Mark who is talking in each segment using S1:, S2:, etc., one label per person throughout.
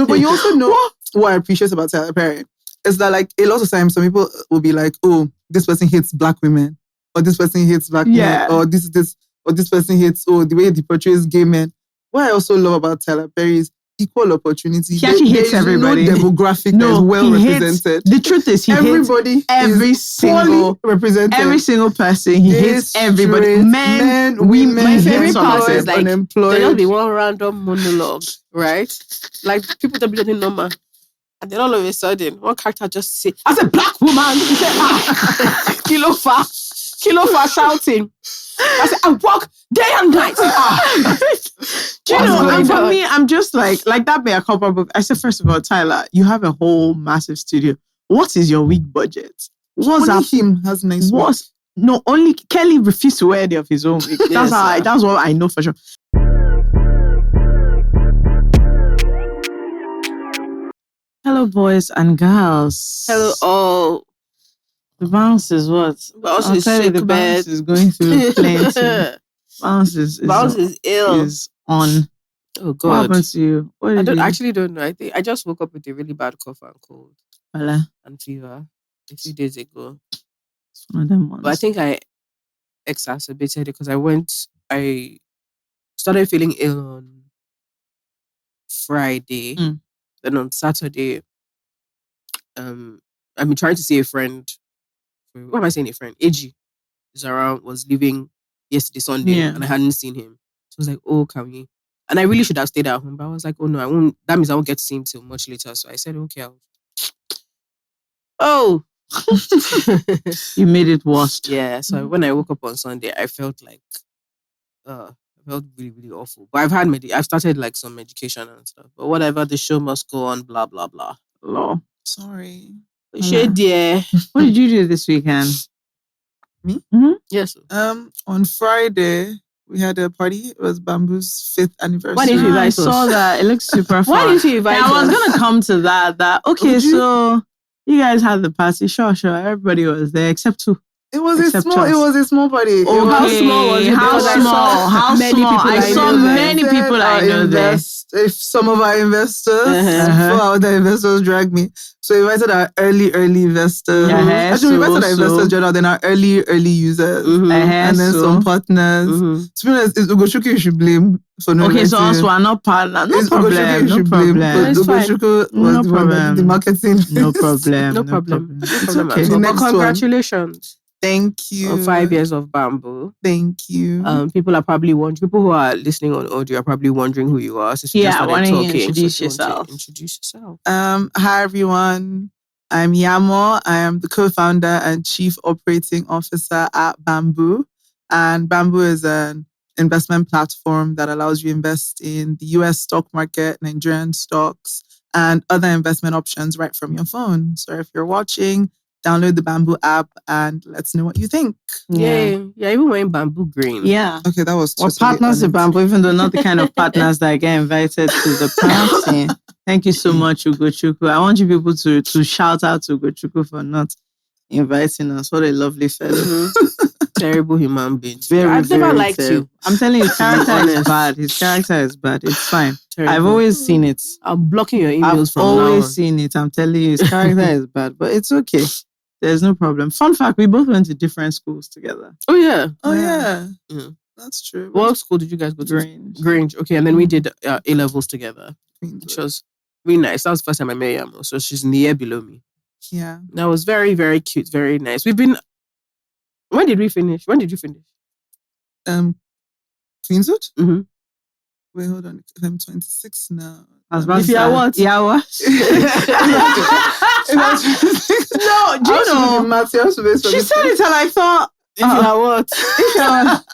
S1: No, but you also know what I appreciate about Tyler Perry is that like a lot of times some people will be like, oh, this person hates black women, or this person hates black men, or this, or this person hates, the way he portrays gay men. What I also love about Tyler Perry is equal opportunity.
S2: He actually hates everybody.
S1: No demographic that is well represented.
S2: The truth is, everybody hates every single person. He hates everybody. Men, women.
S3: My favorite part is like
S1: unemployed.
S3: there'll be one random monologue, right? Like people that be doing normal. And then all of a sudden, one character just say, as a black woman, he said, kilo fa shouting. I said, I work day and night.
S2: Do you know, and for me, I'm just like that may a couple of. I said, first of all, Tyler, you have a whole massive studio. What is your week budget?
S1: What's that? Him has nice.
S2: No, only Kelly refused to wear any of his own week. That's what I know for sure. Hello, boys and girls.
S3: Hello, all.
S2: The bounce is what?
S3: Bounce is sick,
S2: the bounce is going through plenty. Bounce is
S3: ill.
S2: Is on.
S3: Oh God!
S2: What happened to you?
S3: I actually don't know. I think I just woke up with a really bad cough and cold and fever a few days ago.
S2: It's one of them ones.
S3: But I think I exacerbated it because I started feeling ill on Friday. Then on Saturday, I've been trying to see a friend. What am I saying? A friend? AG was leaving yesterday, Sunday, and I hadn't seen him. So I was like, oh, can we? And I really should have stayed at home, but I was like, oh no, I won't. That means I won't get to see him till much later. So I said, okay,
S2: you made it worse.
S3: Yeah. So when I woke up on Sunday, I felt like, I felt really, really awful. But I've started like some medication and stuff. But whatever, the show must go on, blah, blah, blah.
S2: Hello.
S1: Sorry.
S3: Dear.
S2: What did you do this weekend?
S1: Me?
S2: Mm-hmm.
S3: Yes.
S1: On Friday, we had a party. It was Bamboo's 5th anniversary.
S3: Why didn't you invite us?
S2: I saw that. It looks super fun.
S3: Why didn't you invite us?
S2: I was going to come to that. Okay, so you guys had the party. Sure. Everybody was there except two.
S1: It was a small party.
S2: Okay.
S3: How small was it?
S2: How small? I saw many people I know there.
S1: If some of our investors, 4 other investors dragged me. So we invited our early investors. Actually, we invited our investors, Jola, then our early users. And then some partners. To be honest, it's Ugoshuku you should blame for no
S2: so us were not partners. No problem.
S1: Ugoshuku was the one that did the marketing.
S2: No problem.
S3: No problem.
S1: It's okay.
S3: But congratulations.
S1: Thank you.
S3: On 5 years of Bamboo.
S1: Thank you.
S3: People are probably wondering. People who are listening on audio are probably wondering who you are. So
S2: why don't you introduce yourself?
S1: Hi everyone. I'm Yanmo. I am the co-founder and chief operating officer at Bamboo. And Bamboo is an investment platform that allows you to invest in the US stock market, Nigerian stocks, and other investment options right from your phone. So if you're watching, download the Bamboo app and let's know what you think.
S3: Yeah, even wearing Bamboo green.
S2: Yeah.
S1: Okay, that was
S2: we're partners with Bamboo, even though not the kind of partners that get invited to the party. Thank you so much, Ugochukwu. I want you people to shout out to Ugochukwu for not inviting us. What a lovely fellow.
S3: Terrible human being.
S2: I've
S3: never liked you.
S2: I'm telling you, his character is bad. His character is bad. It's fine.
S3: Terrible.
S2: I've always seen it.
S3: I'm blocking your emails from now on.
S2: I've always seen it. I'm telling you, his character is bad, but it's okay. There's no problem. Fun fact, we both went to different schools together.
S3: Oh, yeah.
S1: That's true.
S3: What school did you guys go to? Grange. Okay, and then we did A-levels together, which was really nice. That was the first time I met Yanmo. So she's in the year below me.
S1: Yeah.
S3: That was very, very cute. Very nice. When did we finish? When did you finish?
S1: Queenswood?
S3: Mm-hmm.
S1: Wait, hold on. I'm 26 now.
S3: If you are what?
S2: Yeah, what? No, do you know? She said it and I thought,
S3: if you are what?
S2: If you are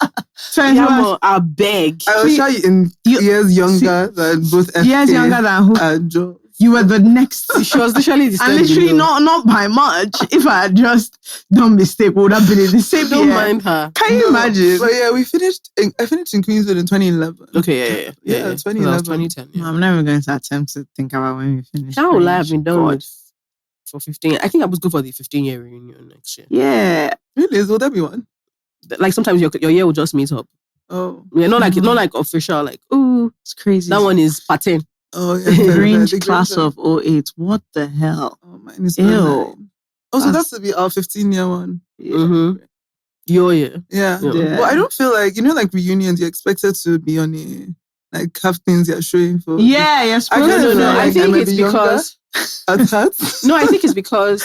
S3: Yanmo, I beg.
S1: I was sure you in years younger than both FK
S2: years younger than who?
S1: And Joe.
S2: You were the next.
S3: She was literally the same.
S2: And literally not by much. If I had just done mistake, would have been in the same
S3: Don't
S2: year.
S3: mind her.
S2: Can you imagine?
S1: But yeah, I finished in Queenswood in 2011.
S3: Okay, yeah.
S1: 2011.
S3: 2010. Yeah.
S2: I'm never going to attempt to think about when we finish.
S3: How will I have been done with for 15? I think I was good for the 15-year reunion next year.
S2: Yeah.
S1: Really? Will there be one?
S3: Like sometimes your year will just meet up.
S1: Oh.
S3: Yeah, not like official, like, ooh,
S2: it's crazy.
S3: That one is pattern.
S1: Oh, yeah.
S2: Grinch class of 08. What the hell?
S1: Oh, mine is
S2: Ew.
S1: 09. Oh, so that's to be our 15-year one.
S2: Yeah.
S3: Mm-hmm.
S1: Yeah. But I don't feel like, like reunions, you're expected to be on have things you're showing for.
S2: Yeah, you're supposed to.
S3: No. I think it's because...
S1: At that?
S3: No, I think it's because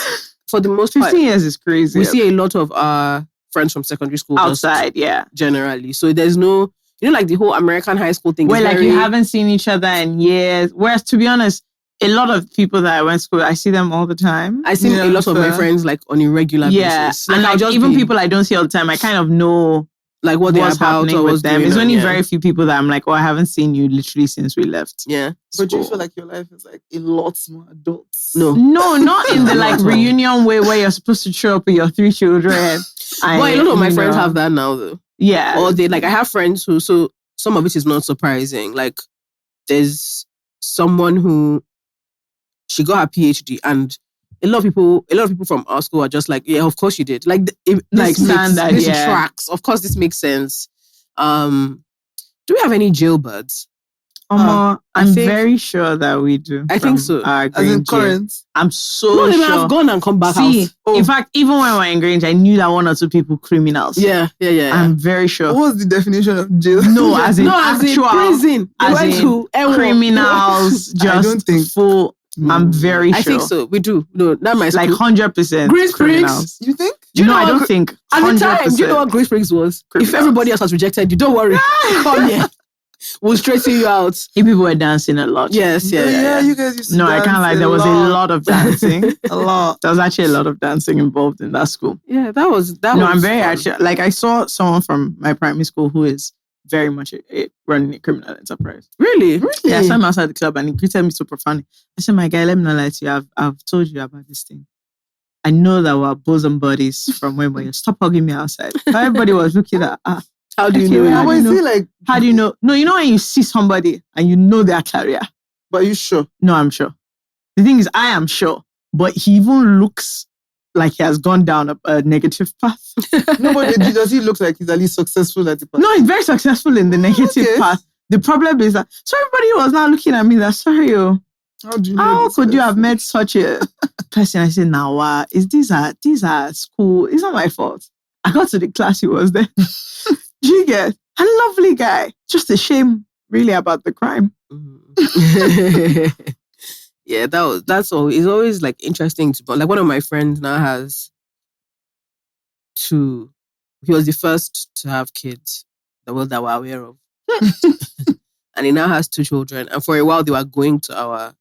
S3: for the most part...
S2: 15 years is crazy.
S3: We see a lot of our friends from secondary school
S2: outside,
S3: generally. So there's no... like the whole American high school thing.
S2: Where you haven't seen each other in years. Whereas, to be honest, a lot of people that I went to school, I see them all the time.
S3: I see a lot of my friends on a regular basis.
S2: And even people I don't see all the time, I kind of know
S3: what they're about or
S2: with them. It's only very few people that I'm like, I haven't seen you literally since we left.
S3: Yeah.
S1: But do you feel like your life is a lot more adults?
S2: No, not in the reunion way where you're supposed to show up with your 3 children.
S3: Well, a lot of my friends have that now though.
S2: Yeah.
S3: Or they I have friends who, so some of it is not surprising. There's someone who, she got her PhD and a lot of people from our school are just yeah, of course you did. This tracks. Of course this makes sense. Do we have any jailbirds?
S2: I'm very sure that we do.
S3: I think so.
S1: As in current.
S2: I'm so sure.
S3: Have gone and come back out.
S2: In fact, even when we were in Grange, I knew that 1 or 2 people criminals.
S3: Yeah.
S2: I'm very sure.
S1: What was the definition of jail?
S2: No, as in actual
S3: prison.
S2: As in criminals. Just I don't think full. I'm very sure.
S3: I think so. We do. No, that might
S2: 100%.
S3: Grace Springs.
S1: You think?
S2: I don't think. 100%.
S3: At the time, do you know what Grace Springs was? Criminals. If everybody else has rejected you, don't worry. Come here. We'll straighten you out.
S2: If people were dancing a lot.
S3: Yes,
S1: yeah. You guys used to
S2: I can't lie. There was a lot of dancing.
S1: A lot.
S2: There was actually a lot of dancing involved in that school.
S3: Yeah, that was.
S2: I'm very actually I saw someone from my primary school who is very much running a criminal enterprise.
S3: Really?
S2: Yeah, I saw him outside the club and he greeted me so profoundly. I said, my guy, let me not lie to you. I've told you about this thing. I know that we're bosom buddies from when we stop hugging me outside. Everybody was looking at
S3: how do you know?
S2: How do you know? No, when you see somebody and you know their career.
S1: But are you sure?
S2: No, I'm sure. The thing is, I am sure. But he even looks like he has gone down a negative path.
S1: No, but does he look like he's at least successful at the path?
S2: No, he's very successful in the negative path. The problem is that, so everybody was now looking at me that, sorry,
S1: how do you know
S2: how could you have met such a person? I said, now, these are school. It's not my fault. I got to the class, he was there. Do you get? A lovely guy. Just a shame, really, about the crime.
S3: Yeah, that's all. It's always interesting to, but one of my friends now has 2. He was the first to have kids that we're aware of. And he now has 2 children. And for a while they were going to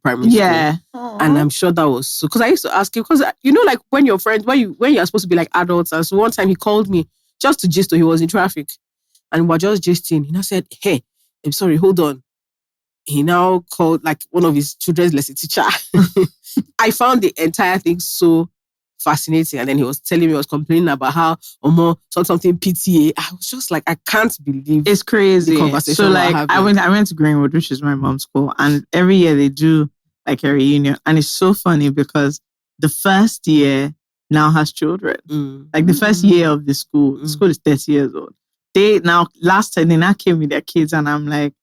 S3: primary school.
S2: Yeah.
S3: And I'm sure that was so, because I used to ask him, because when your friends, when you're supposed to be adults, and so one time he called me just to gist, he was in traffic and we're just gisting. He now said, hey, I'm sorry, hold on. He now called one of his children's lesson teacher. I found the entire thing so fascinating. And then he was telling me, he was complaining about how something PTA. I was just I can't believe
S2: it's crazy.
S3: The conversation.
S2: So I went to Greenwood, which is my mom's school, and every year they do a reunion. And it's so funny because the first year now has children. The first year of the school is 30 years old. Last time they now came with their kids, and I'm like,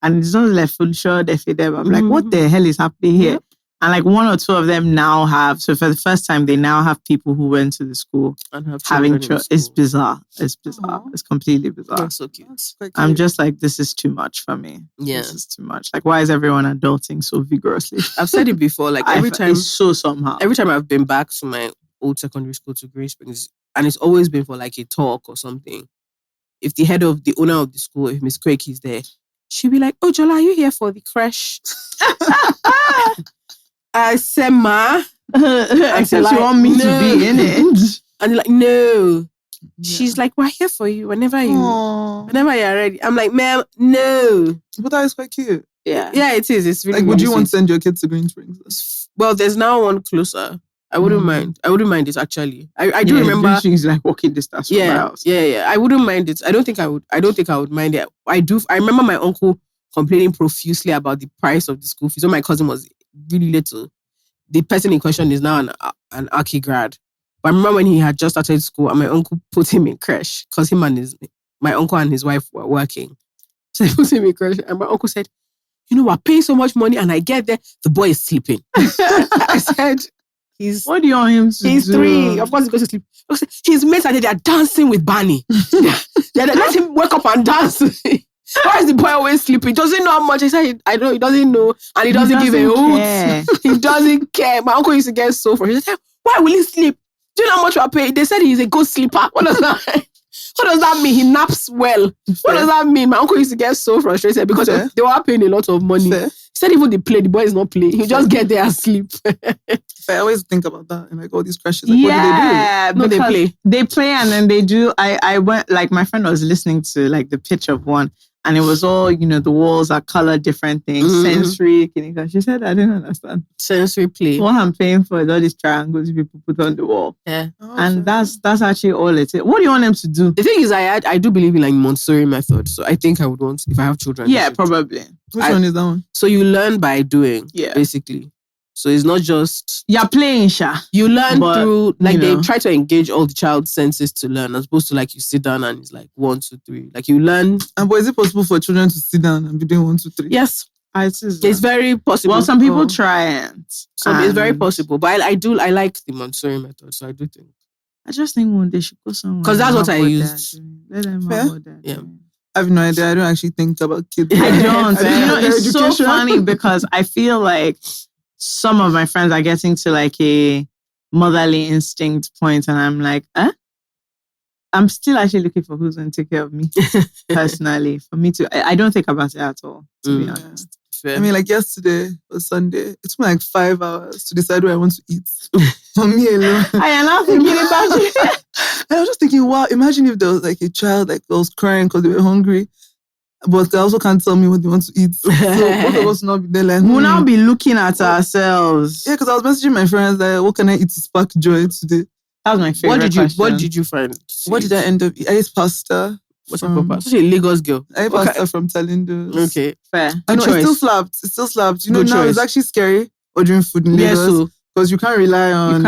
S2: and it's not full sure they feed them. I'm like, what the hell is happening here? Yep. And 1 or 2 of them now have, so for the first time, they now have people who went to the school
S3: and have
S2: having children. It's bizarre. It's bizarre. Aww. It's completely bizarre.
S3: That's so cute.
S2: I'm just this is too much for me.
S3: Yeah.
S2: This is too much. Why is everyone adulting so vigorously?
S3: I've said it before, every time.
S2: It's so somehow.
S3: Every time I've been back to my old secondary school to Green Springs, and it's always been for a talk or something. If the owner of the school, if Miss Craig is there, she'll be like, oh, Jola, are you here for the crash? I said, ma.
S2: I said, you want me to be in it?
S3: And they're like, no. Yeah. She's like, we're here for you whenever you're ready. I'm like, ma'am, no.
S1: But that is quite cute.
S3: Yeah. Yeah, it is. It's really
S1: would you want to send your kids to Green Springs?
S3: Well, there's now one closer. I wouldn't mind. I wouldn't mind it, actually. I do remember.
S2: Green Springs is walking distance from my house.
S3: Yeah. I wouldn't mind it. I don't think I would mind it. I remember my uncle complaining profusely about the price of the school fees when my cousin was really little. The person in question is now an Aki grad. But I remember when he had just started school and my uncle put him in creche because my uncle and his wife were working. So he put him in creche and my uncle said, we're paying so much money, and I get there, the boy is sleeping. I said,
S2: what do you want him to
S3: he's
S2: do?
S3: 3. Of course, he goes to sleep. His mates are there, they are dancing with Barney. Let him wake up and dance. Why is the boy always sleeping? He doesn't know how much. I said, I know, he doesn't know, and he doesn't give a hoot. He doesn't care. My uncle used to get so frustrated. He said, why will he sleep? Do you know how much we are paying? They said he's a good sleeper. What does that mean? He naps well. What does that mean? My uncle used to get so frustrated because they were paying a lot of money. He said even the boy is not playing. He just get there and sleep.
S1: I always think about that and like all these crashes.
S2: What
S1: do
S2: they do?
S3: No, they play.
S2: They play and then they do. I went, like my friend was listening to like the pitch of one. And it was all, the walls are colored different things. Sensory. She said, I didn't understand.
S3: Sensory play.
S2: What I'm paying for is all these triangles people put on the wall.
S3: Yeah.
S2: And that's actually all it is. What do you want them to do?
S3: The thing is, I do believe in like Montessori method. So I think I would want, if I have children.
S2: Yeah, probably.
S1: Which one is that one?
S3: So you learn by doing,
S2: yeah,
S3: basically. So it's not just...
S2: You're playing, Sha.
S3: You learn through... Like, they try to engage all the child's senses to learn, as opposed to, like, you sit down and it's like 1, 2, 3. Like, you learn...
S1: But is it possible for children to sit down and be doing 1, 2, 3?
S3: Yes. It's very possible.
S2: Well, some people try it.
S3: It's very possible. But I like the Montessori method, so I do think.
S2: I just think one day should go somewhere.
S3: Because that's what I used.
S2: Let them know what they're
S3: doing.
S1: I have no idea. I don't actually think about kids.
S2: I don't. It's so funny because I feel like some of my friends are getting to like a motherly instinct point, and I'm like, I'm still actually looking for who's going to take care of me personally. For me to, I don't think about it at all, to be honest.
S1: I mean, like yesterday was Sunday. It took me like 5 hours to decide what I want to eat. For me alone.
S2: I am not thinking about it.
S1: I was just thinking, wow, imagine if there was like a child that was crying because they were hungry, but they also can't tell me what they want to eat. So both of us not be there like,
S2: we'll now be looking at ourselves.
S1: Yeah, because I was messaging my friends like, what can I eat to spark joy today?
S2: That was my favorite question.
S3: What did you find?
S1: What did I end up eating? I ate pasta.
S3: What's your pasta? Such a Lagos girl.
S1: I ate pasta from Talindo's.
S3: Okay,
S2: fair.
S1: I know, it still slapped. You know, now it's actually scary ordering food in Lagos. Because you can't rely on,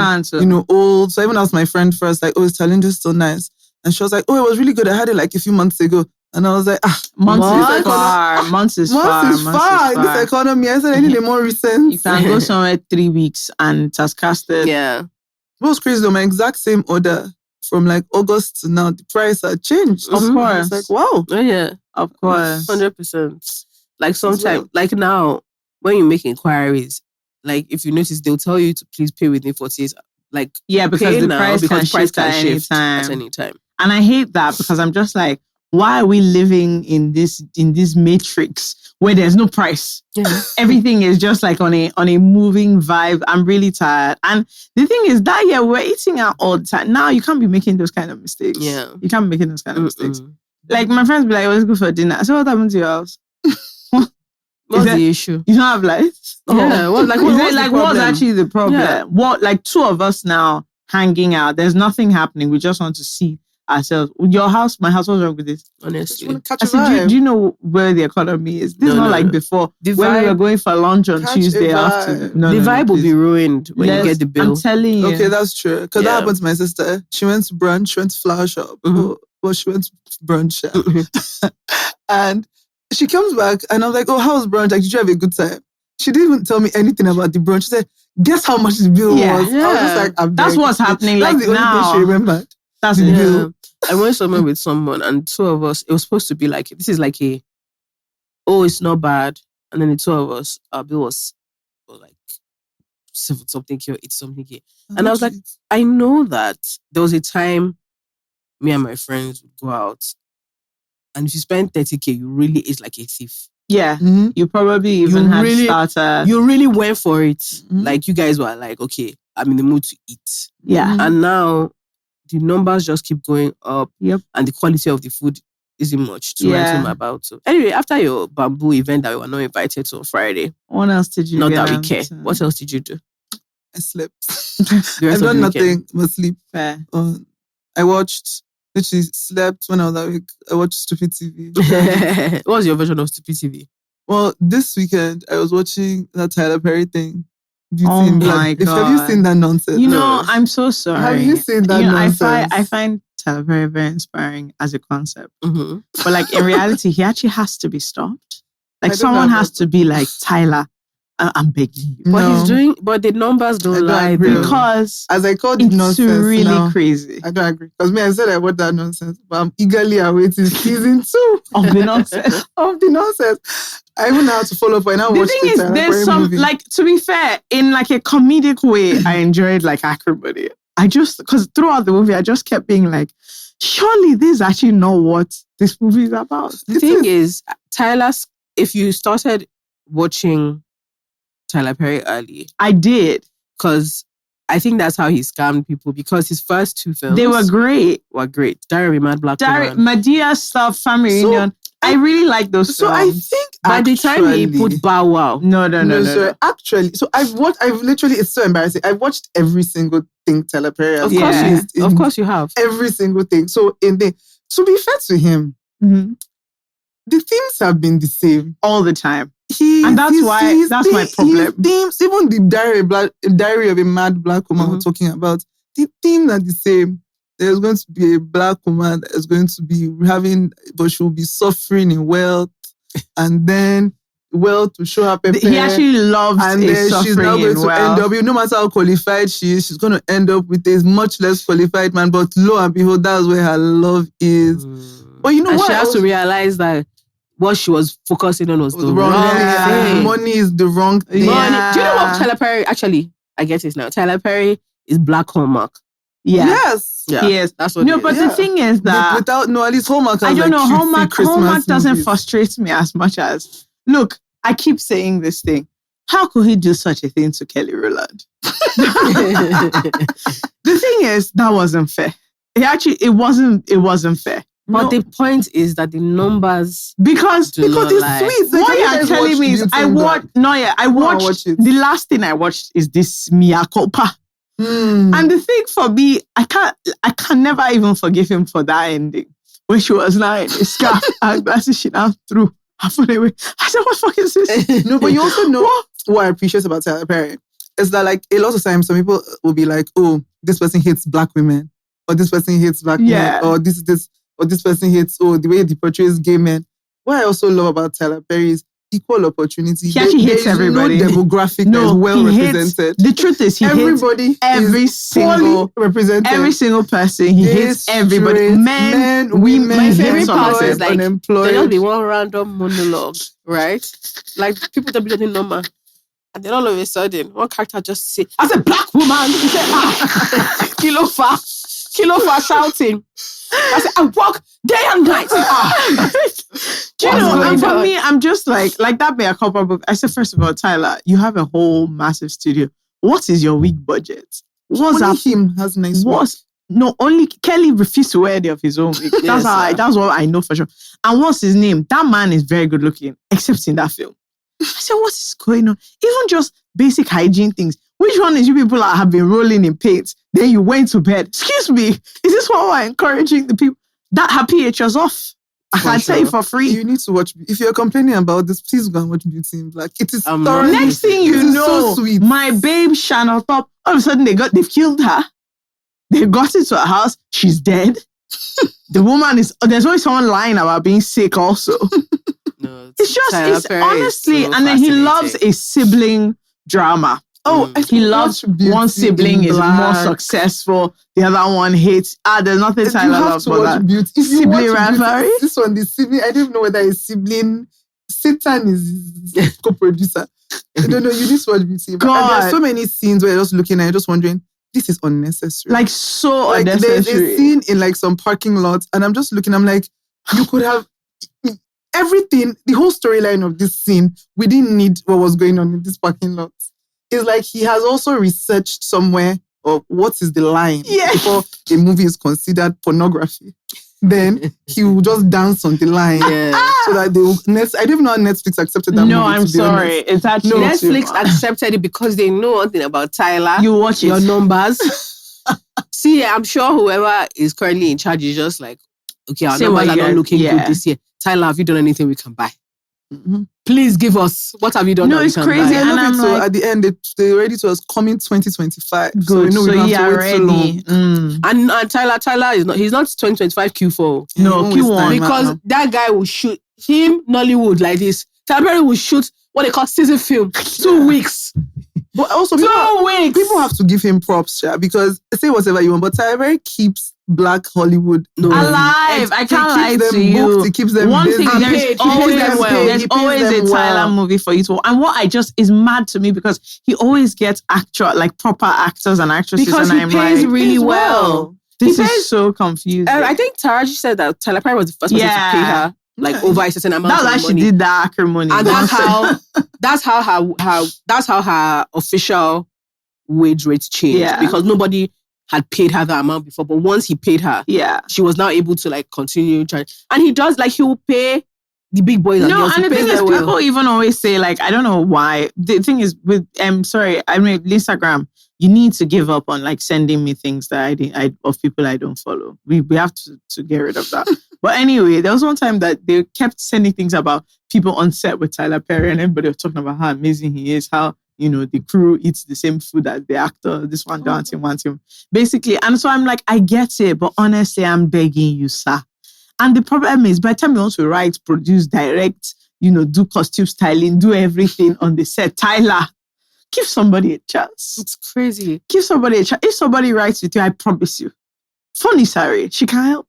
S1: old. So I even asked my friend first, like, is Talindo's still nice? And she was like, it was really good. I had it like a few months ago. And I was like,
S2: months is far.
S1: This economy. I said, I need a more recent.
S2: You can go somewhere 3 weeks and it has casted.
S3: Yeah.
S1: It was crazy though. My exact same order from like August to now, the price had changed.
S2: Of course.
S1: It's like, wow.
S3: Oh, yeah.
S2: Of course.
S3: 100%. Like sometimes, like now, when you make inquiries, like if you notice, they'll tell you to please pay within 48 hours. Like,
S2: because the price can shift
S3: at any time.
S2: And I hate that because I'm just like, why are we living in this matrix where there's no price?
S3: Yeah.
S2: Everything is just like on a moving vibe. I'm really tired. And the thing is that we're eating out all the time. Now you can't be making those kind of mistakes.
S3: Yeah.
S2: You can't be making those kind of mistakes. Like my friends be like, let's go for dinner. I said, what happened to your house?
S3: What's the issue?
S2: You don't have lights?
S3: Yeah.
S2: What's actually the problem?
S3: Yeah.
S2: What, like 2 of us now hanging out. There's nothing happening. We just want to see ourselves. Your house, my house, what's wrong with this?
S3: Honestly.
S2: I said, do you know where the economy is? This is not like before. When we were going for lunch on Tuesday afternoon.
S3: The vibe will be ruined when you get the bill.
S2: I'm telling you.
S1: Okay, that's true. Because that happened to my sister. She went to brunch, she went to flower shop. Well, she went to brunch. And she comes back and I'm like, how was brunch? Like, did you have a good time? She didn't even tell me anything about the brunch. She said, guess how much the bill was?
S2: Yeah.
S1: I was just like,
S2: that's what's happening.
S1: That's
S2: like
S1: the
S2: now.
S1: only thing she remembered.
S2: That's the bill.
S3: I went somewhere with someone and 2 of us, it was supposed to be like, this is like it's not bad. And then the 2 of us, our bill was like 7 something K or 8 something K. And I was like, I know that there was a time me and my friends would go out and if you spend 30K, you really is like a thief.
S2: Yeah. Mm-hmm. You probably even had starter.
S3: You really went for it. Mm-hmm. Like you guys were like, okay, I'm in the mood to eat.
S2: Yeah.
S3: Mm-hmm. And now the numbers just keep going up.
S2: Yep.
S3: And the quality of the food isn't much to write home about. So anyway, after your bamboo event that we were not invited to on Friday.
S2: What else did you do?
S3: Not that we care. What else did you do?
S1: I slept. I've done nothing but sleep.
S2: Fair.
S1: I watched, literally slept when I was awake. I watched Stupid TV.
S3: What was your version of Stupid TV?
S1: Well, this weekend, I was watching that Tyler Perry thing.
S2: Oh my God.
S1: Have you seen that nonsense?
S2: You know, I'm so sorry.
S1: Have you seen that nonsense?
S2: I find Tyler very, very inspiring as a concept. Mm-hmm. But like in reality, he actually has to be stopped. Like
S1: I don't
S2: someone
S1: know
S2: has
S1: about
S2: to be like, Tyler, I'm begging you.
S3: But
S1: No.
S3: he's doing, but the numbers
S1: I
S3: don't
S1: don't
S3: lie.
S1: agree.
S3: though.
S2: Because
S1: As I called it
S2: it's
S1: nonsense
S2: really
S1: now.
S2: crazy.
S1: I don't agree. Because me, I said I want that nonsense, but I'm eagerly awaiting season 2
S2: Of the nonsense.
S1: of the nonsense. I even know how to follow up. I now
S2: The
S1: watch
S2: thing
S1: the
S2: is,
S1: Tyler
S2: there's
S1: Perry
S2: some,
S1: movie.
S2: like, to be fair, in like a comedic way, I enjoyed like acrimony. Because throughout the movie, I just kept being like, surely this is actually not what this movie is about.
S3: The thing is, Tyler's, if you started watching Tyler Perry early,
S2: I did.
S3: because I think that's how he scammed people, because his first 2 films
S2: They were great.
S3: Diary of a Mad Black Woman.
S2: Medea stuff, Family
S1: So,
S2: Reunion. I really like those
S1: So I
S2: films.
S1: think
S3: By the time he put Bow Wow,
S2: No.
S1: So actually, so I've literally, it's so embarrassing. I've watched every single thing Tyler Perry has
S3: of course,
S2: Yeah.
S1: released in
S3: of course you have.
S1: every single thing. So to be fair to him,
S2: Mhm.
S1: the themes have been the same.
S2: All the time.
S1: And
S2: that's my problem.
S1: His themes, even the Diary of a Mad Black Woman we're talking about, the themes are the same. There's going to be a black woman that is going to be but she'll be suffering in wealth, and then wealth to show her pepper.
S2: He actually loves
S1: and
S2: a
S1: then she's now
S2: suffering
S1: going
S2: in
S1: to
S2: wealth.
S1: end up, no matter how qualified she is, she's going to end up with a much less qualified man. But lo and behold, that's where her love is. But you know
S3: And
S1: what?
S3: she has to realize that what she was focusing on was the wrong thing.
S1: Money is the wrong thing.
S2: Yeah.
S3: Do you know what Tyler Perry, actually, I get it now. Tyler Perry is Black Hallmark.
S2: Yeah.
S1: Yes.
S3: Yeah.
S2: Yes.
S3: That's what
S2: No,
S3: it
S2: but
S3: is.
S2: the thing is that
S1: at least Hallmark has
S2: I don't know,
S1: cutesy
S2: Hallmark
S1: Christmas
S2: doesn't
S1: movies.
S2: frustrate me as much as, look, I keep saying this thing. How could he do such a thing to Kelly Rowland? The thing is, that wasn't fair. It wasn't fair.
S3: But the point is that the numbers
S2: Because
S3: do not
S1: it's
S3: lie.
S1: sweet.
S2: what you're telling me is I watched
S1: it.
S2: the last thing I watched is this Mia Culpa. And the thing for me, I can never even forgive him for that ending. When she was now in a scarf and glasses, she now threw her phone away. I said, what the fuck is this?
S1: No, but you also know what I appreciate about Tyler Perry is that, like, a lot of times some people will be like, oh, this person hates black women, or this person hates black men, or this person hates, the way he portrays gay men. What I also love about Tyler Perry is equal opportunity.
S2: He actually hates everybody.
S1: No demographic that is well represented.
S2: The truth is, he
S1: everybody
S2: hates every single
S1: represented.
S2: Every single person. He hates everybody.
S1: Straight,
S2: Men, women.
S3: My favorite
S1: part
S3: part is like
S1: unemployed.
S3: there'll be one random monologue, right? Like people that be doing normal. And then all of a sudden, one character just say, as a black woman, he said, kilo fa shouting. I said, I work day and night.
S2: Do you know, and for me, I'm just like that Mea Culpa book. I said, first of all, Tyler, you have a whole massive studio. What is your week budget?
S1: Only him has nice work.
S2: No, only Kelly refused to wear any of his own wig. That's what I know for sure. And what's his name? That man is very good looking, except in that film. I said, what is going on? Even just basic hygiene things. Which one is you people that have been rolling in paint? Then you went to bed. Excuse me, is this what we're encouraging the people? That her pH was off. I can tell you for free.
S1: You need to watch. If you're complaining about this, please go and watch Beauty in Black. It is thoroughly.
S2: Next thing you know,
S1: so sweet.
S2: My babe Chanel Top. All of a sudden they've killed her. They got into her house. She's dead. The woman is. There's always someone lying about being sick. Also,
S3: No,
S2: it's honestly, and then he loves a sibling drama. He loves one sibling is more successful, the other one hates. There's nothing Tyler loves but that. Sibling rivalry.
S1: This one, the sibling, I don't even know whether it's sibling. Satan is his co-producer. I don't know. You need to watch Beauty. And there's so many scenes where you're just looking and just wondering, this is unnecessary.
S2: Like so unnecessary.
S1: There's a scene in like some parking lot, and I'm just looking. I'm like, you could have everything. The whole storyline of this scene, we didn't need what was going on in this parking lot. It's like he has also researched somewhere of what is the line before a movie is considered pornography. Then he will just dance on the line so that they will. I don't even know how Netflix accepted that movie.
S2: No, I'm sorry.
S1: Honest.
S2: It's actually
S3: Netflix accepted it because they know one thing about Tyler.
S2: You watch
S3: your
S2: it.
S3: numbers. See, I'm sure whoever is currently in charge is just like, okay, our numbers are not looking good this year. Tyler, have you done anything we can buy? Mm-hmm. Please give us. What have you done?
S2: No, it's crazy.
S1: And I'm so at the end, they already told us coming 2025.
S2: Good.
S1: So we know we don't have to wait too long.
S3: And Tyler is not. He's not 2025 Q4.
S2: No, Q1
S3: because that guy will shoot him Nollywood like this. Tyler Perry will shoot what they call season film, 2 weeks.
S1: But also, people have to give him props, because say whatever you want, but Tyler Perry keeps Black Hollywood
S2: alive. I can't lie to you.
S1: He keeps them
S2: one
S1: busy.
S2: thing, there's always a Tyler movie for you to watch. And what I just is mad to me because he always gets proper actors and actresses,
S3: because
S2: and
S3: he pays really well.
S2: This is so confusing.
S3: I think Trashy said that Tyler Perry was the first person to pay her over a certain amount of money.
S2: That's how she did that acrimony.
S3: And that's how her official wage rate changed, because nobody had paid her that amount before. But once he paid her, she was now able to continue trying. And he does he will pay the big boys.
S2: And the thing is, people even always say I don't know why. The thing is with Instagram, you need to give up on sending me things that of people I don't follow. We have to get rid of that. But anyway, there was one time that they kept sending things about people on set with Tyler Perry, and everybody was talking about how amazing he is, how the crew eats the same food as the actor. This one wants him. Basically. And so I'm I get it, but honestly, I'm begging you, sir. And the problem is, by the time you want to write, produce, direct, do costume styling, do everything on the set, Tyler, give somebody a chance.
S3: It's crazy.
S2: Give somebody a chance. If somebody writes with you, I promise you. Funny, sorry, she can help.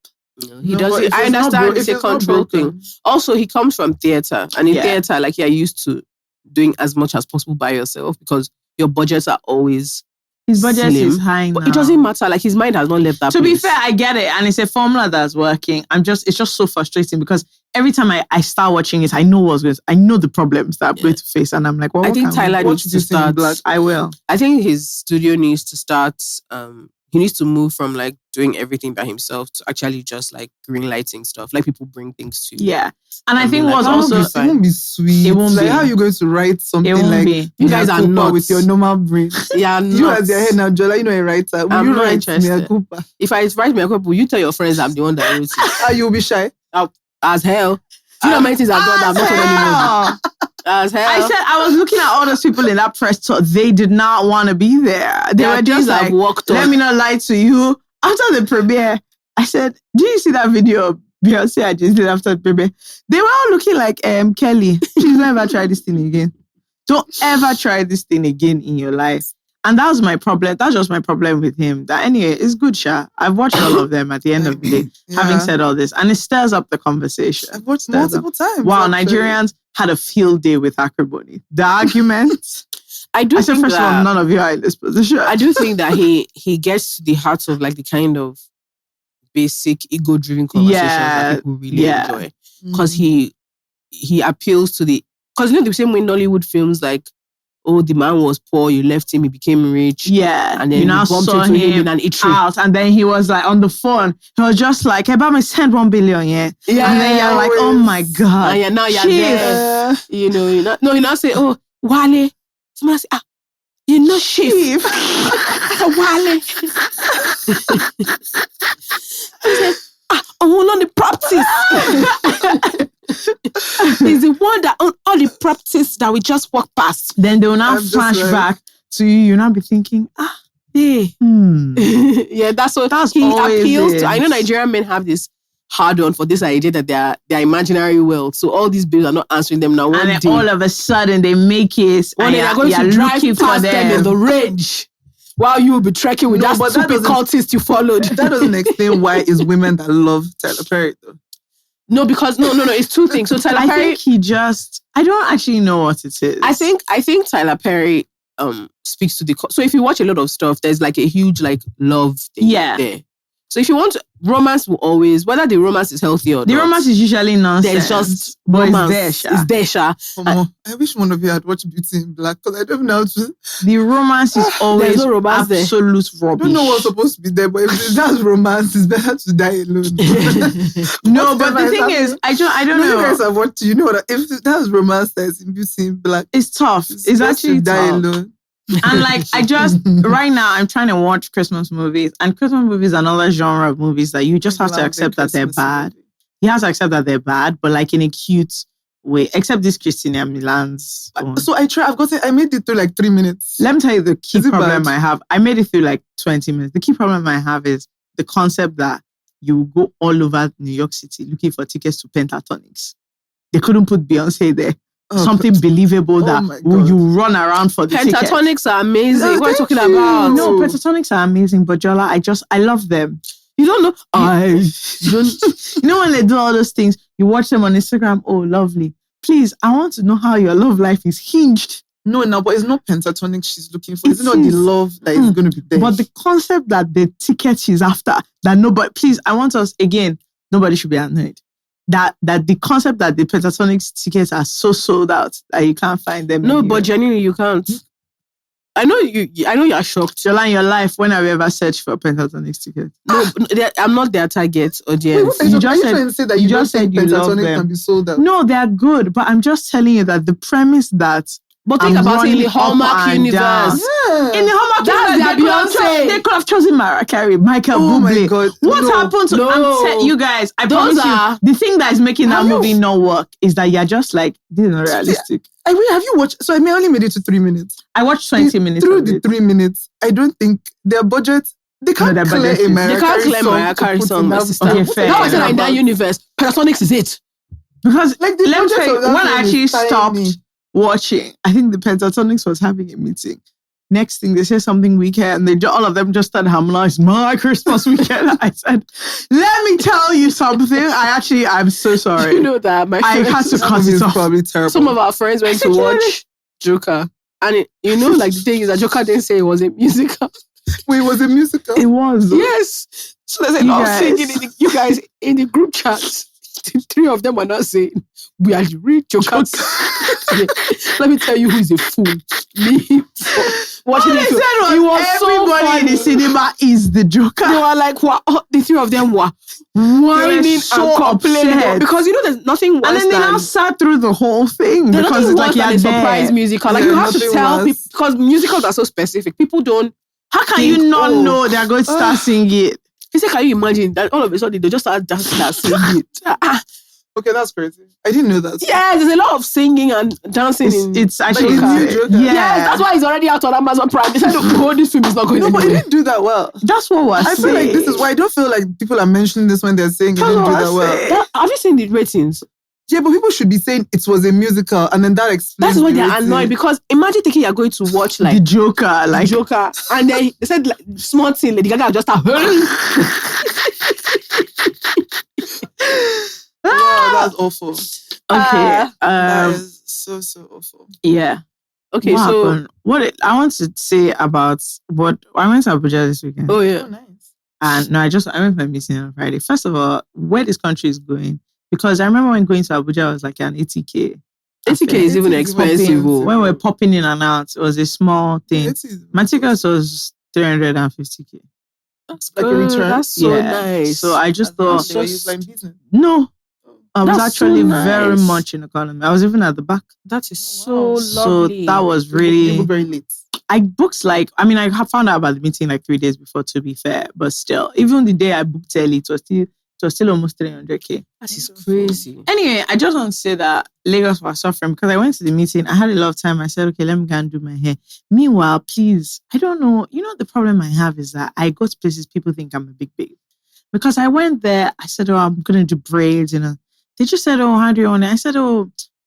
S3: He doesn't. I understand it's a control thing. Also, he comes from theater. And in theater, you're used to doing as much as possible by yourself because your budgets are always
S2: his budget
S3: slim,
S2: is high now.
S3: But it doesn't matter. His mind has not left that
S2: To
S3: place.
S2: be fair, I get it. And it's a formula that's working. It's just so frustrating because every time I start watching it, I know the problems that I'm going to face. And I'm like, well,
S3: I think Tyler needs to start.
S2: I will.
S3: I think his studio needs to start. He needs to move from doing everything by himself to actually just green lighting stuff. People bring things to you.
S2: Yeah. And I think what's also...
S1: It won't be sweet.
S2: It won't be.
S1: How are you going to write something
S3: you guys are not
S1: with your normal brain?
S3: Yeah,
S1: you as your head now, Jola, a writer. Will you write Mia Cooper?
S3: If I write Mia Cooper, you tell your friends I'm the one that wrote it.
S1: You'll be shy?
S3: As hell. Do you know how many things I've done that I've not told anybody? As hell.
S2: I said I was looking at all those people in that press tour. They did not want to be there. They were just let me not lie to you. After the premiere, I said, do you see that video of Beyonce I just did after the premiere? They were all looking like Kelly. Please don't ever try this thing again. Don't ever try this thing again in your life. And that was my problem. That's just my problem with him. That anyway, it's good, Sha. I've watched all of them at the end of the day, having said all this. And it stirs up the conversation.
S1: I've watched multiple times.
S2: Wow, Nigerians had a field day with acrimony. The argument... I said, first of all, none of you are in this position.
S3: I do think that he gets to the heart of the kind of basic ego-driven conversations that people really enjoy. Because he appeals to because the same way in Nollywood films the man was poor, you left him, he became rich.
S2: Yeah.
S3: And then you now saw him in an eatery.
S2: Out, and then he was on the phone. He was just like, hey, but me send 1 billion, yeah. And then you're like, oh my God.
S3: And now you're there. You now say, oh, Wale. Someone say, chief. Wale. On the properties. He's the one that own all the properties that we just walk past.
S2: Then they will now flash back to you. You'll now be thinking, hey.
S3: Yeah, that's he appeals to. I know Nigerian men have this hard on for this idea that they're imaginary wealth. So all these bills are not answering them now.
S2: And then all of a sudden they make it.
S3: One day they're going to drive past them in the range while you will be trekking with that stupid cultist you followed.
S1: That doesn't explain why it's women that love Tyler Perry though.
S3: No, because no, it's two things. So Tyler Perry,
S2: I think I don't actually know what it is.
S3: I think Tyler Perry speaks to so if you watch a lot of stuff, there's a huge love thing there. So if you want romance will always, whether the romance is healthy or not.
S2: The romance is usually nonsense.
S3: There's just
S2: romance.
S3: It's there, Sha.
S1: I wish one of you had watched Beauty in Black because I don't know how to...
S2: The romance is always
S3: no romance
S2: absolute rubbish.
S1: I don't know what's supposed to be there, but if that's romance, it's better to die alone.
S2: No, but the thing is, I don't know.
S1: You guys have watched, you know what? If that's romance that's in Beauty in Black,
S2: it's tough. It's actually
S1: die
S2: tough.
S1: alone.
S2: And right now I'm trying to watch Christmas movies, and Christmas movies are another genre of movies that you just have to accept that they're bad. You have to accept that they're bad, but in a cute way, except this Christina Milan's one.
S1: So I made it through 3 minutes.
S2: Let me tell you the key problem I have. I made it through 20 minutes. The key problem I have is the concept that you go all over New York City looking for tickets to Pentatonics. They couldn't put Beyonce there. something believable that you run around for the ticket.
S3: Pentatonics are amazing. What are you talking about?
S2: No, pentatonics are amazing, but Jola, I love them.
S3: You don't know.
S2: You know when they do all those things, you watch them on Instagram. Oh, lovely. Please, I want to know how your love life is hinged.
S1: No, but it's not pentatonic she's looking for. It's not the love that is going to be there.
S2: But the concept that the ticket she's after, that nobody, please, I want us, again, nobody should be annoyed. That the concept that the pentatonic tickets are so sold out that you can't find them.
S3: No, but genuinely, you can't. I know you're shocked.
S2: Jola, in your life, when have you ever searched for a pentatonic ticket?
S3: No, I'm not their target audience.
S1: Wait, you just trying to say that you just said pentatonic can be sold out?
S2: No, they are good, but I'm just telling you that the premise that.
S3: But think about it in the Hallmark universe.
S2: Yeah. In the Hallmark universe, they could have chosen Mariah Carey, Michael Bublé.
S1: My God.
S2: What happened to you guys? I promise you, the thing that is making that movie not work is that you're just like, this is not realistic.
S1: I mean, have you watched? So I only made it to 3 minutes.
S2: I watched 20 minutes.
S1: Through the 3 minutes, I don't think their budget. They can't clear a Mariah Carey song.
S3: My sister. Okay, fair. That was in that universe. Pentatonics is it.
S2: Because let me tell you, when I actually stopped watching, I think the Pentatonics was having a meeting. Next thing, they say something weekend, and all of them just started harmonizing my Christmas weekend. I said, let me tell you something. I'm so sorry.
S3: You know that my
S2: friends, I had to cut it off.
S1: Probably terrible.
S3: Some of our friends went to watch Joker. And like the thing is that Joker didn't say it was a musical.
S1: Wait, it was a musical?
S2: It was.
S3: Yes. So there's a lot of singing you guys in the group chat. The 3 of them are not saying, we are the real Jokers. Let me tell you who is a fool. Me. Watching it.
S2: It was everybody so in the cinema is the Joker.
S3: They were like, what? The 3 of them were whining and complaining. Because there's nothing worse.
S2: And then they now sat through the whole thing.
S3: Because it's like a surprise musical. Like you have to tell people, because musicals are so specific. People don't.
S2: How can you not know they're going to start singing?
S3: He said, can you imagine that all of a sudden they just start dancing and singing?
S1: Okay, that's crazy. I didn't know that.
S3: Yeah, there's a lot of singing and dancing.
S2: It's actually
S3: Joker. Yeah, that's why it's already out on Amazon Prime. They said, oh, this film is not going to
S1: but it didn't do that well.
S2: That's what we're saying.
S1: I feel like this is why I don't feel like people are mentioning this when they're saying it didn't do that well.
S3: Have you seen the ratings?
S1: Yeah, but people should be saying it was a musical, and then that explains.
S3: That's why they're annoyed, because imagine thinking you're going to watch like
S2: the Joker,
S3: and then they said like small thing, Lady Gaga just start.
S1: That's awful.
S2: Okay,
S1: that is so awful.
S2: Yeah.
S3: Okay,
S2: what I want to say about what I went to Abuja this weekend.
S3: Oh yeah,
S1: nice.
S2: And no, I went for a meeting on Friday. First of all, where this country is going. Because I remember when going to Abuja, it was like an 80K.
S3: 80K is even expensive.
S2: When we're popping in and out, it was a small thing. My ticket was 350K.
S3: That's like a return. That's so nice.
S2: So I just thought...
S1: No.
S2: I was actually very much in economy. I was even at the back.
S3: That is so lovely.
S2: So that was really...
S1: You were very late.
S2: I booked I found out about the meeting like 3 days before, to be fair. But still, even the day I booked early, it was still almost 300K.
S3: That is crazy.
S2: Anyway, I just want to say that Lagos was suffering because I went to the meeting. I had a lot of time. I said, okay, let me go and do my hair. Meanwhile, please, I don't know. The problem I have is that I go to places people think I'm a big babe. Because I went there, I said, I'm going to do braids. They just said, how do you want it? I said,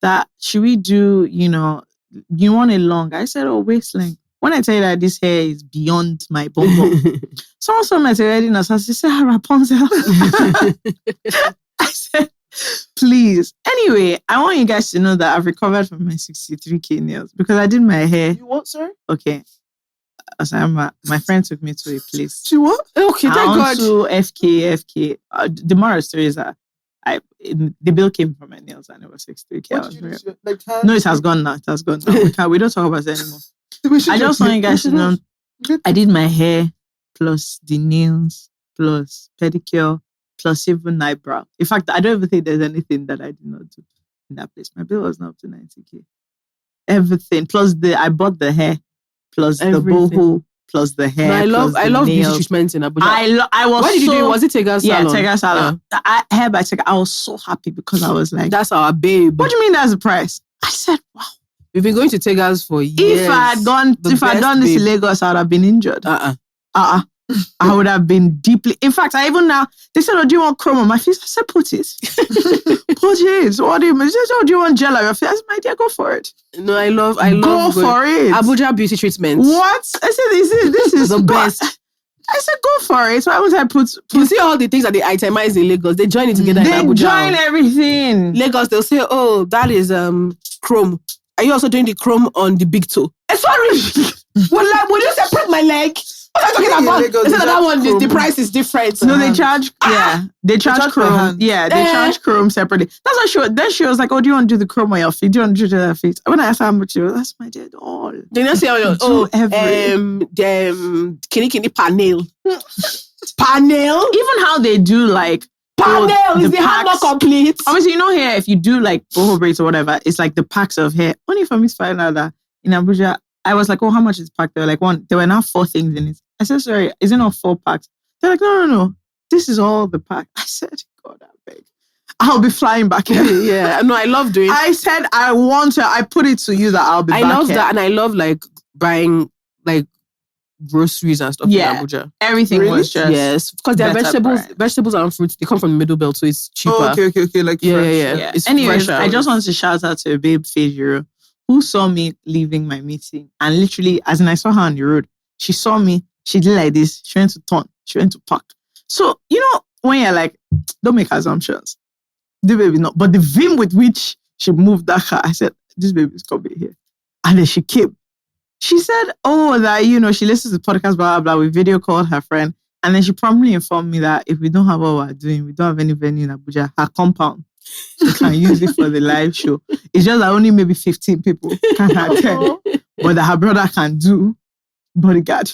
S2: that should we do, you want it long? I said, waist length. When I tell you that this hair is beyond my bum, someone saw my readiness. I said, Rapunzel. I said, please. Anyway, I want you guys to know that I've recovered from my 63K nails because I did my hair.
S1: You what, sir?
S2: Okay. My friend took me to a place.
S1: She what?
S3: Okay, thank God.
S2: To FK. The moral story is that the bill came from my nails and it was 63K. No, it has gone now. It has gone now. We don't talk about it anymore. I just want you guys to know I did my hair plus the nails plus pedicure plus even eyebrow. In fact, I don't even think there's anything that I did not do in that place. My bill was not up to 90K. Everything plus I bought the hair plus everything. The boho plus the hair.
S3: No, I love beauty treatments in Abuja.
S2: I was.
S3: What did you do? Was it Tega's salon?
S2: Yeah, Tega's salon. Hair by Tega. I was so happy because I was like,
S3: that's our babe.
S2: What do you mean that's the price? I said, wow.
S3: We've been going to Tega's for years.
S2: If I had done this in Lagos, I would have been injured. I would have been deeply. In fact, I even now, they said, oh, do you want chrome on my face? I said, put it. Put it. What do you mean? They said, oh, do you want gel on your face? I said, my dear, go for it.
S3: No, I love
S2: Go for it.
S3: Abuja beauty treatment.
S2: What? I said, this is
S3: the best.
S2: I said, go for it. So why would I put...
S3: You see all the things that they itemize in Lagos, they join it together in Abuja.
S2: They join everything.
S3: Lagos, they'll say, oh, that is chrome. Are you also doing the chrome on the big toe? Sorry. Will you separate my leg? What are you talking about? They said that one, the price is different.
S2: No, they charge, they charge chrome. Yeah, they charge chrome separately. That's what then she was like, oh, do you want to do the chrome on your feet? Do you want to do your feet? When I asked her how much, she was, that's my dear all.
S3: They don't say, kini panel. Panel?
S2: Even how they do like,
S3: panel is the hand not complete.
S2: Obviously, you know here, if you do like boho braids or whatever, it's like the packs of hair. Only for me to find out that in Abuja, I was like, oh, how much is packed? They were like, there were now 4 things in it. I said, sorry, is it not 4 packs? They're like, no. This is all the pack. I said, God, I beg. I'll be flying back here.
S3: Yeah, no, I love doing it.
S2: I said, I put it to you that I'll be back here.
S3: I love that. And I love like buying like groceries and stuff in Abuja.
S2: Everything was just...
S3: Yes, because they're vegetables and fruits. They come from the middle belt, so it's cheaper.
S1: Oh, okay. Like
S3: yeah.
S2: It's anyways, I just wanted to shout out to a babe Fejiro who saw me leaving my meeting. And literally, as in I saw her on the road, she saw me, she did like this, she went to turn, she went to park. So, you know, when you're like, don't make assumptions. The baby not. But the vim with which she moved that car, I said, this baby is coming here. And then she came. She said, oh, that, you know, she listens to the podcast, blah, blah, blah. We video called her friend. And then she promptly informed me that if we don't have what we're doing, we don't have any venue in Abuja, her compound, we can use it for the live show. It's just that only maybe 15 people can attend. But that her brother can do bodyguard.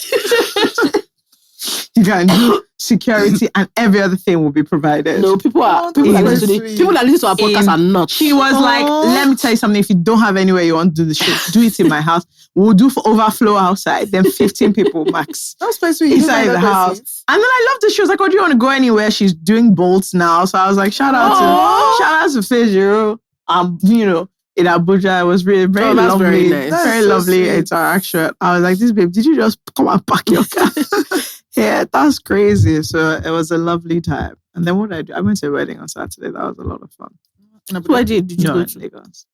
S2: He can do security and every other thing will be provided.
S3: No, people that listen to our podcast are not.
S2: She was like, let me tell you something. If you don't have anywhere you want to do the show, do it in my house. We'll do for overflow outside. Then 15 people max.
S1: That's special.
S2: Inside the house. And then I love this. She was like, oh, do you want to go anywhere? She's doing bolts now. So I was like, shout out to Fejiro. You know, in Abuja, it was really very lovely.
S3: Very nice.
S2: Very lovely interaction. I was like, this babe, did you just come and pack your car? Yeah, that's crazy. So it was a lovely time. And then what did I do? I went to a wedding on Saturday. That was a lot of fun.
S3: What did you go to?
S2: Lagos.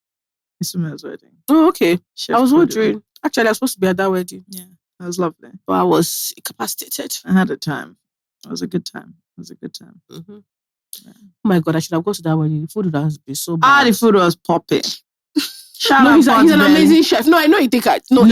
S2: Ismail's wedding.
S3: Oh, okay. I was wondering. Actually, I was supposed to be at that wedding.
S2: Yeah, it was lovely.
S3: But I was incapacitated.
S2: I had a time. It was a good time.
S3: Mm-hmm. Yeah. Oh my God, I should have gone to that wedding. The food would have been so bad.
S2: The food was popping.
S3: He's an amazing chef. No, I know he take it. No,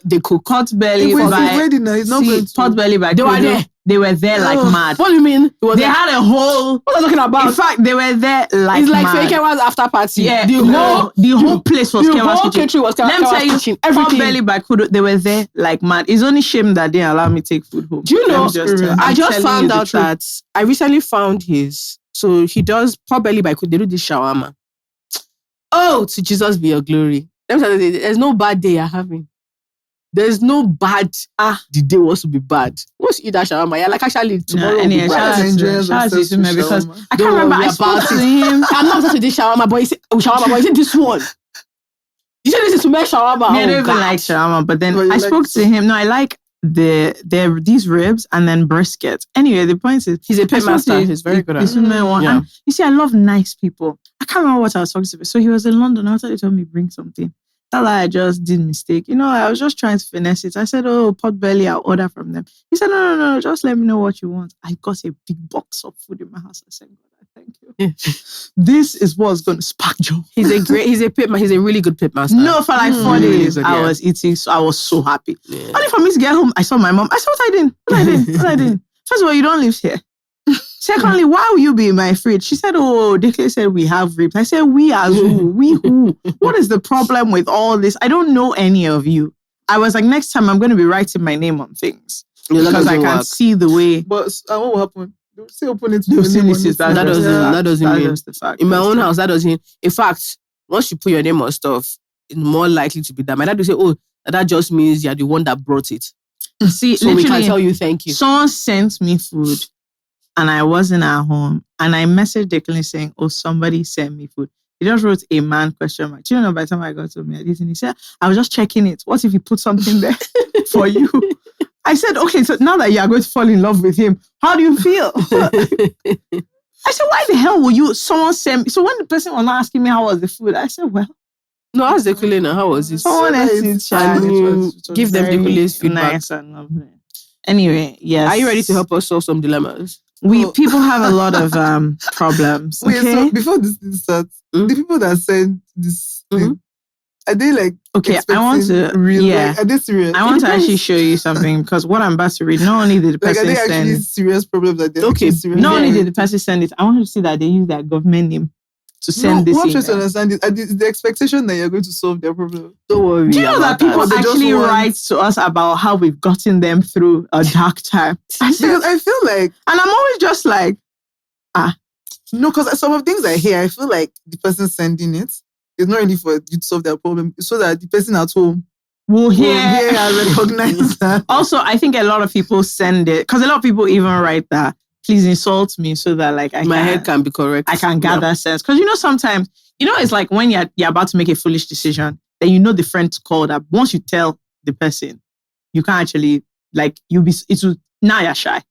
S3: they cook.
S2: Pot belly.
S1: He's not going to.
S2: Pot belly by
S3: They were there.
S2: They were there like mad.
S3: What do you mean?
S2: They had a whole...
S3: What are you talking about?
S2: In fact, they were there like
S3: it's like
S2: mad.
S3: Kewa's after party.
S2: Yeah. The whole place was Kewa's kitchen.
S3: Was Kewa's kitchen. Everything.
S2: Pot belly by Kudo, they were there like mad. It's only shame that they didn't allow me to take food home.
S3: Do you know? I just found out that I recently found his... So he does pot belly by Kudo. They do this shawarma. Oh, to Jesus be your glory. There's no bad day you're having. There's no bad. The day was to be bad. Once you eat that shawarma, you're like, actually, tomorrow will be bad.
S2: Shout out to him because I can't remember. I spoke to him.
S3: I'm not obsessed with this shawarma, but is it this one? You said this is to make shawarma.
S2: I don't even like shawarma, but then I spoke to him. No, I like these ribs and then brisket. Anyway, the point is,
S3: he's a pit master. He's very good at it.
S2: And you see, I love nice people. I can't remember what I was talking to. So he was in London. After he told me bring something. That I just did mistake. You know, I was just trying to finesse it. I said, oh, pot belly, I'll order from them. He said, no, just let me know what you want. I got a big box of food in my house. I said, God, thank you. Yeah. This is what's going to spark joy.
S3: He's a really good pit master.
S2: No, for like 4 days, I was eating, so I was so happy. Yeah. Only for me to get home, I saw my mom. I said, what I did? First of all, you don't live here. Secondly, why will you be in my fridge? She said, oh, Declan said we have ribs. I said, we as who? We who? What is the problem with all this? I don't know any of you. I was like, next time I'm going to be writing my name on things. Because I can see the way.
S1: But what will happen? They'll still open it.
S3: That doesn't mean. The fact. In my own house, that doesn't. In fact, once you put your name on stuff, it's more likely to be that. My dad will say, oh, that just means you're the one that brought it.
S2: See,
S3: so we can tell you thank you.
S2: Someone sent me food. And I wasn't at home. And I messaged Declan saying, oh, somebody sent me food. He just wrote a man question mark. Do you know by the time I got to me, he said, I was just checking it. What if you put something there for you? I said, okay, so now that you are going to fall in love with him, how do you feel? I said, why the hell will someone send me? So when the person was not asking me how was the food, I said, well.
S3: No, ask the Kulina, how was it?
S2: Someone else it,
S3: and you give them the Kule's feedback.
S2: Nice and lovely. Anyway, yes.
S3: Are you ready to help us solve some dilemmas?
S2: People have a lot of problems.
S1: Wait,
S2: okay?
S1: so before this thing starts, the people that send this thing, are they like
S2: I want to
S1: are they serious?
S2: I want to actually show you something because what I'm about to read, not only did the person
S1: are they actually serious problems that they're serious?
S2: Not only did the person send it, I want you to see that they use their government name to send this.
S1: What I'm trying to understand is the expectation that you're going to solve their problem.
S3: Don't worry.
S2: Do you know that people actually write to us about how we've gotten them through a dark time?
S1: Because I feel like,
S2: and I'm always just like,
S1: no, because some of the things I hear, I feel like the person sending it is not really for you to solve their problem. It's so that the person at home
S2: will hear
S1: and recognize that.
S2: Also, I think a lot of people send it because a lot of people even write that. Please insult me so that like
S3: my head can be correct.
S2: I can gather sense. Because sometimes, it's like when you're about to make a foolish decision, then the friend to call that once you tell the person, you can't actually now you're shy.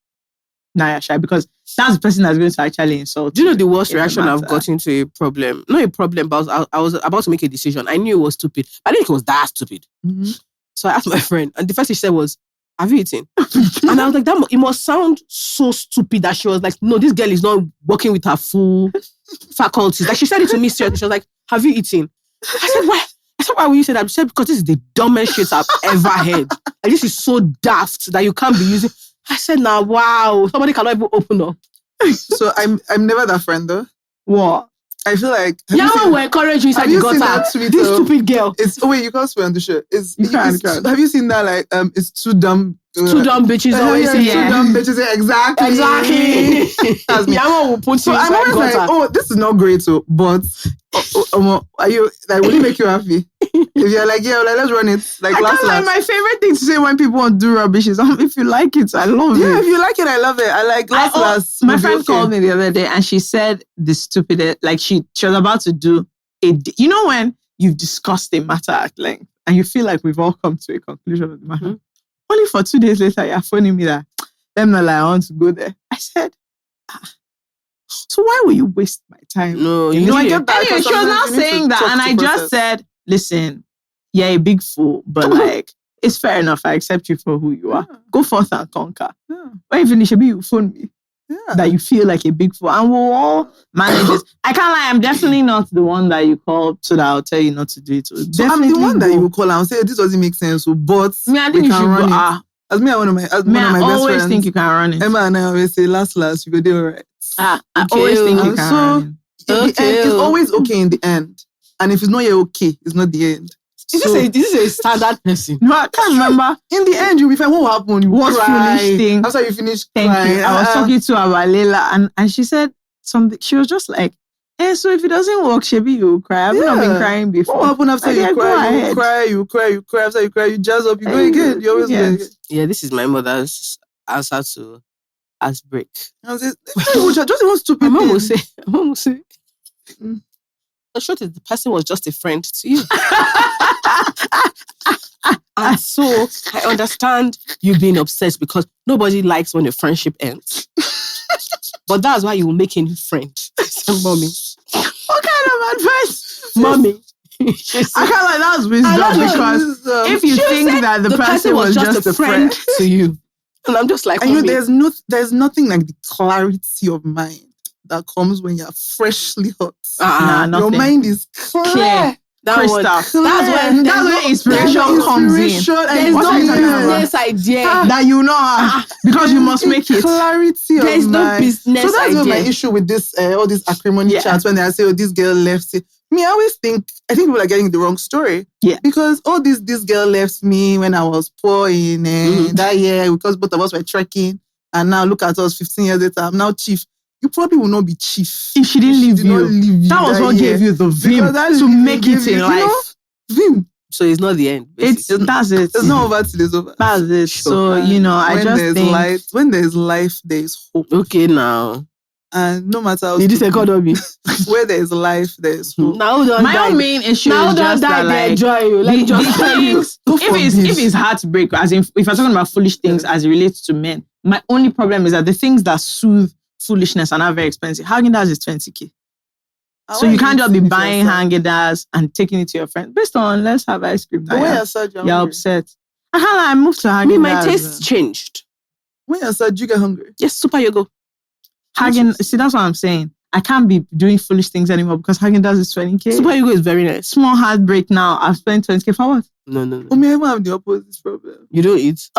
S2: Now you're shy because that's the person that's going to actually insult.
S3: Do you know the worst reaction I've gotten to a problem? Not a problem, but I was about to make a decision. I knew it was stupid. I didn't think it was that stupid. Mm-hmm. So I asked my friend, and the first thing she said was, have you eaten? And I was like, it must sound so stupid that she was like, no, this girl is not working with her full faculties. Like, she said it to me seriously. She was like, have you eaten? I said, why? Why would you say that? She said, because this is the dumbest shit I've ever heard. And this is so daft that you can't be using. I said, now, wow, somebody cannot even open up.
S1: So I'm never that friend though.
S2: What?
S1: I feel like
S3: Yanmo will encourage you inside the gutter. This stupid girl.
S1: You can't swear on the show. Have you seen that? Like, it's too dumb.
S3: Two dumb bitches always say.
S1: Two dumb bitches say exactly.
S3: That's me. Yanmo will put you inside
S1: I'm always
S3: gutter.
S1: like, this is not great, but are you like? Will it make you happy? If you're like, let's run it. Like,
S2: my favorite thing to say when people want to do rubbish is, if you like it, I love it.
S1: Yeah, if you like it, I love it. I like last.
S2: My friend called me the other day and she said the stupidest, like she was about to do when you've discussed a matter at length and you feel like we've all come to a conclusion of the matter. Only for 2 days later, you're phoning me that, I'm not like, I want to go there. I said, so why will you waste my time?
S3: No,
S2: I get that. Anyway, she was now saying that, and I just said, listen, you're a big fool, but like, it's fair enough. I accept you for who you are. Yeah. Go forth and conquer. Yeah. When you finish, you phone me. Yeah. That you feel like a big fool, and we'll all manage this. I can't lie, I'm definitely not the one that you call so that I'll tell you not to do it.
S1: So I'm the one that you will call and say, this doesn't make sense, but
S2: I think you should run it.
S1: As me, one of my best friends.
S2: I always think you can run it.
S1: Emma and I always say, last, you go do all right.
S2: I always think you can run it.
S1: It's always okay in the end. And if it's not yet okay, it's not the end.
S3: This is a standard person.
S2: No, I can't remember.
S1: In the end, you'll be fine. What will happen? You
S2: what foolish thing?
S1: After you finish
S2: Thank
S1: crying.
S2: you. I was talking to Abalela and she said something. She was just like, so if it doesn't work, Shebi, you'll cry. I've not been crying before.
S1: What will happen after you cry? You cry. After you cry, you jazz up. You go again. You always go again.
S3: Yeah, this is my mother's answer to Heartbreak.
S1: I was just one stupid
S3: My mom will say, the truth is, the person was just a friend to you. And so I understand you being obsessed because nobody likes when a friendship ends. But that's why you will make a new friend. Mommy.
S2: What kind of advice?
S3: Mommy.
S2: I can't like that's wisdom because if you think that the person was just a friend
S3: to you. And I'm just like,
S1: and there's nothing like the clarity of mind that comes when you're freshly hot. Your mind is clear.
S2: Crystal. That's when inspiration comes in.
S3: There's no business idea
S2: that you know have because you must make it.
S1: Clarity of mind.
S3: There's no business idea.
S1: So that's my issue with this all these acrimony chats when they say, this girl left. Me, I think people are getting the wrong story.
S2: Yeah.
S1: Because this girl left me when I was poor in that year because both of us were trekking. And now look at us 15 years later. I'm now chief. You probably will not be chief
S2: if she didn't leave you. That was what gave you the vim to make it in life.
S1: Vim.
S3: So it's not the end.
S2: That's it.
S1: It's not over till it's over.
S2: That's it. So, I just think...
S1: when there's life, there is hope.
S3: Okay, now.
S1: And no matter how
S3: Did this economy?
S1: where there is life, there is hope.
S3: Now
S2: My own main issue is just that, like,
S3: Let me just tell you.
S2: if it's heartbreak, as in, if you're talking about foolish things as it relates to men, my only problem is that the things that soothe foolishness are not very expensive. Häagen-Dazs is 20k. So you can't just be buying Häagen-Dazs and taking it to your friend. Based on, let's have ice cream.
S1: But when you're sad,
S2: you're upset. I moved to Häagen-Dazs.
S3: Me, my taste changed.
S1: When you're sad, you get hungry.
S3: Yes, Super Yogo.
S2: See, that's what I'm saying. I can't be doing foolish things anymore because Häagen-Dazs is 20k.
S3: Super Yogo is very nice.
S2: Small heartbreak now. I've spent 20k for what?
S3: No.
S1: Oh, me, I even have the opposite problem.
S3: You don't eat?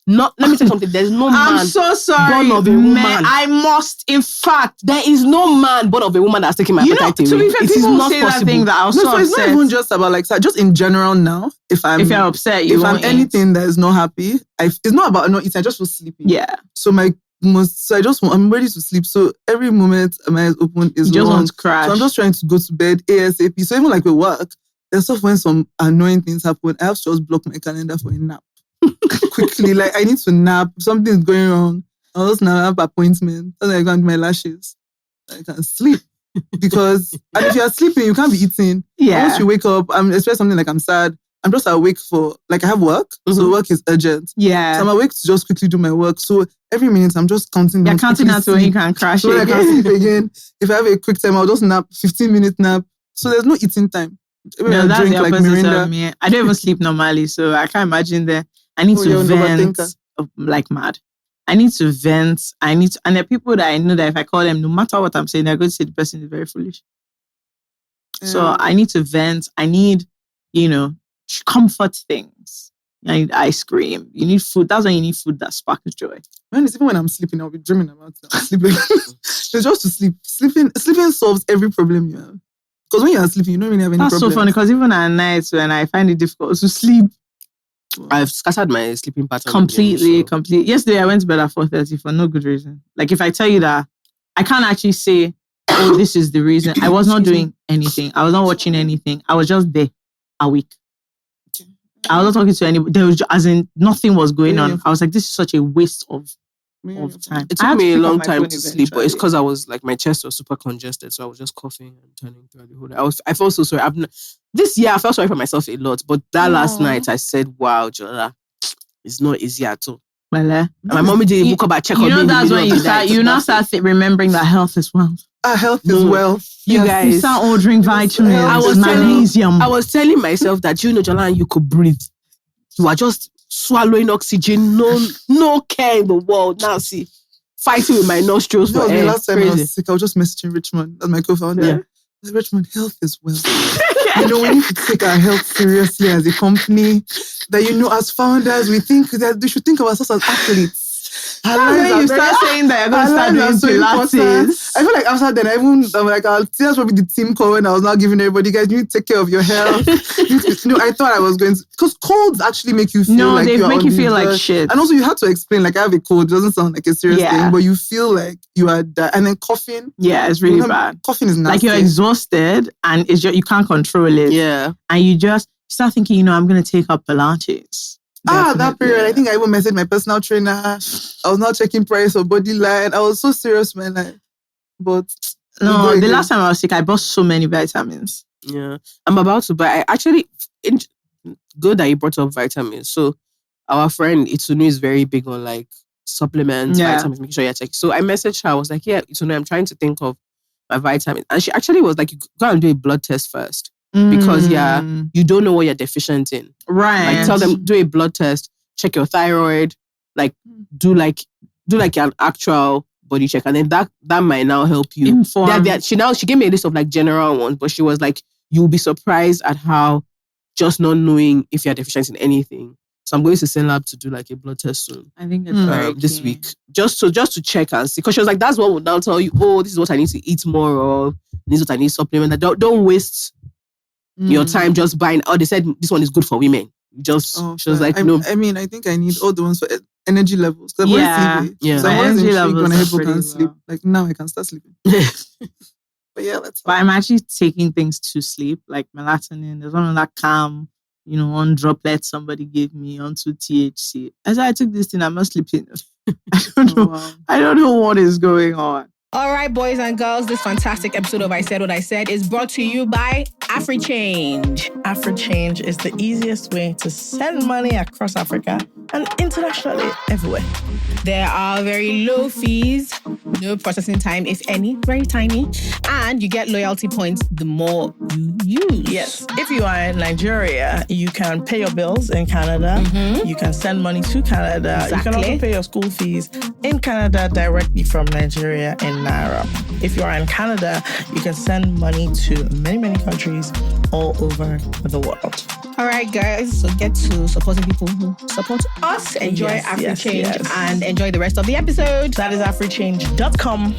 S3: Let me tell you something. There's no man.
S2: I'm so sorry.
S3: Born of a woman.
S2: I must. In fact,
S3: there is no man born of a woman that's taking my appetite away.
S2: To be fair,
S3: it is
S2: people
S3: not
S2: say
S3: possible.
S2: that thing that I was so
S1: it's
S2: upset.
S1: not even just about like just in general now. If you're
S2: upset,
S1: if I'm anything that is not happy, it's not about not eating. I just feel sleepy.
S2: Yeah.
S1: So I'm ready to sleep. So every moment my eyes open is
S2: you just want to crash.
S1: So I'm just trying to go to bed ASAP. So even like with work, there's stuff when some annoying things happen, I have to just block my calendar for a nap. Quickly, like I need to nap. If something's going wrong, I'll just now have appointment. Then I go and do my lashes. I can sleep. Because and if you're sleeping, you can't be eating.
S2: Yeah.
S1: Once you wake up, especially something like I'm sad, I'm just awake for like I have work. So work is urgent.
S2: Yeah.
S1: So I'm awake to just quickly do my work. So every minute I'm just counting down.
S2: You're counting down to when you can crash
S1: so
S2: again.
S1: I can sleep again. If I have a quick time, I'll just nap, 15-minute nap. So there's no eating time.
S2: No, that's the opposite of me. I don't even sleep normally, so I can't imagine that. I need to vent like mad. I need to vent. And there are people that I know that if I call them, no matter what I'm saying, they're going to say the person is very foolish. So I need to vent. I need, comfort things. I need ice cream. You need food. That's when you need food that sparks joy.
S1: Even when I'm sleeping, I'll be dreaming about it. I'm sleeping. It's just to sleep. Sleeping solves every problem you have. Because when you're sleeping, you don't really have any problems.
S2: That's so funny because even at night when I find it difficult to sleep,
S3: I've scattered my sleeping pattern.
S2: Completely. Yesterday, I went to bed at 4:30 for no good reason. Like, if I tell you that, I can't actually say, oh, this is the reason. I was not doing anything. I was not watching anything. I was just there, awake. I was not talking to anybody. There was as in, nothing was going on. I was like, this is such a waste of time.
S3: It took me a long time to sleep, but it's because I was like, my chest was super congested. So I was just coughing and turning throughout the whole day. I felt so sorry. This year, I felt sorry for myself a lot. But that last night, I said, wow, Jola, it's not easy at all.
S2: Well,
S3: my mommy didn't book about check on me.
S2: That's when you now start remembering that health is wealth.
S1: Health is wealth.
S3: You guys.
S2: You start ordering vitamins, magnesium.
S3: I was telling myself that, Jola, you could breathe. You are just swallowing oxygen, no care in the world. Now see, fighting with my nostrils for air.
S1: Last time I was sick, I was just messaging Richmond, that's my co-founder. Yeah. Richmond, health is wealth. We need to take our health seriously as a company. That as founders, we think that we should think of ourselves as athletes.
S2: When you start saying that, you're going to start doing Pilates.
S1: I feel like after then, that's probably the team call when I was now giving everybody, guys, you need to take care of your health. I thought I was going to, because colds actually make you feel like
S2: they make you feel like shit.
S1: And also you have to explain, like I have a cold, it doesn't sound like a serious thing, but you feel like you are that. And then coughing.
S2: Yeah, it's really bad.
S1: Coughing is nasty.
S2: Like you're exhausted and it's just, you can't control it.
S3: Yeah.
S2: And you just start thinking, I'm going to take up Pilates.
S1: Definitely. That period, I think I even messaged my personal trainer. I was not checking price or body line. I was so serious, man. But
S2: no, the last time I was sick, I bought so many vitamins.
S3: Yeah, I'm about to buy. Good that you brought up vitamins. So our friend Itunu is very big on like supplements, vitamins, making sure you're checking. So I messaged her. I was like, yeah, Itunu, I'm trying to think of my vitamins. And she actually was like, you go and do a blood test first. Because you don't know what you're deficient in.
S2: Right.
S3: Like tell them, do a blood test, check your thyroid, like do an actual body check, and then that might now help you. She gave me a list of like general ones, but she was like, you'll be surprised at how just not knowing if you're deficient in anything. So I'm going to send lab to do like a blood test soon.
S2: I think it's
S3: this week. Just to check and see. Because she was like, that's what would now tell you, oh, this is what I need to eat more of. This is what I need to supplement. Don't waste your time just buying. Oh, they said this one is good for women. She was like, no.
S1: I mean, I think I need all the ones for energy levels. Because I'm always sleepy.
S2: Yeah.
S1: So I'm always intrigued when people can sleep.
S2: Well.
S1: Like now I can start sleeping. But yeah, that's
S2: fine. But I'm actually taking things to sleep, like melatonin. There's one of that calm, one droplet somebody gave me onto THC. As I took this thing, I'm not sleeping. I don't know. I don't know what is going on.
S4: All right, boys and girls, this fantastic episode of I Said What I Said is brought to you by AfriChange.
S5: AfriChange is the easiest way to send money across Africa and internationally everywhere.
S4: There are very low fees, no processing time, if any, very tiny, and you get loyalty points the more you use.
S5: Yes. If you are in Nigeria, you can pay your bills in Canada. You can send money to Canada.
S4: Exactly.
S5: You can also pay your school fees in Canada directly from Nigeria in Naira. If you are in Canada, you can send money to many, many countries all over the world.
S4: All right, guys, so get to supporting people who support us. Enjoy AfriChange and enjoy the rest of the episode.
S5: That is africhange.com.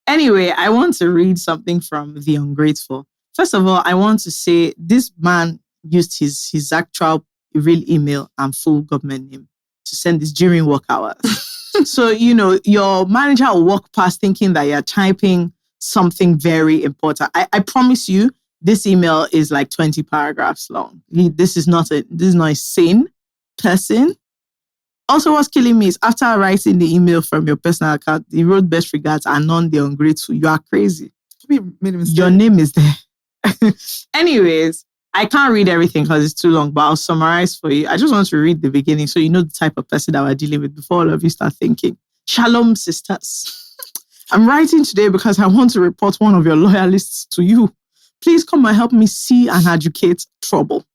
S2: Anyway, I want to read something from The Ungrateful. First of all, I want to say this man used his actual real email and full government name to send this during work hours. So, your manager will walk past thinking that you're typing something very important. I promise you, this email is like 20 paragraphs long. This is not a sane person. Also, what's killing me is after writing the email from your personal account, he wrote best regards and none the ungrateful. You are crazy. Your name is there. Anyways, I can't read everything because it's too long, but I'll summarize for you. I just want to read the beginning so you know the type of person that we're dealing with before all of you start thinking. Shalom, sisters. I'm writing today because I want to report one of your loyalists to you. Please come and help me see and educate trouble.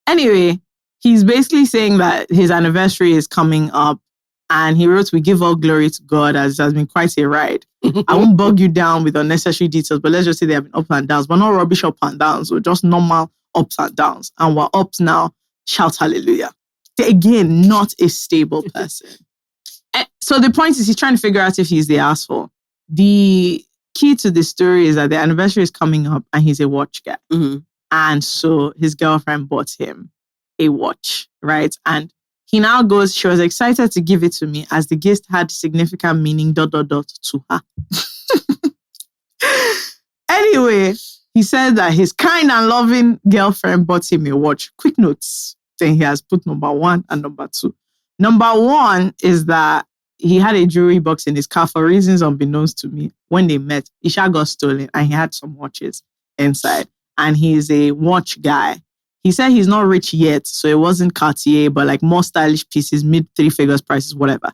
S2: Anyway, he's basically saying that his anniversary is coming up and he wrote, "We give all glory to God as it has been quite a ride." I won't bog you down with unnecessary details, but let's just say there have been ups and downs, but not rubbish up and downs, so just normal ups and downs. And we're ups now. Shout hallelujah. Again, not a stable person. So the point is he's trying to figure out if he's the asshole. The key to this story is that the anniversary is coming up and he's a watch guy. And so his girlfriend bought him a watch, right? And he now goes, she was excited to give it to me as the gift had significant meaning, ... to her. Anyway, he said that his kind and loving girlfriend bought him a watch. Quick notes. Then he has put number 1 and number 2. Number 1 is that he had a jewelry box in his car for reasons unbeknownst to me. When they met, Isha got stolen and he had some watches inside. And he's a watch guy. He said he's not rich yet, so it wasn't Cartier, but like more stylish pieces, mid 3 figures prices, whatever.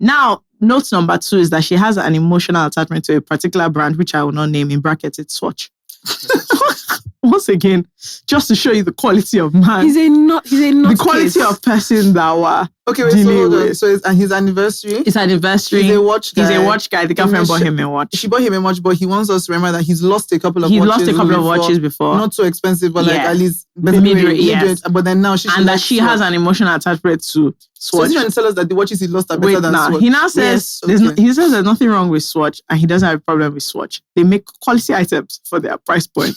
S2: Now, note number 2 is that she has an emotional attachment to a particular brand, which I will not name, in brackets, it's Swatch. Once again, just to show you the quality of man.
S4: He's a not
S2: the quality of person that we're dealing with.
S1: So it's his anniversary.
S2: It's anniversary.
S1: He's a watch guy.
S2: He's a watch guy. The girlfriend bought him a watch.
S1: She bought him a watch, but he wants us to remember that he's lost a couple of watches
S2: before.
S1: Not too expensive, but like at least
S2: mid-range. Yes.
S1: But then now she
S2: has an emotional attachment to Swatch.
S1: So he's trying to tell us that the watches he lost are better than Swatch.
S2: He now says he says there's nothing wrong with Swatch and he doesn't have a problem with Swatch. They make quality items for their price point.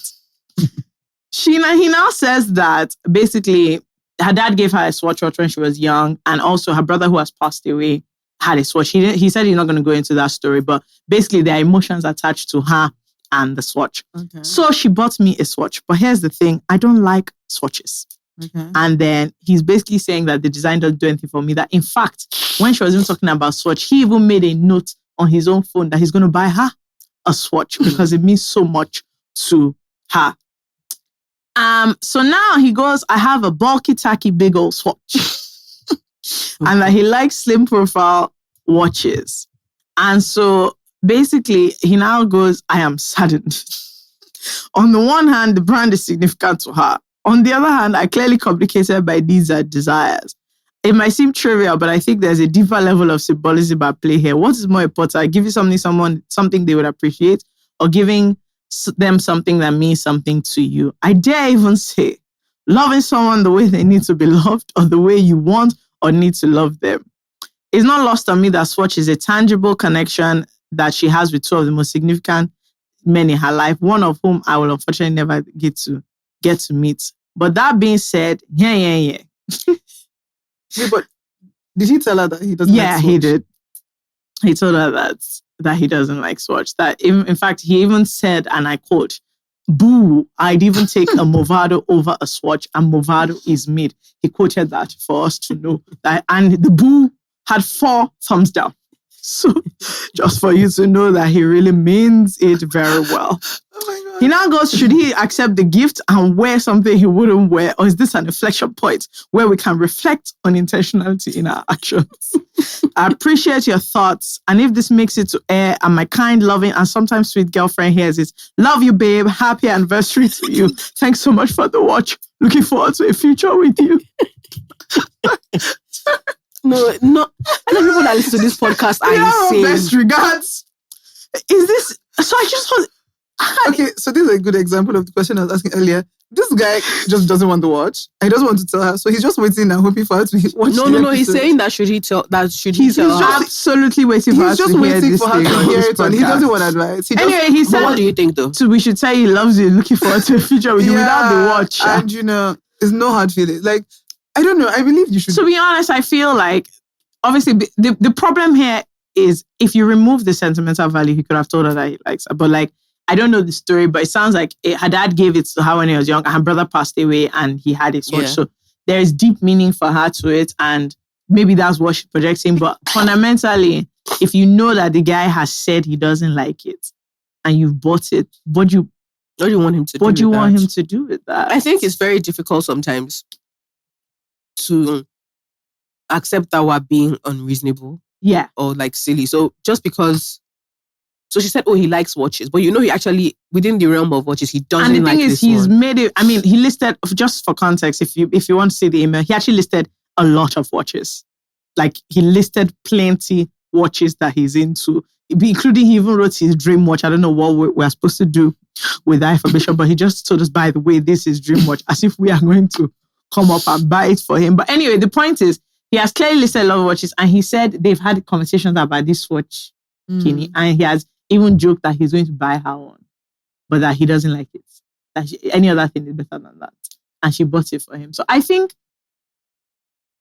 S2: He now says that basically her dad gave her a Swatch watch when she was young, and also her brother who has passed away had a Swatch. He said he's not going to go into that story, but basically there are emotions attached to her and the Swatch. Okay. So she bought me a Swatch. But here's the thing, I don't like Swatches. Okay. And then he's basically saying that the design doesn't do anything for me. That in fact, when she was even talking about Swatch, he even made a note on his own phone that he's going to buy her a Swatch because it means so much to her. So now he goes, I have a bulky, tacky, big old Swatch. And that he likes slim profile watches. And so basically he now goes, I am saddened. On the one hand, the brand is significant to her. On the other hand, I clearly complicated by needs and desires. It might seem trivial, but I think there's a deeper level of symbolism at play here. What is more important? Giving something they would appreciate, or giving them something that means something to you? I dare even say, loving someone the way they need to be loved, or the way you want or need to love them. It's not lost on me that Swatch is a tangible connection that she has with 2 of the most significant men in her life, one of whom I will unfortunately never get to meet. But that being said, yeah.
S1: But did he tell her that he doesn't like Swatch? Yeah,
S2: he did. He told her that he doesn't like Swatch. That in fact, he even said, and I quote, "Boo, I'd even take a Movado over a Swatch, and Movado is mid." He quoted that for us to know that, and the boo had 4 thumbs down. So just for you to know that he really means it very well.
S1: Oh my God.
S2: He now goes, should he accept the gift and wear something he wouldn't wear? Or is this an inflection point where we can reflect on intentionality in our actions? I appreciate your thoughts. And if this makes it to air and my kind, loving, and sometimes sweet girlfriend hears it, love you, babe. Happy anniversary to you. Thanks so much for the watch. Looking forward to a future with you.
S3: No. I know people that listen to this podcast are insane.
S1: Best regards.
S2: Is this... So I just want...
S1: Okay, so this is a good example of the question I was asking earlier. This guy just doesn't want to watch. And he doesn't want to tell her. So he's just waiting and hoping for her to watch.
S3: No. He's saying that should he tell her?
S2: He's absolutely waiting for her to hear this.
S1: He's just waiting for her to hear it, and he doesn't want advice.
S2: He said,
S3: what do you think though?
S2: So we should say he loves you, looking forward to a future with you without the watch.
S1: And it's no hard feelings. Like, I don't know. I believe you should.
S2: To be honest, I feel like, obviously, the problem here is if you remove the sentimental value, he could have told her that he likes her. But like, I don't know the story, but it sounds like her dad gave it to her when he was young, and her brother passed away and he had his watch. Yeah. So there is deep meaning for her to it, and maybe that's what she's projecting. But fundamentally, if you know that the guy has said he doesn't like it and you've bought it, what do you want him to do? What do you want him to do with that?
S3: I think it's very difficult sometimes to accept that we're being unreasonable.
S2: Yeah.
S3: Or like silly. So just because... So she said, he likes watches. But he actually, within the realm of watches, he doesn't like this one.
S2: And the thing is, he's made it... I mean, he listed, just for context, if you want to see the email, he actually listed a lot of watches. Like, he listed plenty watches that he's into, including he even wrote his dream watch. I don't know what we're supposed to do with that information, but he just told us, by the way, this is dream watch, as if we are going to come up and buy it for him. But anyway, the point is, he has clearly listed a lot of watches, and he said they've had conversations about this watch, Kinney, and he has even joked that he's going to buy her one, but that he doesn't like it. That any other thing is better than that. And she bought it for him. So I think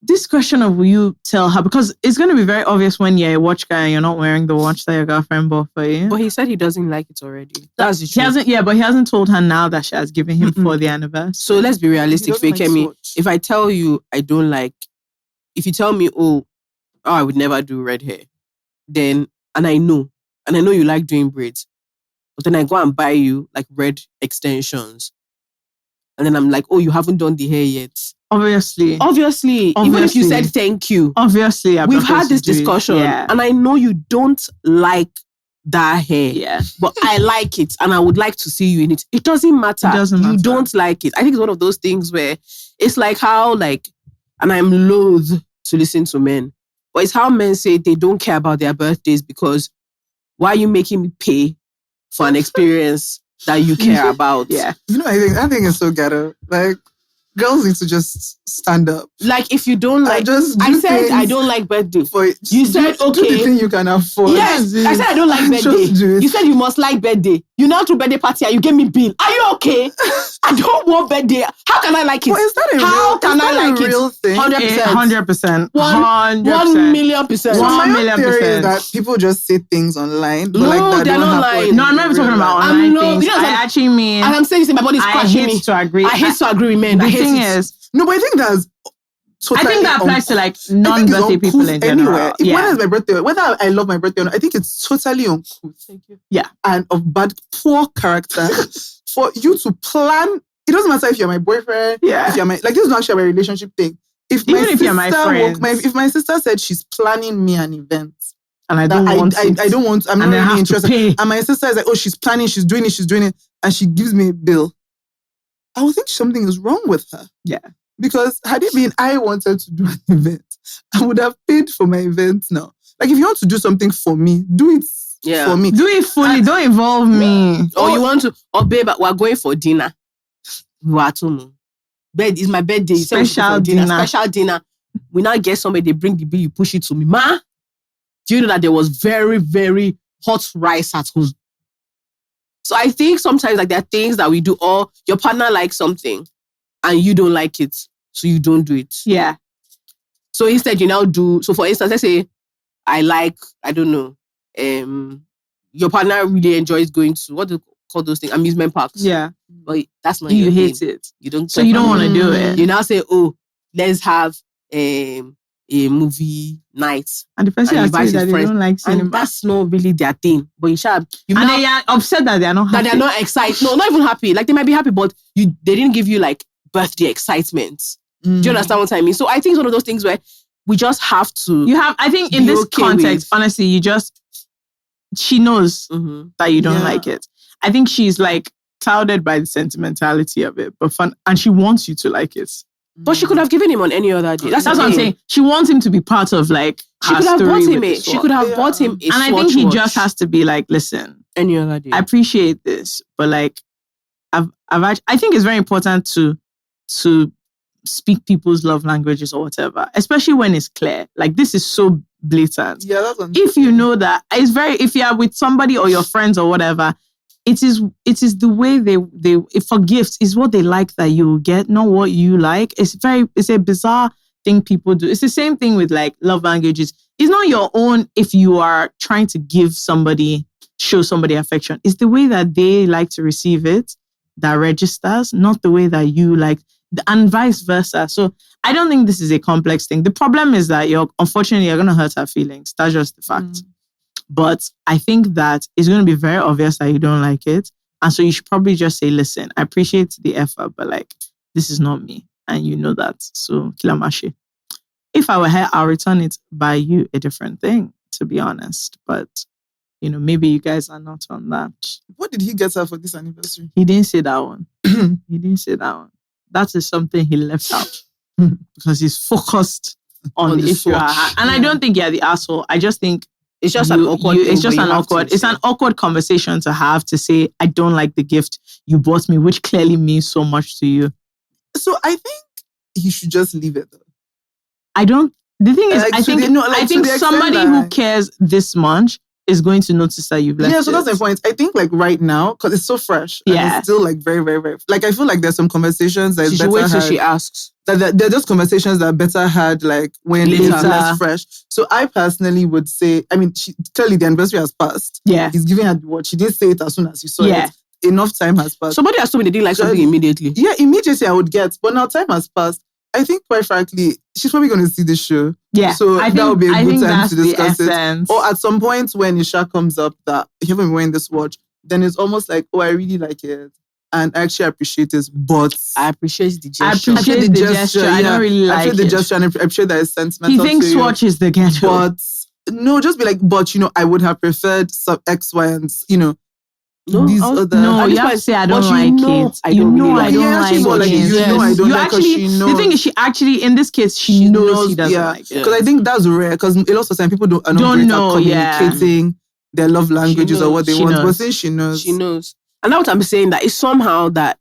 S2: this question of will you tell her, because it's going to be very obvious when you're a watch guy and you're not wearing the watch that your girlfriend bought for you.
S3: But he said he doesn't like it already. That's the truth.
S2: But he hasn't told her now that she has given him for the anniversary.
S3: So let's be realistic, Fakemi. If I tell you I don't like, if you tell me, I would never do red hair, then, and I know you like doing braids, but then I go and buy you like red extensions. And then I'm like, you haven't done the hair yet.
S2: Obviously.
S3: Even if you said thank you.
S2: Obviously.
S3: We've had this discussion. And I know you don't like that hair.
S2: Yeah.
S3: But I like it and I would like to see you in it. It doesn't matter. You don't like it. I think it's one of those things where it's like how and I'm loath to listen to men, but it's how men say they don't care about their birthdays because why are you making me pay for an experience that you care about?
S2: Yeah.
S1: I think it's so ghetto. Like, girls need to just stand up.
S3: Like, if you don't like... I said I don't like birthday. You said, okay.
S1: Do the thing you can afford.
S3: Yes, I said I don't like birthday. You said you must like birthday. You now threw birthday party and you gave me bill. Are you okay? I don't want birthday. How can I like it?
S1: Well, is that a real thing?
S2: 100%.
S3: 1 million percent.
S1: 1 million percent. Is that people just say things online. But
S3: no, they're not lying.
S2: No, I'm not talking about online things. I actually mean...
S3: And I'm saying this, my body's crushing me. I hate to agree with men.
S2: The thing is...
S1: No, but I think that's totally...
S2: I think that applies to like non-birthday people in general.
S1: Anywhere. When is my birthday? Whether I love my birthday or not, I think it's totally uncouth.
S3: Thank you.
S2: Yeah.
S1: And of poor character for you to plan. It doesn't matter if you're my boyfriend.
S2: Yeah.
S1: If you're this is not actually a relationship thing. If you're my friend. If my sister said she's planning me an event.
S2: And I don't want it.
S1: I don't want, I'm not really interested. And my sister is like, she's planning, she's doing it. And she gives me a bill. I would think something is wrong with her.
S2: Yeah.
S1: Because had it been I wanted to do an event, I would have paid for my event now. Like, if you want to do something for me, do it for me.
S2: Do it fully. Don't involve me.
S3: Or you want to, babe, we're going for dinner. We are too. It's my birthday.
S2: Special dinner.
S3: We now get somebody, they bring the bill, you push it to me. Ma, do you know that there was very, very hot rice at home? So I think sometimes there are things that we do, or your partner likes something and you don't like it, so you don't do it.
S2: Yeah.
S3: So instead you now do, so for instance, let's say I don't know, your partner really enjoys going to, what do you call those things? Amusement parks.
S2: Yeah.
S3: But that's not
S2: you
S3: your
S2: hate
S3: thing.
S2: it.
S3: You don't.
S2: So you don't want to do it.
S3: You now say, let's have a a movie night.
S2: And the person
S3: And
S2: has
S3: invite
S2: said that
S3: his
S2: they
S3: friends.
S2: don't like cinema.
S3: And that's not really their thing. But you shall,
S2: And they are upset that they are not happy.
S3: that they're not excited. No, not even happy. Like they might be happy, but they didn't give you like birthday excitement. Do you understand what I mean? So I think it's one of those things where we just have to.
S2: I think in this context, honestly, she knows that you don't like it. I think she's like clouded by the sentimentality of it, but fun, and she wants you to like it.
S3: But she could have given him on any other day. That's
S2: what I'm saying. She wants him to be part of like
S3: she could have bought him it. She could have bought him a
S2: and I think he just has to be like, listen,
S3: any other day.
S2: I appreciate this, but like, I think it's very important to speak people's love languages or whatever, especially when it's clear. Like this is so blatant.
S1: Yeah, that's what
S2: if you know that if you are with somebody or your friends or whatever, it is the way they for gifts is what they like that you get, not what you like. It's a bizarre thing people do. It's the same thing with like love languages. It's not your own if you are trying to show somebody affection. It's the way that they like to receive it that registers, not the way that you like, and vice versa. So I don't think this is a complex thing. The problem is that unfortunately you're going to hurt her feelings. That's just the fact. But I think that it's going to be very obvious that you don't like it. And so you should probably just say, listen, I appreciate the effort, but like, this is not me. And you know that. So, kilamashi. If I were her, I'll return it, buy you a different thing, to be honest. But, maybe you guys are not on that.
S1: What did he get her for this anniversary?
S2: He didn't say that one. He didn't say that one. That is something he left out because he's focused on the issue. And I don't think you're the asshole. I just think
S3: it's just an awkward thing.
S2: It's just an awkward conversation to have to say, I don't like the gift you bought me, which clearly means so much to you.
S1: So I think he should just leave it though.
S2: The thing is, I think somebody who cares this much is going to notice that you've left.
S1: Yeah, so that's the point. I think like right now, because it's so fresh.
S2: Yeah.
S1: And it's still like very, very, very, like I feel like there's some conversations that
S3: she should wait till she asks.
S1: They're just conversations that better had like when it's less fresh. So I personally would say, clearly the anniversary has passed.
S2: Yeah.
S1: He's giving her the watch. She didn't say it as soon as you saw it. Enough time has passed.
S3: Somebody has told me they didn't like something immediately.
S1: Yeah, immediately I would get. But now time has passed. I think, quite frankly, she's probably going to see the show.
S2: Yeah.
S1: So that would be a good time to discuss it. Or at some point when Isha comes up that you haven't been wearing this watch, then it's almost like, oh, I really like it. And I actually appreciate this, but
S3: I appreciate the gesture.
S2: I appreciate the gesture. I don't really like it. I appreciate the gesture and I appreciate that it's sentimental. He thinks watch is the ghetto.
S1: But no, just be like, but I would have preferred some X, Y, and
S2: No, you have to say I don't like it. I don't like it. The thing is, she actually, in this case, she knows he doesn't like it.
S1: Because I think that's rare. Because a lot of time people are not great at communicating their love languages or what they want. But since she knows.
S3: And that's what I'm saying, that it's somehow that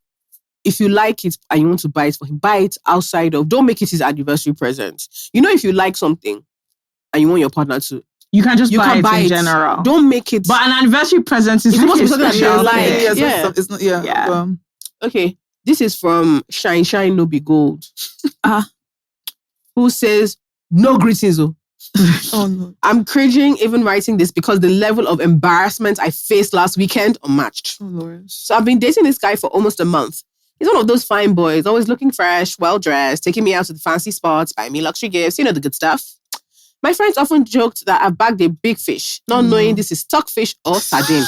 S3: if you like it and you want to buy it for him, buy it outside of, don't make it his anniversary present. If you like something and you want your partner to,
S2: you can just buy it in general.
S3: Don't make it.
S2: But an anniversary present is
S3: supposed to be something that you like.
S1: It's not,
S3: Okay. This is from Shine Shine No Be Gold. Who says, no greetings, oh.
S1: Oh no.
S3: I'm cringing even writing this because the level of embarrassment I faced last weekend unmatched.
S1: Oh Lord.
S3: So I've been dating this guy for almost a month. He's one of those fine boys, always looking fresh, well-dressed, taking me out to the fancy spots, buying me luxury gifts, the good stuff. My friends often joked that I've bagged a big fish, not knowing this is stockfish or sardine.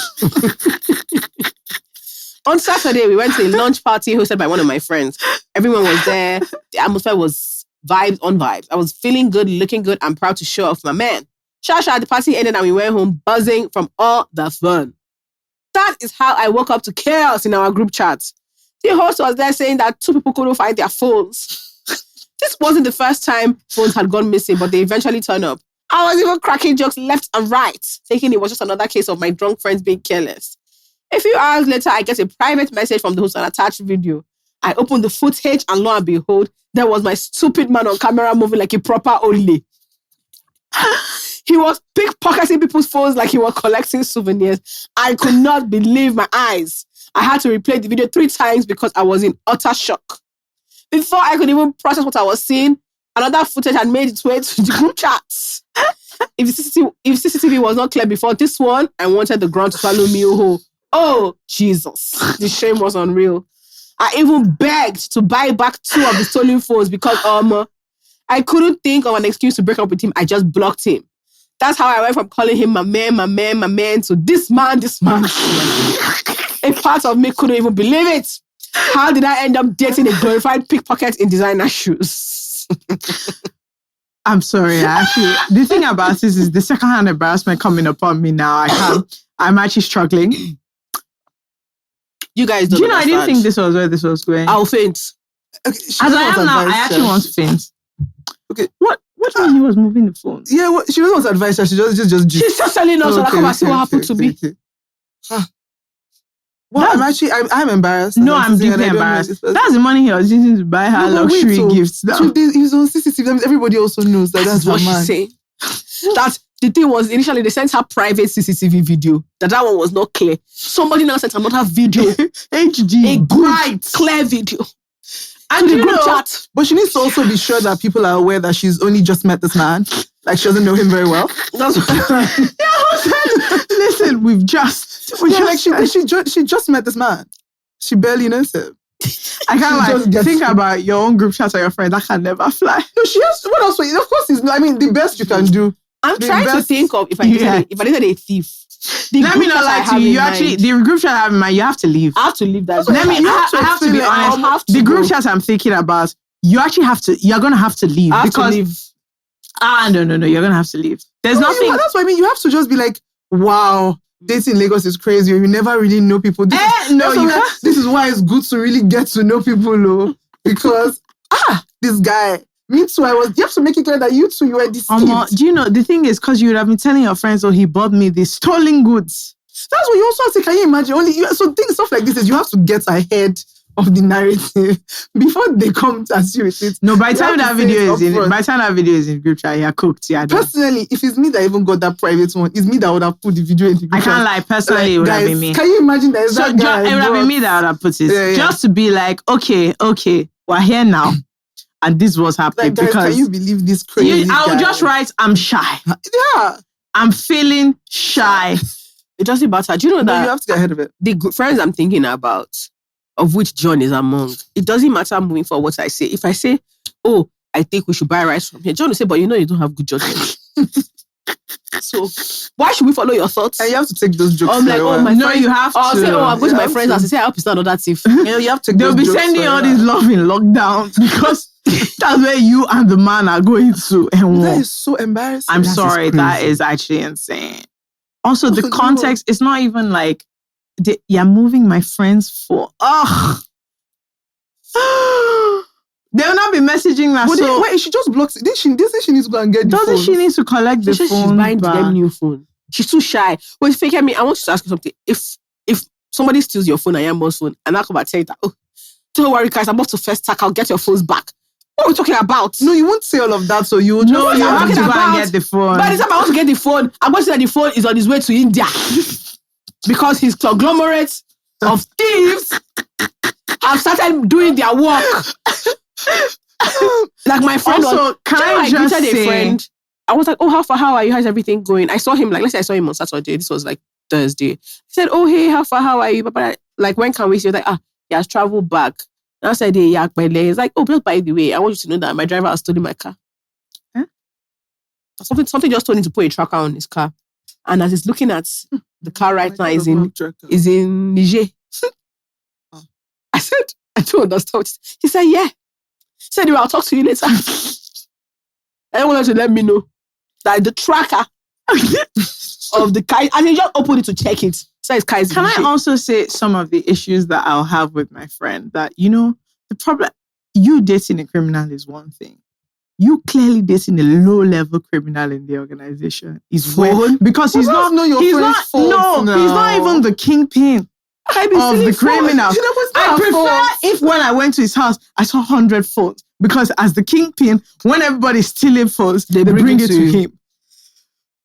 S3: On Saturday, we went to a lunch party hosted by one of my friends. Everyone was there. The atmosphere was vibes on vibes. I was feeling good, looking good, and proud to show off my man. The party ended and we went home buzzing from all the fun. That is how I woke up to chaos in our group chat. The host was there saying that 2 people couldn't find their phones. This wasn't the first time phones had gone missing, but they eventually turned up. I was even cracking jokes left and right, thinking it was just another case of my drunk friends being careless. A few hours later, I get a private message from the host, an attached video. I opened the footage and lo and behold, there was my stupid man on camera moving like a proper only. He was pickpocketing people's phones like he was collecting souvenirs. I could not believe my eyes. I had to replay the video 3 times because I was in utter shock. Before I could even process what I was seeing, another footage had made its way to the group chats. If CCTV was not clear before this one, I wanted the ground to swallow me. Oh, Jesus. The shame was unreal. I even begged to buy back 2 of the stolen phones because I couldn't think of an excuse to break up with him. I just blocked him. That's how I went from calling him my man to this man. A part of me couldn't even believe it. How did I end up dating a glorified pickpocket in designer shoes?
S2: I'm sorry. Actually, the thing about this is the secondhand embarrassment coming upon me now. I'm actually struggling.
S3: You guys don't
S2: Do you know, I didn't
S3: understand.
S2: think this was where this was going.
S3: I'll faint.
S1: Okay,
S2: As I am now, I actually want to faint.
S1: Okay.
S2: What do you mean he was moving the phone?
S1: Yeah, she doesn't want to advise her. She just
S3: She's just telling us that come and see what happened to me.
S1: Okay. Well, I'm embarrassed.
S2: No, I'm deeply embarrassed. That's the money he was using to buy her luxury gifts. Now.
S1: He was on CCTV. That means everybody also knows that's
S3: what
S1: her man.
S3: she's saying. That the thing was, initially they sent her private CCTV video. That one was not clear. Somebody now sent another video.
S2: HD.
S3: A good, clear video. And the group chat.
S1: But she needs to also be sure that people are aware that she's only just met this man. Like she doesn't know him very well.
S3: That's what
S2: Listen,
S1: she just met this man. She barely knows him.
S2: I can't think about your own group chat or your friend. That can never fly.
S1: No, she has. What else? Of course, the best you can do.
S3: I'm trying to think of if I dated a thief.
S2: Let me not lie to you. You actually, the group chat I have in mind, you have to leave.
S3: I have to leave that.
S2: I have to be honest. The group chat I'm thinking about, you're going to have to leave.
S3: I have to leave.
S2: No, you're going to have to leave. There's nothing.
S1: That's what I mean. You have to just be like, wow, dating in Lagos is crazy. You never really know people. This is why it's good to really get to know people, because, this guy. Me too. You have to make it clear that you were deceived.
S2: Do you know, the thing is, because you would have been telling your friends, he bought me these stolen goods.
S1: That's what you also have to, can you imagine? Stuff like this is you have to get ahead of the narrative before they come to you with it.
S2: No, by the time that video is in group chat, you're cooked. Yeah,
S1: personally, if it's me that even got that private one, it's me that would have put the video in the group chat.
S2: I can't lie, personally, it would have been me.
S1: Can you imagine that?
S2: It would have been me that would have put it. Yeah. Just to be like, okay, we're here now. And this was happening
S1: guys,
S2: because...
S1: Can you believe this crazy
S2: I would just write, I'm shy.
S1: Yeah.
S2: I'm feeling shy.
S3: It doesn't matter. Do you know that...
S1: you have to get ahead of it.
S3: The friends I'm thinking about, of which John is among, it doesn't matter moving forward what I say. If I say, I think we should buy rice from here, John will say, but you don't have good judgment. So, why should we follow your thoughts?
S1: And you have to take those jokes.
S3: I'm like,
S2: you have to.
S3: I'll say, I'm going to my friends' house and say, I hope it's not another thief.
S1: You have to.
S2: They'll be sending all this love in lockdown because that's where you and the man are going to. And
S1: that is so embarrassing.
S2: I'm sorry, that is actually insane. Also, the context, it's not even like you're moving my friends for. They'll not be messaging that.
S1: So wait, she just blocks it. This she needs to go and get the phone.
S2: Doesn't she need to collect the phone?
S3: She's buying them new phone. She's too shy. Wait, fake at me. I want you to ask you something. If somebody steals your phone and Yanmo's phone, and I come and tell you that, don't worry, guys, I'm about to first tack. I'll get your phones back. What are we talking about?
S1: No, you won't say all of that. So you
S2: have to go and get the phone.
S3: By the time I want to get the phone, I'm going to say that the phone is on his way to India because his conglomerate of thieves have started doing their work. Like my friend
S2: also, I just say,
S3: a friend. I was like, how are you? How's everything going? I saw him, let's say I saw him on Saturday. This was like Thursday. I said, hey, how are you? But like, when can we see? He was like, he has traveled back. And I said, he's like, just by the way, I want you to know that my driver has stolen my car.
S2: Huh?
S3: Something just told him to put a tracker on his car. And as he's looking at the car right now, is in Niger. I said, I don't understand. He said, yeah. He said, I'll talk to you later. I don't want you to let me know that the tracker of the car, and he just opened it to check it. So his car is
S2: Can I also say some of the issues that I'll have with my friend? That, the problem, you dating a criminal is one thing. You clearly dating a low-level criminal in the organization is one. Because he's not even the kingpin of the criminals. I prefer if when I went to his house, I saw 100 phones. Because as the kingpin, when everybody's stealing phones, they bring it to him.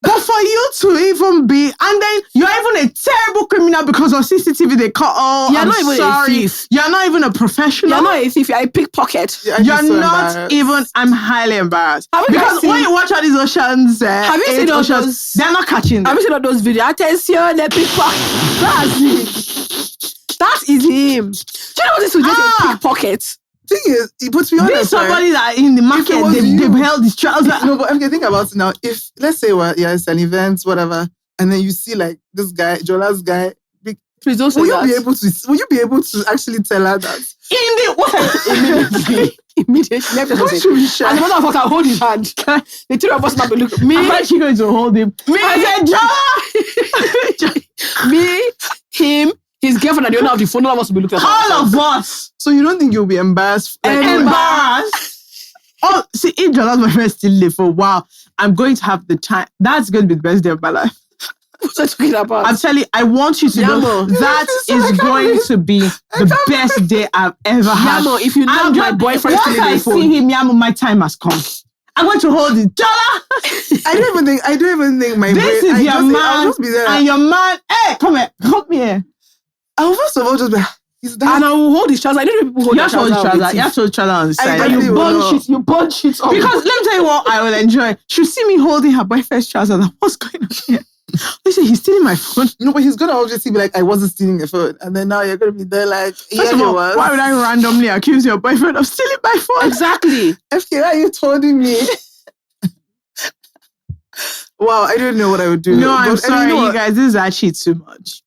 S2: But for you to even be, and then you're even a terrible criminal because on CCTV they call,
S3: you're not even a thief.
S2: You're not even a professional.
S3: You're not a thief, you're a pickpocket.
S2: You're not even, I'm highly embarrassed. Because when you watch all these oceans,
S3: have you seen those?
S2: They're not catching them.
S3: Have you seen all those videos? Attention, the pickpocket. That's it. That is him. Do you know what this is? Just a pickpocket.
S1: Thing is, but to be honest,
S2: There's somebody that in the market,
S1: was
S2: they've
S1: you-
S2: held his trousers.
S1: no, but okay, think about it now. If let's say it's an event, whatever, and then you see like this guy, Jola's guy,
S3: Please don't say
S1: will you
S3: that.
S1: will you be able to actually tell her that?
S3: Immediately. Left
S1: Why
S3: us
S1: should we share?
S3: and the motherfucker I'll hold his hand. The three of us might be looking. Me,
S2: How is she going to hold him? I said, Jola!
S3: me, him, his girlfriend, and the owner of the phone. All of us will be looking at
S2: All
S3: ourselves.
S2: of us.
S1: So you don't think you'll be embarrassed?
S2: Embarrassed. Oh, see, if Jola's my friend still live for a while, I'm going to have the time. That's going to be the best day of my life.
S3: What are you talking about?
S2: I'm telling you, I want you to know
S3: Yamo.
S2: that is going to be the best day I've ever had.
S3: Yamo, if you love my boyfriend
S2: once
S3: still in
S2: I
S3: the phone.
S2: see him, Yamo, my time has come. I'm going to hold it. Jola!
S1: I don't even think my
S2: This
S1: brain,
S2: is your
S1: I'll
S2: man.
S1: just be there.
S2: And your man, hey, come here.
S1: I'll first of all just be is that
S3: And I will hold his trousers. I don't know people hold
S2: You
S3: their
S2: have to hold
S3: trousers.
S2: the
S3: out
S2: trouser.
S3: with
S2: You have to hold the trouser on the side.
S1: really
S3: And you
S1: will
S3: bunch
S1: not.
S3: it. You bunch it up.
S2: Because let me tell you what I will enjoy. She'll see me holding her boyfriend's trousers. Like, what's going on here? They say he's stealing my phone.
S1: no, but he's gonna obviously be like, I wasn't stealing your phone, and then now you're gonna be there like,
S2: First of all, why would I randomly accuse your boyfriend of stealing my phone?
S3: Exactly.
S1: FK, why are you taunting me? Wow, I don't know what I would do.
S2: No, I'm
S1: But- and
S2: sorry,
S1: know
S2: you
S1: what?
S2: guys. This is actually too much.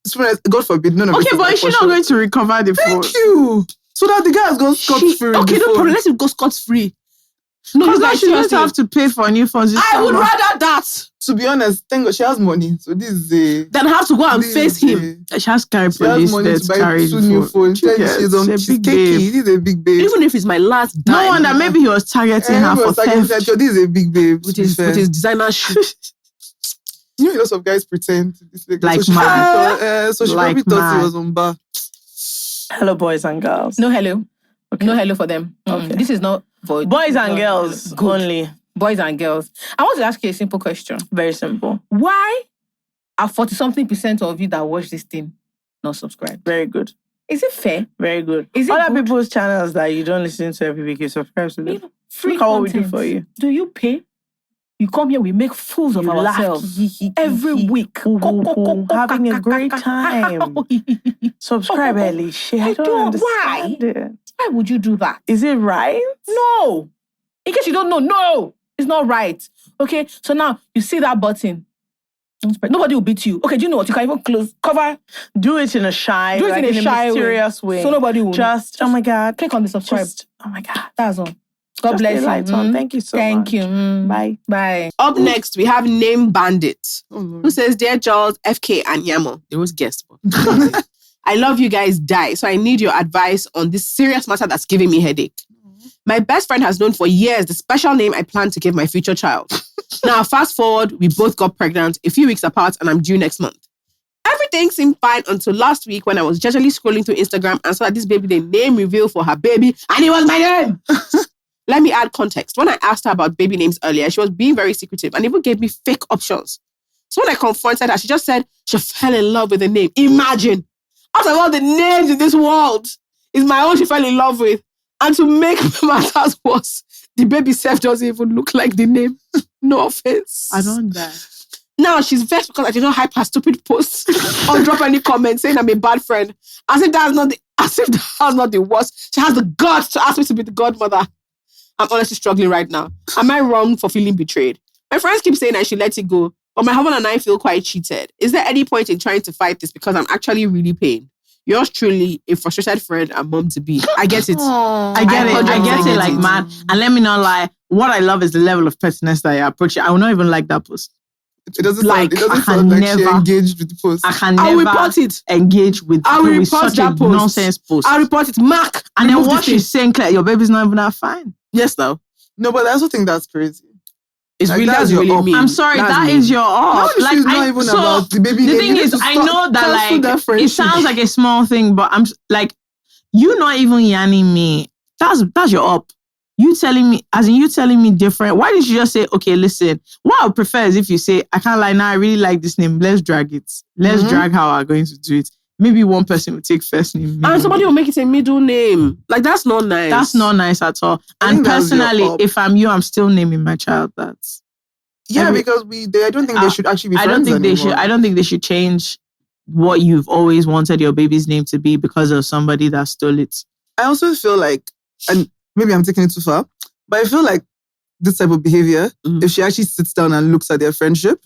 S1: God forbid, none of this
S2: Okay,
S1: is
S2: but
S1: my
S2: is she not
S1: portion.
S2: going to recover the phone?
S1: Thank you. So that the guy has gone scot-free.
S3: Okay, no problem. Let's go scot-free. No,
S2: Because
S3: you
S2: now
S3: guys
S2: she's going to
S3: seriously.
S2: have to pay for new phones. this
S3: I would
S2: summer.
S3: rather that
S1: To be honest, thank God she has money. So this is a...
S3: than have to go and
S1: this
S3: face
S1: is
S3: him.
S1: a-
S2: She has carried
S1: She has
S2: police
S1: money
S2: that's
S1: to buy
S2: carried
S1: 2 new phones. Tell you, she's
S2: a big
S1: cakey.
S2: babe.
S1: This is a big babe.
S3: Even if it's my last
S2: No
S3: dime.
S2: wonder maybe he was targeting her for theft.
S1: This is a big babe.
S3: with
S1: to be
S3: his
S1: fair.
S3: designer shoes.
S1: You know, lots of guys pretend. This
S2: Like
S1: so she
S2: mad.
S1: probably thought, so she
S2: Like
S1: probably thought
S2: mad.
S1: he was on bar.
S5: Hello, boys and girls.
S4: No hello. No hello for them.
S5: Okay.
S4: This is not for
S5: Boys and girls
S4: Good.
S5: only.
S4: Boys and girls. I want to ask you a simple question.
S5: Very simple.
S4: Why are 40-something% of you that watch this thing not subscribed?
S5: Very good.
S4: Is it fair?
S5: Very good.
S4: Is it
S5: Other
S4: good?
S5: people's channels that you don't listen to every week, you subscribe to them.
S4: Free
S5: Look at what we do
S4: content.
S5: for you.
S4: Do you pay? You come here, we make fools of
S5: You laugh,
S4: ourselves
S5: hee,
S4: every
S5: hee,
S4: week.
S5: hoo, hoo, hoo, having a great time. Subscribe early. Shit, I don't understand it.
S4: Why would you do that?
S5: Is it right?
S4: No. In case you don't know, no, it's not right. Okay, so now you see that button. Don't spread. Nobody will beat you. Okay, do you know what? You can even cover.
S5: Do it in a shy,
S4: Do it
S5: like
S4: in a shy
S5: mysterious way.
S4: So nobody will.
S5: Just, oh my God.
S4: Click on the subscribe.
S5: Oh my God.
S4: That's all. God
S5: Just
S4: bless
S5: a
S4: you.
S5: light on. Thank you so much.
S4: Thank you.
S5: Bye.
S4: Bye.
S3: Up next, we have Name Bandit,
S1: Oh, Lord.
S3: who says, Dear Charles, FK, and Yamo. They was guests. but- I love you guys die, so I need your advice on this serious matter that's giving me headache. My best friend has known for years the special name I plan to give my future child. Now, fast forward, we both got pregnant a few weeks apart and I'm due next month. Everything seemed fine until last week when I was gingerly scrolling through Instagram and saw that this baby, the name reveal for her baby, and it was my name. Let me add context. When I asked her about baby names earlier, she was being very secretive and even gave me fake options. So when I confronted her, she just said she fell in love with the name. Imagine. Out of all the names in this world, it's my own she fell in love with. And to make matters worse, the baby self doesn't even look like the name. No offense.
S2: I don't die.
S3: Now she's vexed because I did not hype her stupid posts or drop any comments saying I'm a bad friend. As if that's not the worst. She has the guts to ask me to be the godmother. I'm honestly struggling right now. Am I wrong for feeling betrayed? My friends keep saying I should let it go, but my husband and I feel quite cheated. Is there any point in trying to fight this because I'm actually really pained? Yours truly, a frustrated friend and mom to be. I get it.
S2: I get it. I get it like man. And let me not lie. What I love is the level of pettiness that you approach it. I will not even like that post.
S1: It doesn't
S3: Like,
S1: sound like she engaged with the post.
S2: I can
S3: I'll
S2: never
S3: report it.
S2: engage with
S3: I will
S2: with
S3: report
S2: such
S3: that
S2: a
S3: post.
S2: nonsense post.
S3: I'll report it. Mark.
S2: And then
S3: remove
S2: what
S3: the thing.
S2: she's saying, Claire, your baby's not even that fine.
S3: Yes, though.
S1: No, but I also think that's crazy.
S3: It's
S1: Like,
S3: really,
S1: that's
S3: that's
S1: your
S3: really
S1: up.
S3: mean.
S2: I'm sorry,
S3: That's
S2: that
S3: mean.
S2: is your up.
S1: Now she's not even about the baby
S2: The
S1: name.
S2: thing
S1: You
S2: is,
S1: need to
S2: I
S1: stop-
S2: know that
S1: cancel
S2: like
S1: that
S2: it
S1: friendship.
S2: sounds like a small thing, but I'm like, you not even yanning me. That's your up. You telling me different. Why didn't you just say, okay, listen, what I would prefer is if you say, I can't lie now, I really like this name. Let's drag it. Let's drag how we're going to do it. Maybe one person will take first name. maybe
S3: And somebody will make it a middle name. Like, that's not nice.
S2: That's not nice at all.
S1: I
S2: And
S1: think that's your
S2: personally,
S1: up.
S2: if I'm you, I'm still naming my child that.
S1: Yeah,
S2: Every-
S1: because I don't think they should actually be
S2: I
S1: friends
S2: don't think they should.
S1: anymore.
S2: I don't think they should change what you've always wanted your baby's name to be because of somebody that stole it.
S1: I also feel like and maybe I'm taking it too far, but I feel like this type of behavior, if she actually sits down and looks at their friendship,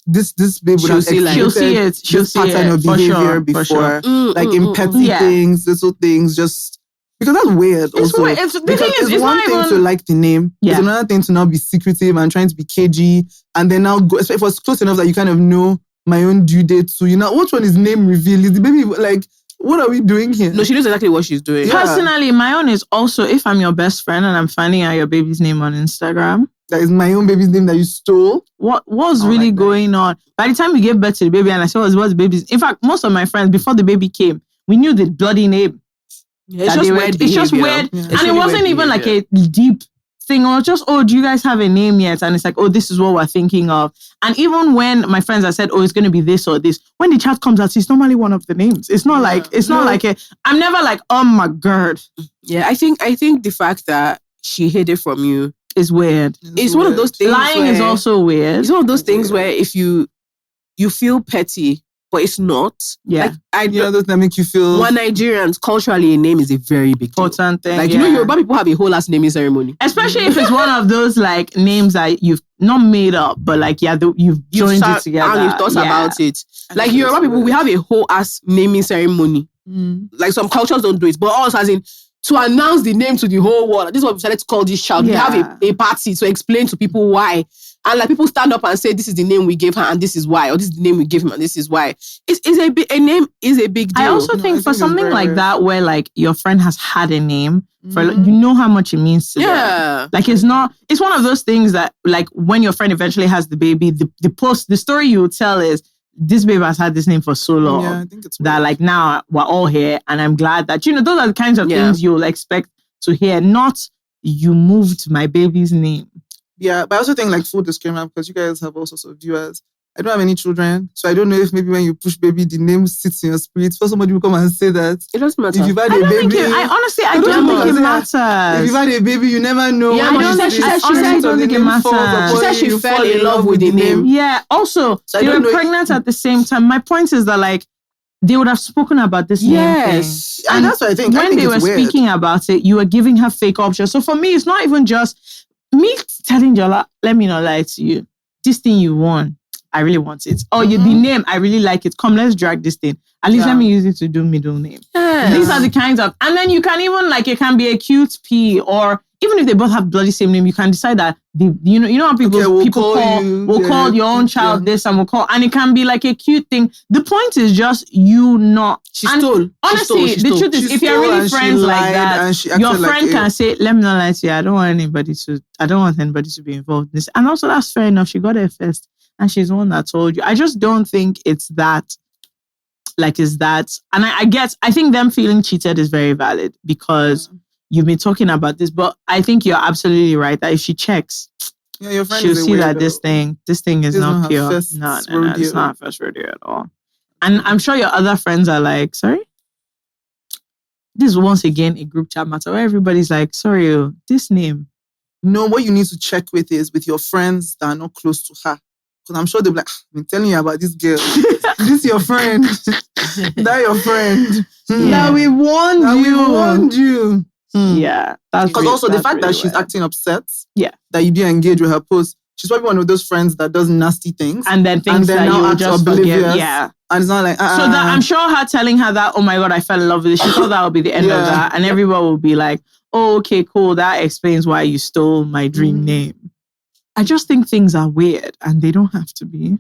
S1: this babe would have
S2: she'll see it. She'll
S1: this
S2: see
S1: pattern
S2: it
S1: of
S2: for
S1: behavior
S2: sure,
S1: before,
S2: for sure.
S1: like in petty things, little things, just because that's weird.
S2: It's
S1: also,
S2: weird. The
S1: because
S2: thing is,
S1: it's
S2: it's
S1: one
S2: not
S1: thing
S2: even
S1: to like the name. It's another thing to now be secretive and trying to be cagey, and then now go. If it was close enough that you kind of know my own due date, so you know which one is name reveal. Is the baby like? What are we doing here?
S3: No, she knows exactly what she's doing.
S1: Yeah.
S2: Personally, my own is also if I'm your best friend and I'm finding out your baby's name on Instagram.
S1: That is my own baby's name that you stole.
S2: What's really like going on? By the time you gave birth to the baby and I said, what's the baby's? In fact, most of my friends, before the baby came, we knew the bloody name.
S3: Yeah, it's just weird.
S2: It's just weird.
S1: Yeah.
S2: And it wasn't even like a deep thing or just, do you guys have a name yet? And it's like, this is what we're thinking of. And even when my friends have said, it's going to be this or this, when the chat comes out, it's normally one of the names. It's not not like I'm never like, oh my God.
S3: Yeah, I think the fact that she hid it from you
S2: is weird.
S3: It's one of those things.
S2: Lying is also weird.
S3: It's one of those things where if you feel petty, but it's not.
S2: Yeah.
S3: Like,
S1: those that make you feel.
S3: One Nigerians, culturally, a name is a very big deal.
S2: Important thing.
S3: Like, Yoruba people have a whole last naming ceremony.
S2: Especially if it's one of those like names that you've not made up, but like, you've joined it together.
S3: And you've thought about it. Like, Yoruba people, we have a whole ass naming ceremony. Like, some cultures don't do it, but us as in, to announce the name to the whole world. This is what we decided to call this child. We have a party to explain to people why. And like people stand up and say, this is the name we gave her and this is why. Or this is the name we gave him and this is why. A name is a big deal.
S2: I also think for something like that where like your friend has had a name, for you know how much it means to them. Like it's one of those things that like when your friend eventually has the baby, the story you will tell is, this baby has had this name for so long
S1: I think it's
S2: that like now we're all here and I'm glad that, those are the kinds of things you'll expect to hear, not you moved my baby's name.
S1: Yeah, but I also think like full disclaimer, because you guys have all sorts of viewers. I don't have any children, so I don't know if maybe when you push baby, the name sits in your spirit. For somebody will come and say that.
S3: It doesn't matter.
S1: If you've had a baby,
S2: I don't think it matters.
S1: If you've had a baby, you never know.
S2: Yeah, I don't think it matters.
S3: She said she fell in love with the name.
S2: Yeah. Also, they were pregnant at the same time. My point is that like they would have spoken about this name thing.
S1: And that's what I think.
S2: When they were speaking about it, you were giving her fake options. So for me, it's not even just me telling Jola, let me not lie to you. This thing you want, I really want it. Oh, the name, I really like it. Come, let's drag this thing. At least let me use it to do middle name. These are the kinds of, and then you can even like, it can be a cute P, or even if they both have bloody same name, you can decide that you know how people call your own child this and and it can be like a cute thing. The point is just you not.
S3: She stole.
S2: Honestly, the truth is, if you're really friends like that, your friend can say, let me not lie to you. I don't want anybody to be involved in this. And also that's fair enough. She got it first. And she's the one that told you. I just don't think it's that. Like, is that? And I think them feeling cheated is very valid because you've been talking about this. But I think you're absolutely right that if she checks,
S1: your friend
S2: she'll see that this thing is not pure. No, it's not her first rodeo at all. And I'm sure your other friends are like, sorry? This is once again a group chat matter where everybody's like, sorry, this name.
S1: No, what you need to check with is with your friends that are not close to her. Because I'm sure they'll be like, I've been telling you about this girl. This your friend. That your friend.
S2: That we warned you.
S1: Yeah. Because also the fact that she's acting upset.
S2: Yeah.
S1: That you didn't engage with her post. She's probably one of those friends that does nasty things.
S2: And then things that you just forgive. Yeah.
S1: And it's not like,
S2: So that I'm sure her telling her that, oh my God, I fell in love with this. She thought that would be the end of that. And everyone will be like, oh, okay, cool. That explains why you stole my dream name. I just think things are weird and they don't have to be.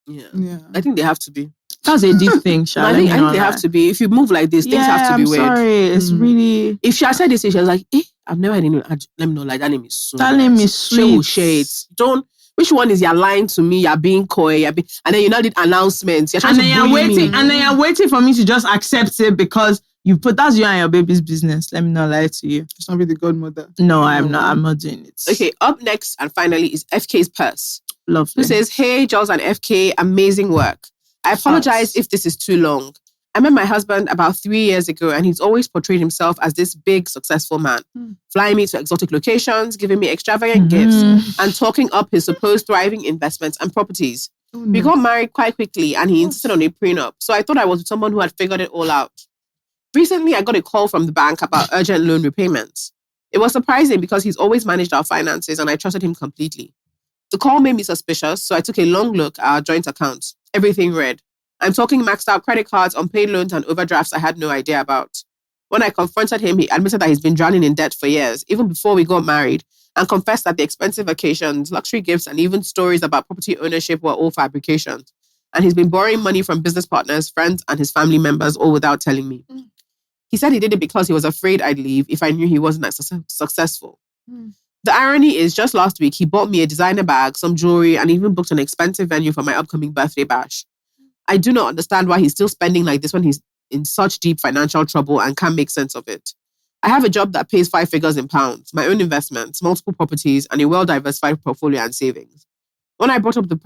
S3: Yeah. I think they have to be.
S2: That's a deep thing, Sha.
S3: I think they have to be. If you move like this, things have to be weird.
S2: Sorry, it's really.
S3: If she had said this, she was like, I've never had any. Let me know, like that name is so.
S2: That name is sweet.
S3: She will share it. Don't. Which one is you're lying to me? You're being coy. And then you now did announcements. You're trying to bully me.
S2: And then you're waiting for me to just accept it because that's you and your baby's business. Let me not lie to you.
S1: Just not be the godmother.
S2: No, I'm not. I'm not doing it.
S3: Okay, up next and finally is FK's purse.
S2: Lovely.
S3: Who says, hey, Jules and FK, amazing work. I apologize if this is too long. I met my husband about 3 years ago and he's always portrayed himself as this big, successful man, flying me to exotic locations, giving me extravagant gifts, and talking up his supposed thriving investments and properties. We got married quite quickly and he insisted on a prenup. So I thought I was with someone who had figured it all out. Recently, I got a call from the bank about urgent loan repayments. It was surprising because he's always managed our finances and I trusted him completely. The call made me suspicious, so I took a long look at our joint accounts. Everything red. I'm talking maxed out credit cards, unpaid loans, and overdrafts I had no idea about. When I confronted him, he admitted that he's been drowning in debt for years, even before we got married, and confessed that the expensive occasions, luxury gifts, and even stories about property ownership were all fabrications. And he's been borrowing money from business partners, friends, and his family members, all without telling me. He said he did it because he was afraid I'd leave if I knew he wasn't as successful. The irony is, just last week, he bought me a designer bag, some jewelry, and even booked an expensive venue for my upcoming birthday bash. I do not understand why he's still spending like this when he's in such deep financial trouble and can't make sense of it. I have a job that pays 5 figures in pounds, my own investments, multiple properties, and a well-diversified portfolio and savings. When I brought up the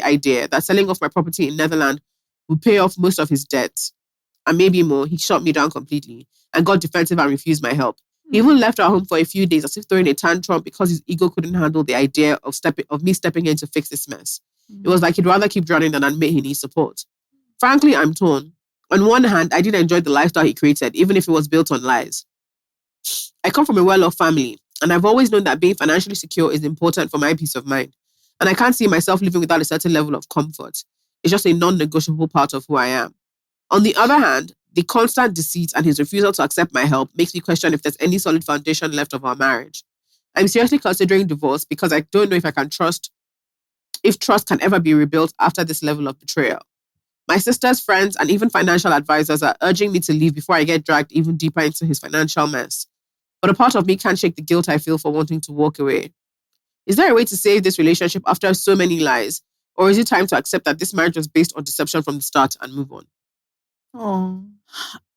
S3: idea that selling off my property in Netherlands would pay off most of his debts, and maybe more, he shut me down completely and got defensive and refused my help. He even left our home for a few days as if throwing a tantrum because his ego couldn't handle the idea of me stepping in to fix this mess. It was like he'd rather keep drowning than admit he needs support. Frankly, I'm torn. On one hand, I did enjoy the lifestyle he created, even if it was built on lies. I come from a well-off family, and I've always known that being financially secure is important for my peace of mind. And I can't see myself living without a certain level of comfort. It's just a non-negotiable part of who I am. On the other hand, the constant deceit and his refusal to accept my help makes me question if there's any solid foundation left of our marriage. I'm seriously considering divorce because I don't know if trust can ever be rebuilt after this level of betrayal. My sister's friends and even financial advisors are urging me to leave before I get dragged even deeper into his financial mess. But a part of me can't shake the guilt I feel for wanting to walk away. Is there a way to save this relationship after so many lies? Or is it time to accept that this marriage was based on deception from the start and move on?
S2: Oh,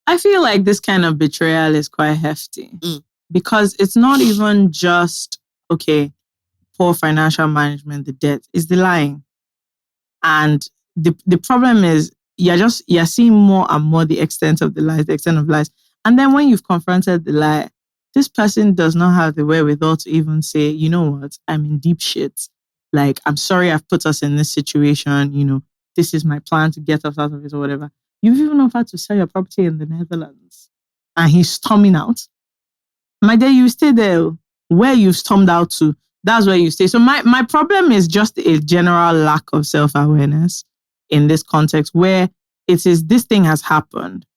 S2: I feel like this kind of betrayal is quite hefty because it's not even just, okay, poor financial management, the debt, it's the lying. And the problem is you're seeing more and more the extent of lies. And then when you've confronted the lie, this person does not have the wherewithal to even say, you know what, I'm in deep shit. Like, I'm sorry I've put us in this situation. You know, this is my plan to get us out of it or whatever. You've even offered to sell your property in the Netherlands and he's storming out. My dear, you stay there. Where you've stormed out to, that's where you stay. So my problem is just a general lack of self-awareness in this context where it is this thing has happened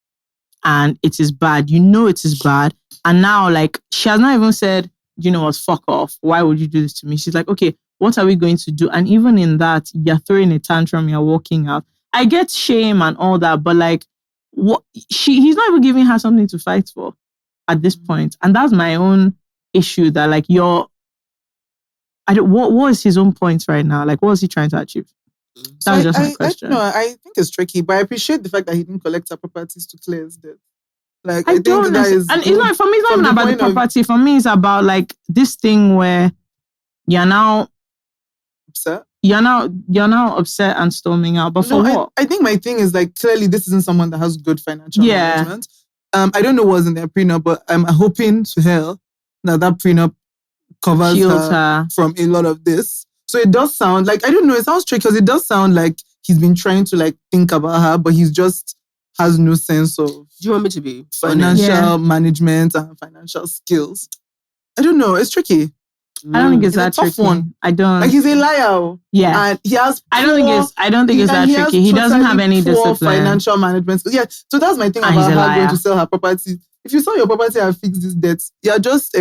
S2: and it is bad. You know it is bad. And now, like, she has not even said, you know what, fuck off. Why would you do this to me? She's like, okay, what are we going to do? And even in that, you're throwing a tantrum, you're walking out. I get shame and all that, but like, he's not even giving her something to fight for at this point. And that's my own issue that like what is his own point right now? Like, what is he trying to achieve? That's just my question.
S1: I think it's tricky, but I appreciate the fact that he didn't collect her properties to clear his debt. Like,
S2: I don't know. And it's not, for me, it's not even about the property. For me, it's about like this thing where you're now
S1: upset.
S2: You're now upset and storming out. But for what?
S1: I think my thing is like, clearly this isn't someone that has good financial management. I don't know what's in their prenup, but I'm hoping to hell that prenup covers her from a lot of this. So it does sound like, I don't know, it sounds tricky because it does sound like he's been trying to like think about her, but he's just has no sense of
S3: Do you want me to be
S1: financial management and financial skills. I don't know. It's tricky.
S2: I don't think it's that tricky. One. I don't.
S1: Like, he's a liar.
S2: Yeah.
S1: And he has
S2: I don't think it's that tricky. He doesn't have any discipline.
S1: Financial management. Yeah. So that's my thing about her going to sell her property. If you sell your property and fix this debt, you're just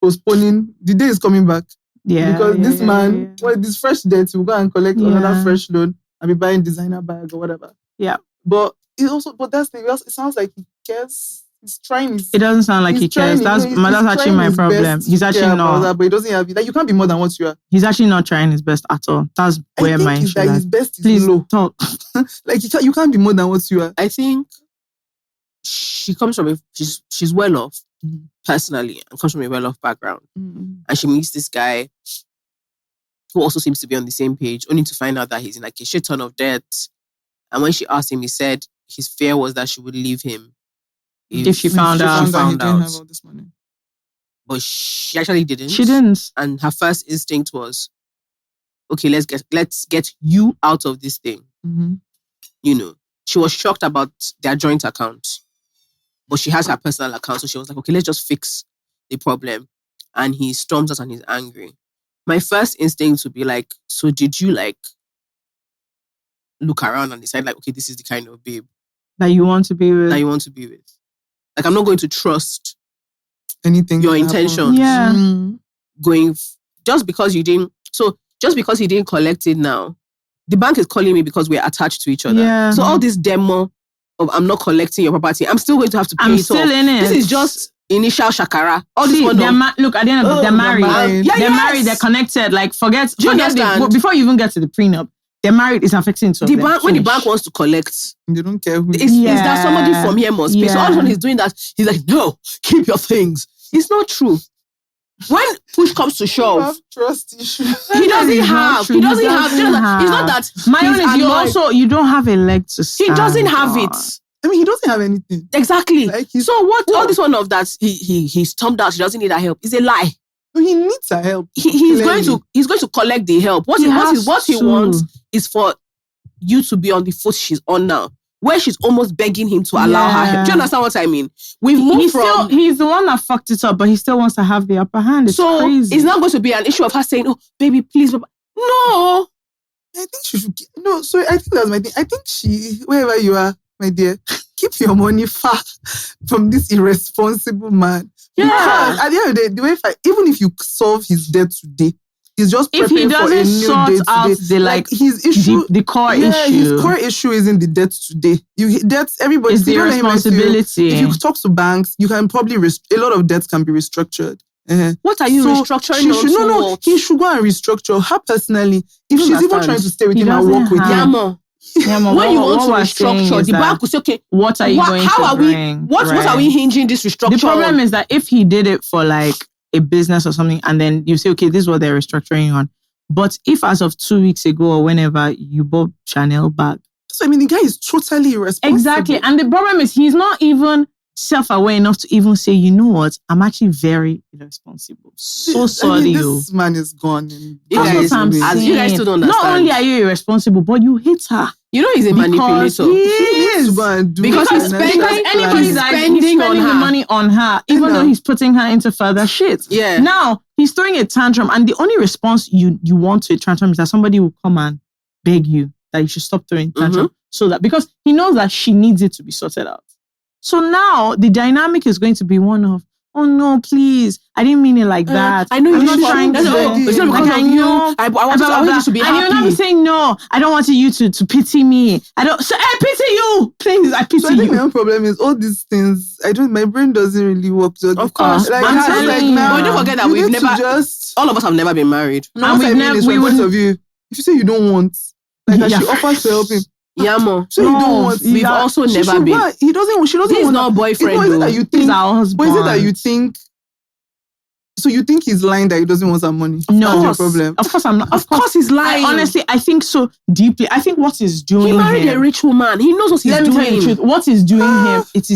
S1: postponing. The day is coming back.
S2: Yeah.
S1: Because this man, with this fresh debt, will go and collect another fresh loan and be buying designer bag or whatever.
S2: Yeah.
S1: But that's the thing. It sounds like he cares. He's trying.
S2: It doesn't sound like he cares. That's actually my problem. He's actually not.
S1: That, but he doesn't have. Like, you can't be more than what you are.
S2: He's actually not trying his best at all. That's where my issue is.
S1: His best is
S2: Please
S1: low.
S2: Talk.
S1: Like, you can't be more than what you are.
S3: I think she comes from she's well off personally, and comes from a well off background, and she meets this guy who also seems to be on the same page, only to find out that he's in like a shit ton of debt. And when she asked him, he said his fear was that she would leave him if she found out.
S1: He didn't have all this money.
S3: But she actually didn't.
S2: She didn't.
S3: And her first instinct was, okay, let's get you out of this thing.
S1: Mm-hmm.
S3: You know, she was shocked about their joint account. but she has her personal account. So she was like, okay, let's just fix the problem. And he storms us and he's angry. My first instinct would be like, so did you like look around and decide like, okay, this is the kind of babe
S2: that you want to be with?
S3: Like, I'm not going to trust
S1: anything
S3: your
S1: that
S3: intentions.
S1: happens.
S2: Yeah.
S3: Just because he didn't collect it now, the bank is calling me because we're attached to each other.
S2: Yeah.
S3: So all this demo of I'm not collecting your property, I'm still going to have to pay
S2: I'm
S3: it
S2: still
S3: off.
S2: in it.
S3: This is just initial shakara. All
S2: See,
S3: this one
S2: look, at the end of it, they're married. They're married, they're connected. Like, forget before you even get to the prenup, they're married, it's affecting to
S3: the bank. When the bank wants to collect,
S1: They don't care who.
S3: is that somebody from here must pay. So all this one he's doing that, he's like, no, keep your things. It's not true. When push comes to
S1: You
S3: shove,
S1: have trust issues.
S3: he doesn't have. It's not that.
S2: My own is you don't have a leg to stand.
S3: He doesn't have
S2: on.
S3: it.
S1: I mean, he doesn't have anything.
S3: Exactly.
S1: Like
S3: So what? All this one of that he stormed out. He doesn't need our help. Is a lie.
S1: No, he needs our help.
S3: He's going to collect the help. What he wants is for you to be on the foot she's on now, where she's almost begging him to allow her help. Do you understand what I mean? We've moved from.
S2: He's the one that fucked it up, but he still wants to have the upper hand. It's crazy.
S3: It's not going to be an issue of her saying, "Oh, baby, please." No.
S1: I think she should. No, sorry. I think that's my thing. I think wherever you are, my dear, keep your money far from this irresponsible man.
S3: Yeah.
S1: Because at the end of the day, even if you solve his debt today, he's just prepping
S2: if he doesn't
S1: for a new
S2: sort
S1: day
S2: out
S1: today.
S2: the
S1: his issue,
S2: the core issue.
S1: His core issue isn't the debt today. Debts, everybody.
S2: It's the responsibility.
S1: If you talk to banks, you can probably a lot of debts can be restructured.
S3: What are you restructuring?
S1: He should go and restructure her personally. If she's even trying to stay with him and work with him.
S3: Yanmo, when you want to restructure, the bank will say, okay,
S2: what are you going to bring?
S3: What are we hinging this restructure?
S2: The problem is that if he did it for like a business or something, and then you say, okay, this is what they're restructuring on. But if as of 2 weeks ago or whenever you bought Chanel bag.
S1: So, I mean, the guy is totally irresponsible.
S2: Exactly. And the problem is he's not even self-aware enough to even say, you know what, I'm actually very irresponsible. So sorry,
S1: this man is gone.
S2: You guys still don't understand. Not only are you irresponsible, but you hate her.
S3: You know he's a manipulator.
S2: He is.
S1: Because
S2: anybody that he's spending the money on her, even though he's putting her into further shit.
S3: Yeah.
S2: Now, he's throwing a tantrum, and the only response you want to a tantrum is that somebody will come and beg you that you should stop throwing tantrum. So that, because he knows that she needs it to be sorted out. So now, the dynamic is going to be one of, oh no, please, I didn't mean it like that.
S3: I know you're
S2: not trying to.
S3: It's not because of you. I want you to be happy.
S2: And you're not saying no. I don't want you to pity me. I pity you, please. I pity you.
S1: I think my own problem is all these things. My brain doesn't really work.
S3: Of course,
S2: I'm telling you.
S3: But don't forget that all of us have never been married.
S1: No, we point of view. If you say you don't want, she offers to help him.
S3: Yanmo,
S1: so you don't want.
S3: We've also never been.
S1: He doesn't. She doesn't.
S3: He's
S1: want
S3: not boyfriend.
S1: Is it that you think?
S2: He's our husband.
S1: But is it that you think? So you think he's lying that he doesn't want some money?
S2: No,
S1: that's your problem.
S2: Of course I'm not.
S3: Of course he's lying.
S2: Honestly, I think so deeply. I think what he's doing.
S3: He married a rich woman. He knows what he's doing.
S2: Let me tell you the truth. What he's doing here, it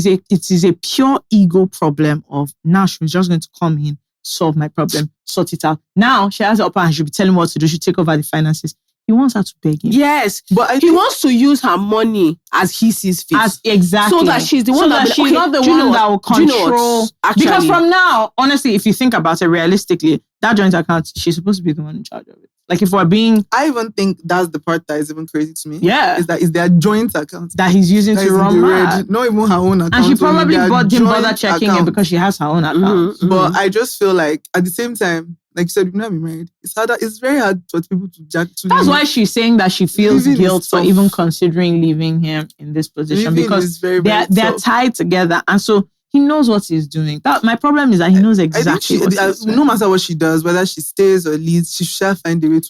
S2: is a pure ego problem of now she's just going to come in, solve my problem, sort it out. Now she has the upper hand. She'll be telling me what to do. She'll take over the finances. He wants her to beg him.
S3: Yes, but he wants to use her money as he sees fit.
S2: Exactly.
S3: So that she's the one
S2: she's not the one that will control. Because from now, honestly, if you think about it realistically, that joint account, she's supposed to be the one in charge of it. Like if we're being...
S1: I even think that's the part that is even crazy to me.
S2: Yeah.
S1: Is their joint account.
S2: That he's using to run mad.
S1: Not even her own account.
S2: And she probably didn't bother checking it because she has her own account.
S1: But I just feel like at the same time, like you said, we've never been married. It's very hard for people to judge.
S2: That's why she's saying that she feels guilt for even considering leaving him in this position because they're tied together, and so he knows what he's doing. My problem is that he knows exactly what he's doing.
S1: No matter what she does, whether she stays or leaves, she shall find a way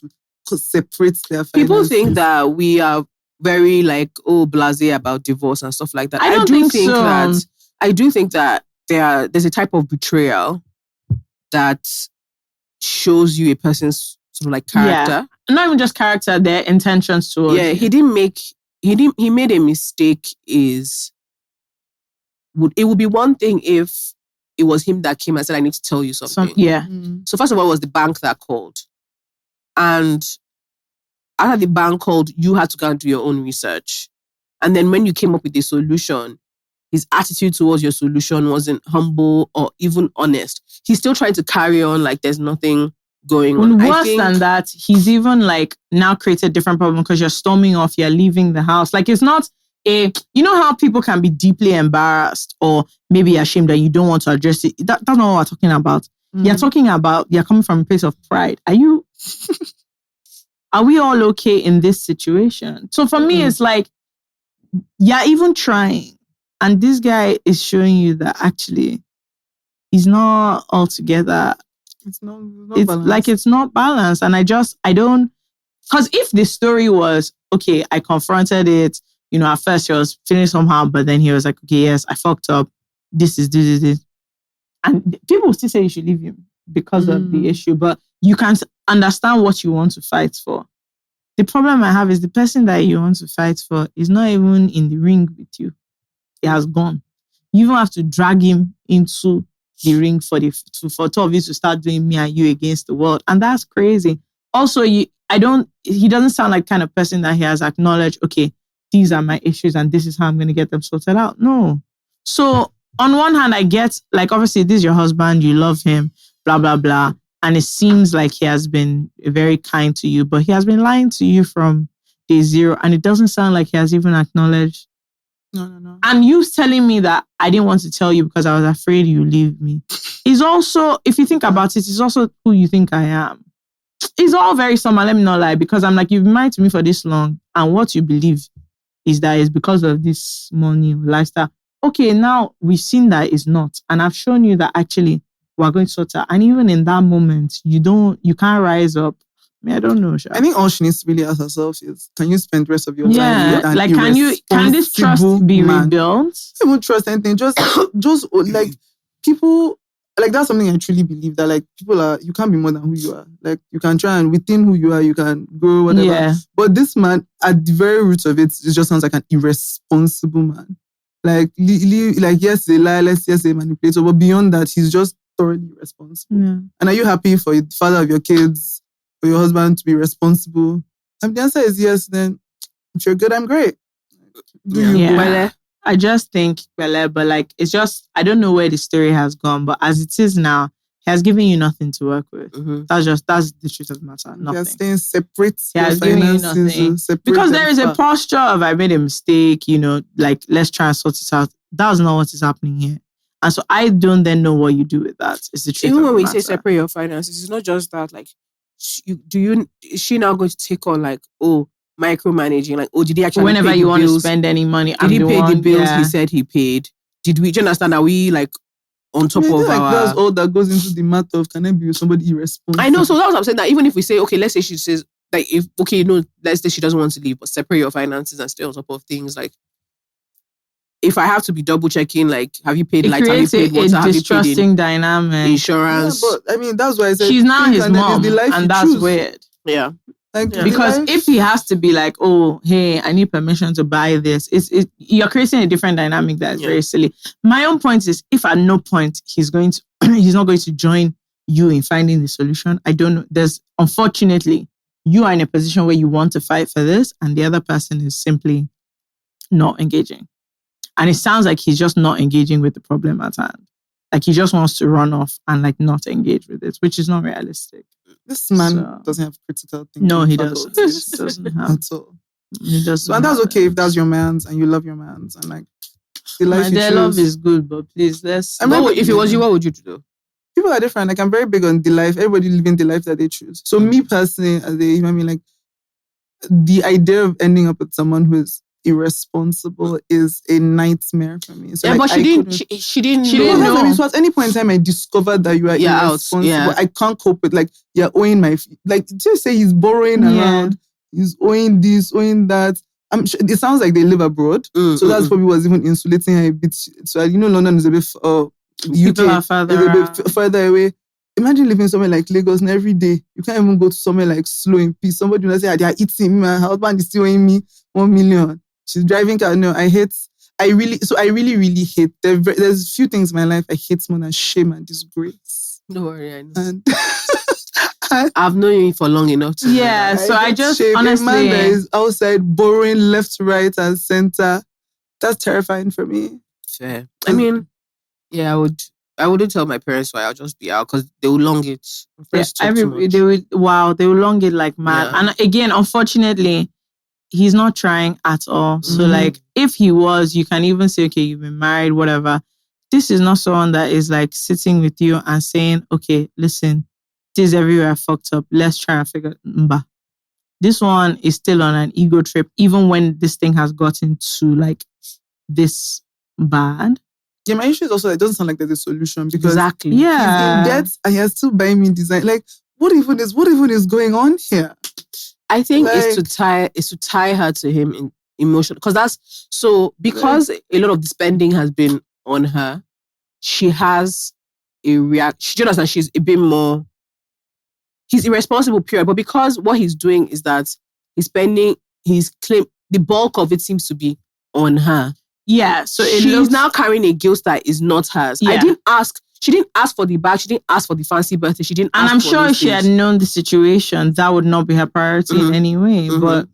S1: to separate their finances.
S3: People think that we are very blasé about divorce and stuff like that.
S2: I do
S3: think that there's a type of betrayal that shows you a person's sort of like character.
S2: Yeah. Not even just character, their intentions towards you.
S3: He made a mistake. It would be one thing if it was him that came and said, I need to tell you something. So first of all, it was the bank that called. And after the bank called, you had to go and do your own research. And then when you came up with a solution, his attitude towards your solution wasn't humble or even honest. He's still trying to carry on like there's nothing going on.
S2: Worse than that, he's even like now created a different problem because you're storming off, you're leaving the house. Like it's not you know how people can be deeply embarrassed or maybe ashamed that you don't want to address it. That's not what we're talking about. You're talking about you're coming from a place of pride. Are we all okay in this situation? So for me, it's like, you're even trying. And this guy is showing you that actually he's not altogether.
S1: It's not
S2: It's like it's not balanced. And I don't, because if the story was, okay, I confronted it, at first he was feeling somehow, but then he was like, okay, yes, I fucked up. This. And people still say you should leave him because of the issue, but you can understand what you want to fight for. The problem I have is the person that you want to fight for is not even in the ring with you. He has gone. You even have to drag him into the ring for two of you to start doing me and you against the world. And that's crazy. Also, he doesn't sound like the kind of person that he has acknowledged, okay, these are my issues and this is how I'm going to get them sorted out. No. So on one hand, I get, like, obviously this is your husband, you love him, blah, blah, blah. And it seems like he has been very kind to you, but he has been lying to you from day zero. And it doesn't sound like he has even acknowledged.
S1: No.
S2: And you telling me that I didn't want to tell you because I was afraid you leave me is also, if you think about it, it's also who you think I am. It's all very similar, let me not lie, because I'm like, you've been married to me for this long and what you believe is that it's because of this money, lifestyle. Okay, now we've seen that it's not. And I've shown you that actually we're going to sort out. And even in that moment, you can't rise up. I don't know, Sha.
S1: I think all she needs to really ask herself is, can you spend the rest of your life with an
S2: like, can this trust be rebuilt?
S1: I won't trust anything. Just like people, like that's something I truly believe that like people you can't be more than who you are. Like you can try and within who you are, you can grow, whatever.
S2: Yeah.
S1: But this man, at the very root of it just sounds like an irresponsible man. Like, yes, they lie, yes, they manipulate, but beyond that, he's just thoroughly irresponsible.
S2: Yeah.
S1: And are you happy for the father of your kids, for your husband to be responsible? And the answer is yes, then if you're good, I'm great.
S2: I just think, but like, it's just, I don't know where the story has gone, but as it is now, he has given you nothing to work with.
S3: Mm-hmm.
S2: That's the truth of the matter. Nothing.
S1: You're staying separate.
S2: He has given you nothing. Because there is a posture of, I made a mistake, like, let's try and sort it out. That's not what is happening here. And so I don't then know what you do with that. It's the truth.
S3: Even when we
S2: matter.
S3: say separate your finances, it's not just that, like, is she now going to take on, like, micromanaging? Like, did he actually
S2: whenever
S3: pay
S2: you
S3: the
S2: want
S3: bills?
S2: to spend any money,
S3: did he pay the bills he said he paid? Do you understand? Are we, like, on top of our...
S1: That's all that goes into the matter of, can I be with somebody irresponsible?
S3: I know, so that's what I'm saying, that even if we say, okay, let's say she says, like, let's say she doesn't want to leave, but separate your finances and stay on top of things, like, if I have to be double checking, like, have you paid light, have you paid water, have you paid
S2: distrusting dynamic,
S3: insurance?
S1: Yeah, but I mean, that's why I said
S2: she's now his mom,
S1: and
S2: that's weird.
S3: Yeah.
S2: Because if he has to be like, oh, hey, I need permission to buy this, you're creating a different dynamic that's very silly. My own point is, if at no point he's not going to join you in finding the solution, I don't know. Unfortunately, you are in a position where you want to fight for this and the other person is simply not engaging. And it sounds like he's just not engaging with the problem at hand. Like he just wants to run off and like not engage with it, which is not realistic.
S1: This man doesn't have critical thinking.
S2: No, he doesn't. He doesn't have
S1: at all.
S2: He doesn't.
S1: And that's okay if that's your man's and you love your man's and like the life you
S2: their
S1: choose.
S2: love is good, but please let's.
S3: If it was you, what would you do?
S1: People are different. Like I'm very big on the life. Everybody living the life that they choose. So me personally, as a human being, like the idea of ending up with someone who is irresponsible is a nightmare for me. So
S3: yeah,
S1: like,
S3: but she didn't know.
S1: I mean, so at any point in time I discovered that you are irresponsible.
S3: Yeah.
S1: I can't cope with like you're owing my just say he's borrowing around, he's owing this, owing that. I'm sure it sounds like they live abroad. So that's probably was even insulating her a bit. So London is a bit UK
S2: are further
S1: is a bit further away. Imagine living somewhere like Lagos and every day you can't even go to somewhere like Slow in Peace. Somebody will say, they are eating me, my husband is still owing me 1 million. She's driving car. No, I really hate. There's a few things in my life I hate more than shame and disgrace.
S3: Don't worry, I know.
S1: And
S3: I've known you for long enough to know that.
S2: So I just
S1: shame.
S2: honestly,
S1: a man that is outside borrowing left, right, and center. That's terrifying for me.
S3: Fair. I mean, yeah, I wouldn't tell my parents why. I'll just be out because they will long it. My friends talk too much.
S2: They will long it like mad.
S3: Yeah.
S2: And again, unfortunately, he's not trying at all. So like, if he was, you can even say, okay, you've been married, whatever. This is not someone that is like sitting with you and saying, okay, listen, this is everywhere fucked up. Let's try and figure it. This one is still on an ego trip, even when this thing has gotten to like this bad.
S1: Yeah, my issue is also it doesn't sound like there's a solution because
S3: Exactly.
S2: Yeah.
S1: he's in debt and he's still buying me design. Like, what even is going on here?
S3: I think it's
S1: Like-
S3: to tie her to him in emotion because because a lot of the spending has been on her, she has a reaction. Do you understand? She's a bit more. He's irresponsible, period. But because what he's doing is that he's spending the bulk of it seems to be on her.
S2: Yeah. So
S3: She's now carrying a guilt that is not hers.
S2: Yeah.
S3: She didn't ask for the bag. She didn't ask for the fancy birthday. She didn't
S2: and
S3: ask
S2: I'm
S3: for
S2: sure
S3: these
S2: she had
S3: things.
S2: known the situation, that would not be her priority in any way. But,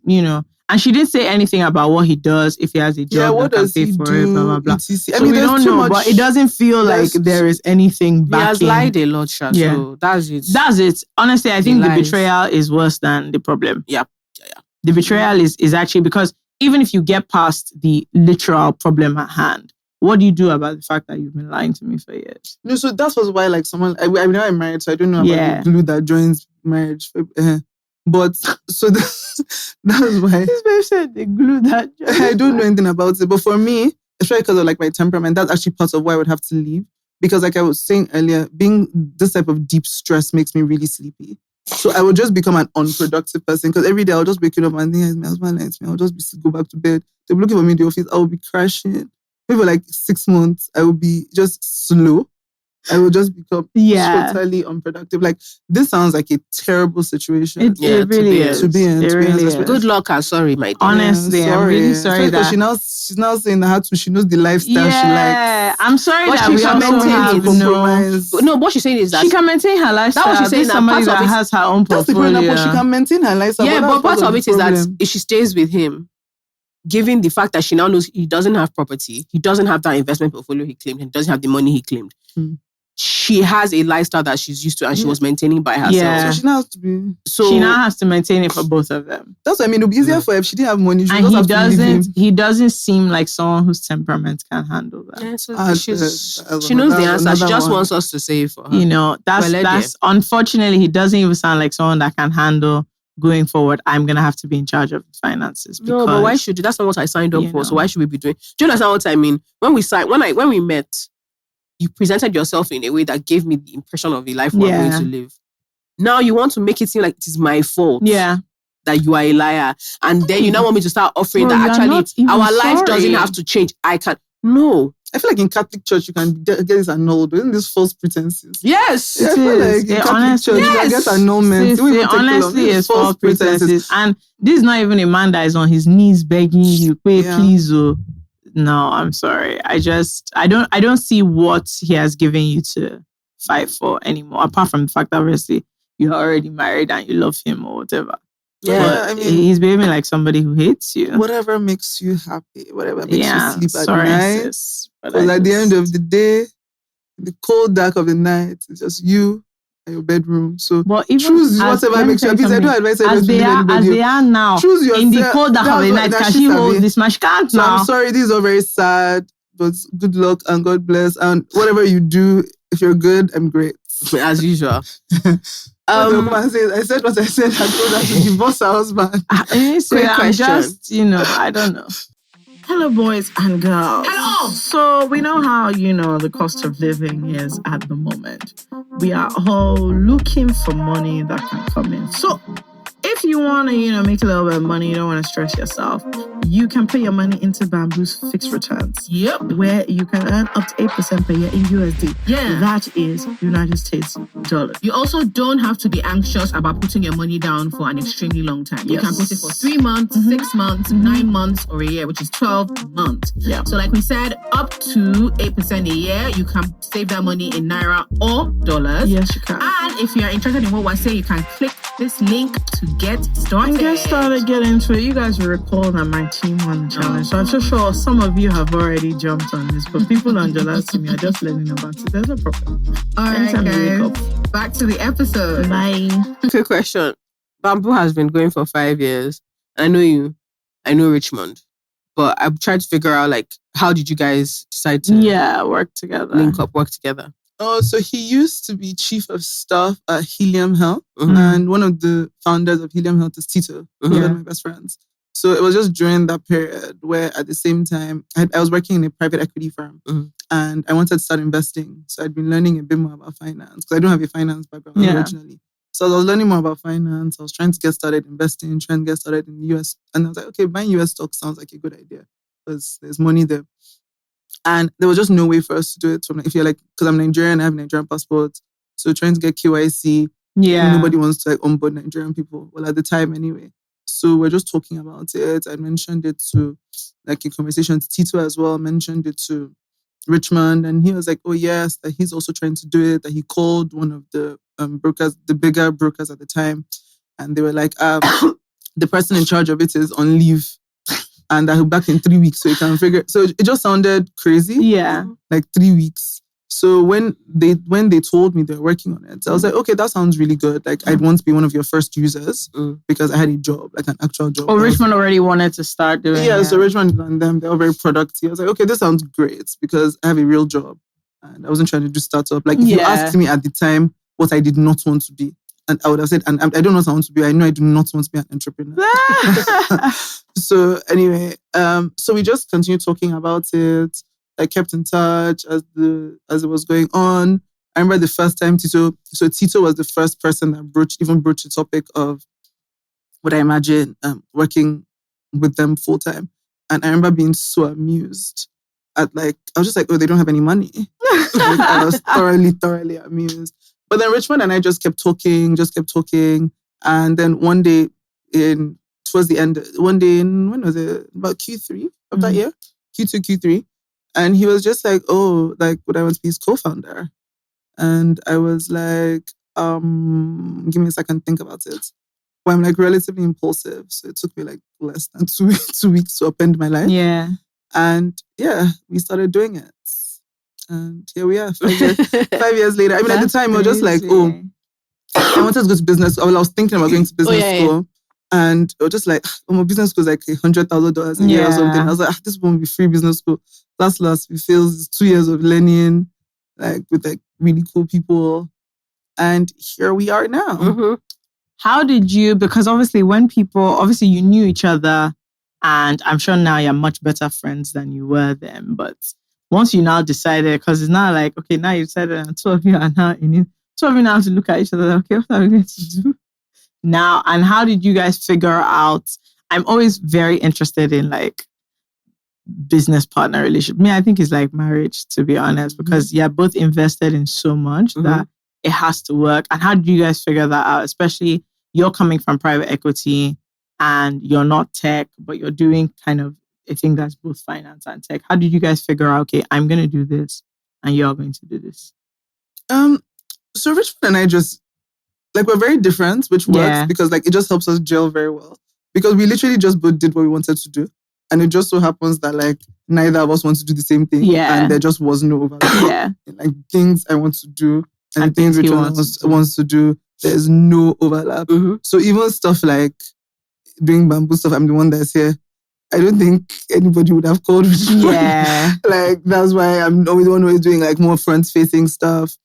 S2: and she didn't say anything about what he does, if he has a job
S1: what
S2: that can
S1: does
S2: pay
S1: he
S2: for
S1: do?
S2: it, blah, blah, blah.
S1: etc.
S2: So we
S1: there's
S2: don't
S1: too
S2: know,
S1: much-
S2: but it doesn't feel like
S1: there's-
S2: there is anything
S3: He has
S2: backing.
S3: lied a lot, Sha.
S2: Yeah.
S3: So that's it.
S2: That's it. Honestly, I think the
S3: lies.
S2: betrayal is worse than the problem.
S3: Yeah.
S2: The betrayal is actually because even if you get past the literal problem at hand, what do you do about the fact that you've been lying to me for years?
S1: No, so that was why, like, someone, I'm now married, so I don't know about
S2: Yeah.
S1: the glue that joins marriage. But, so that was why
S2: This babe said the glue that.
S1: I don't know anything about it. But for me, especially because of, like, my temperament, that's actually part of why I would have to leave. Because, like I was saying earlier, being this type of deep stress makes me really sleepy. So I would just become an unproductive person because every day I'll just wake up and think, my husband likes me. I'll just go back to bed. They'll be looking for me in the office. I will be crashing. Maybe for like 6 months, I will be just slow. I will just become totally unproductive. Like, this sounds like a terrible situation.
S2: It really is.
S1: To be in.
S2: It
S1: to be
S2: really
S1: honest.
S2: is.
S3: Good luck and sorry, my dear.
S2: Honestly, I'm really sorry
S1: because
S2: that
S1: she's now saying that she knows the lifestyle she likes.
S2: I'm sorry
S3: But
S2: that
S3: she
S2: we
S3: can
S2: also
S3: maintain
S2: have
S3: it.
S1: Compromise.
S3: No, what she's saying is that
S2: she can maintain her lifestyle.
S3: That what she's saying,
S2: This
S3: that
S2: somebody
S3: part of
S2: that
S3: it-
S2: has her own
S1: That's the
S2: portfolio.
S1: point. But she can maintain her lifestyle.
S3: yeah, but part of
S1: the
S3: it is that
S1: problem.
S3: if she stays with him, given the fact that she now knows he doesn't have property, he doesn't have that investment portfolio he claimed, he doesn't have the money he claimed. She has a lifestyle that she's used to and she was maintaining by herself.
S2: Yeah.
S1: So she now has to be.
S3: So
S2: she now has to maintain it for both of them.
S1: That's what I mean. It'll be easier for her if she didn't have money. She
S2: And
S1: just
S2: he
S1: have to leave him.
S2: doesn't seem like someone whose temperament can handle that.
S3: yeah, so
S1: Ah,
S3: she
S1: that's
S3: knows the
S1: another-
S3: answer. She
S1: another
S3: just
S1: one.
S3: wants us to say it for her.
S2: You know, that's unfortunately, he doesn't even sound like someone that can handle going forward. I'm gonna have to be in charge of his finances.
S3: No, but why should you? That's not what I signed up
S2: you
S3: for. So
S2: know.
S3: why should we be doing? Do you understand what I mean? When we met, you presented yourself in a way that gave me the impression of a life we're going to live. Now you want to make it seem like it is my fault.
S2: Yeah.
S3: That you are a liar. And then you now want me to start offering
S2: Bro,
S3: that
S2: you're
S3: actually
S2: not even
S3: our life
S2: sorry.
S3: doesn't have to change. I can't. No.
S1: I feel like in Catholic Church you can get this annulled. Isn't this false pretenses?
S3: Yes.
S1: Yeah, I
S2: It
S1: feel
S2: is.
S1: like in
S2: It
S1: Catholic
S2: honestly
S1: Church you can
S3: is.
S1: get annulment.
S2: Sis,
S1: It won't
S2: it
S1: even take too long.
S2: honestly
S1: This
S2: is false pretenses. And this is not even a man that is on his knees begging you, wait,
S1: Yeah.
S2: please. Oh. No, I'm sorry. I don't see what he has given you to fight for anymore. Apart from the fact that obviously you're already married and you love him or whatever.
S1: Yeah,
S2: But
S1: I mean,
S2: he's behaving like somebody who hates you.
S1: whatever makes you happy, whatever makes you sleep at
S2: sorry,
S1: night.
S2: sis, but
S1: Because
S2: I
S1: at the
S2: just-
S1: end of the day, the cold dark of the night, it's just you and your bedroom. So
S2: But even
S1: choose
S2: as-
S1: whatever
S2: let me
S1: makes you
S2: tell
S1: happy. I don't
S2: something.
S1: advise anyone
S2: as
S1: to
S2: they
S1: leave
S2: are
S1: anybody.
S2: now
S1: Choose
S2: in the
S1: yourself.
S2: cold dark of the night, can she hold this man? She can't
S1: So
S2: now.
S1: I'm sorry, this is all very sad, but good luck and God bless. And whatever you do, if you're good, I'm great.
S3: As usual.
S1: I said what I said. I told her to divorce her husband.
S2: Quick I'm
S3: question.
S2: just, I don't know.
S5: Hello, boys and girls. Hello. So we know how, the cost of living is at the moment. We are all looking for money that can come in. So if you want to, make a little bit of money, you don't want to stress yourself, you can put your money into Bamboo's fixed returns.
S4: Yep.
S5: Where you can earn up to 8% per year in USD.
S4: Yeah.
S5: That is United States dollars.
S4: You also don't have to be anxious about putting your money down for an extremely long time. You
S5: Yes.
S4: can put it for 3 months, 6 months, 9 months, or a year, which is 12 months.
S5: Yeah.
S4: So like we said, up to 8% a year, you can save that money in Naira or dollars.
S5: Yes, you can.
S4: And if you're interested in what we're saying, you can click this link to get started.
S5: And get started, get into it. You guys will recall that my team won the challenge. So I'm so sure some of you have already jumped on this, but people on Jola to me are just learning about it. There's no problem.
S4: All right,
S5: Anytime you wake
S4: guys.
S5: up.
S4: Back to the episode.
S5: Bye.
S3: Quick question. Bamboo has been going for 5 years. I know you. I know Richmond. But I'm trying to figure out, like, how did you guys decide to
S2: work together.
S3: link up, work together?
S1: Oh, so he used to be chief of staff at Helium Health.
S3: Mhm.
S1: And one of the founders of Helium Health is Tito,
S3: Mhm.
S1: one of my best friends. So it was just during that period where at the same time, I was working in a private equity firm
S3: Mhm.
S1: and I wanted to start investing. So I'd been learning a bit more about finance because I don't have a finance background originally. So I was learning more about finance. I was trying to get started investing, trying to get started in the US. And I was like, okay, buying US stocks sounds like a good idea because there's money there. And there was just no way for us to do it from, if you're like, because I'm Nigerian, I have a Nigerian passport. So trying to get KYC, nobody wants to like onboard Nigerian people. Well, at the time anyway. So we're just talking about it. I mentioned it to, like in conversation to Tito as well, mentioned it to Richmond. And he was like, oh yes, that he's also trying to do it. That he called one of the brokers, the bigger brokers at the time. And they were like, the person in charge of it is on leave. And that he'll be back in 3 weeks, so you can figure. So it just sounded crazy.
S2: Yeah.
S1: Like 3 weeks. So when they told me they were working on it, I was like, okay, that sounds really good. Like I'd want to be one of your first users because I had a job, like an actual job.
S2: Oh, Richmond already wanted to start doing it.
S1: Yeah, so Richmond and them, they were very productive. I was like, okay, this sounds great because I have a real job and I wasn't trying to do startup. Like if you asked me at the time what I did not want to be, and I would have said, and I don't know what I want to be. I know I do not want to be an entrepreneur. So anyway, so we just continued talking about it. I kept in touch as it was going on. I remember the first time Tito was the first person that broached the topic of what I imagine working with them full time. And I remember being so amused at I was just like, oh, they don't have any money. Like, I was thoroughly amused. But then Richmond and I just kept talking. And then one day towards the end, when was it? About Q3 of that year? Q2, Q3. And he was just like, oh, like, would I want to be his co-founder? And I was like, give me a second, think about it. Well, I'm like relatively impulsive. So it took me like less than 2 weeks to upend my life.
S2: Yeah.
S1: And yeah, we started doing it. And here we are, 5 years later. I mean, at the time, it was just like, oh, I wanted to go to business school. I was thinking about going to business school. And it was just like, my business school is like $100,000 a year or something. I was like, this won't be free business school. Last, we feel 2 years of learning, like with like really cool people. And here we are now.
S2: Mm-hmm. How did you, because obviously you knew each other and I'm sure now you're much better friends than you were then. But once you now decided, because it's not like, okay, now you decided and two of you are now in it. Two of you now have to look at each other, okay, what are we going to do now? And how did you guys figure out? I'm always very interested in like business partner relationship. Me, I think it's like marriage, to be honest, because you're both invested in so much that it has to work. And how did you guys figure that out? Especially you're coming from private equity and you're not tech, but you're doing kind of a thing that's both finance and tech. How did you guys figure out, okay, I'm going to do this and you're going to do this?
S1: So Richmond and I just, like, we're very different, which works because like it just helps us gel very well. Because we literally just both did what we wanted to do. And it just so happens that like neither of us wants to do the same thing. Yeah. And there just was no overlap. Yeah. Like things I want to do and things Richmond wants to do, there's no overlap. Mm-hmm. So even stuff like doing bamboo stuff, I'm the one that's here. I don't think anybody would have called Richmond. Yeah. Like that's why I'm always the one who is doing like more front-facing stuff.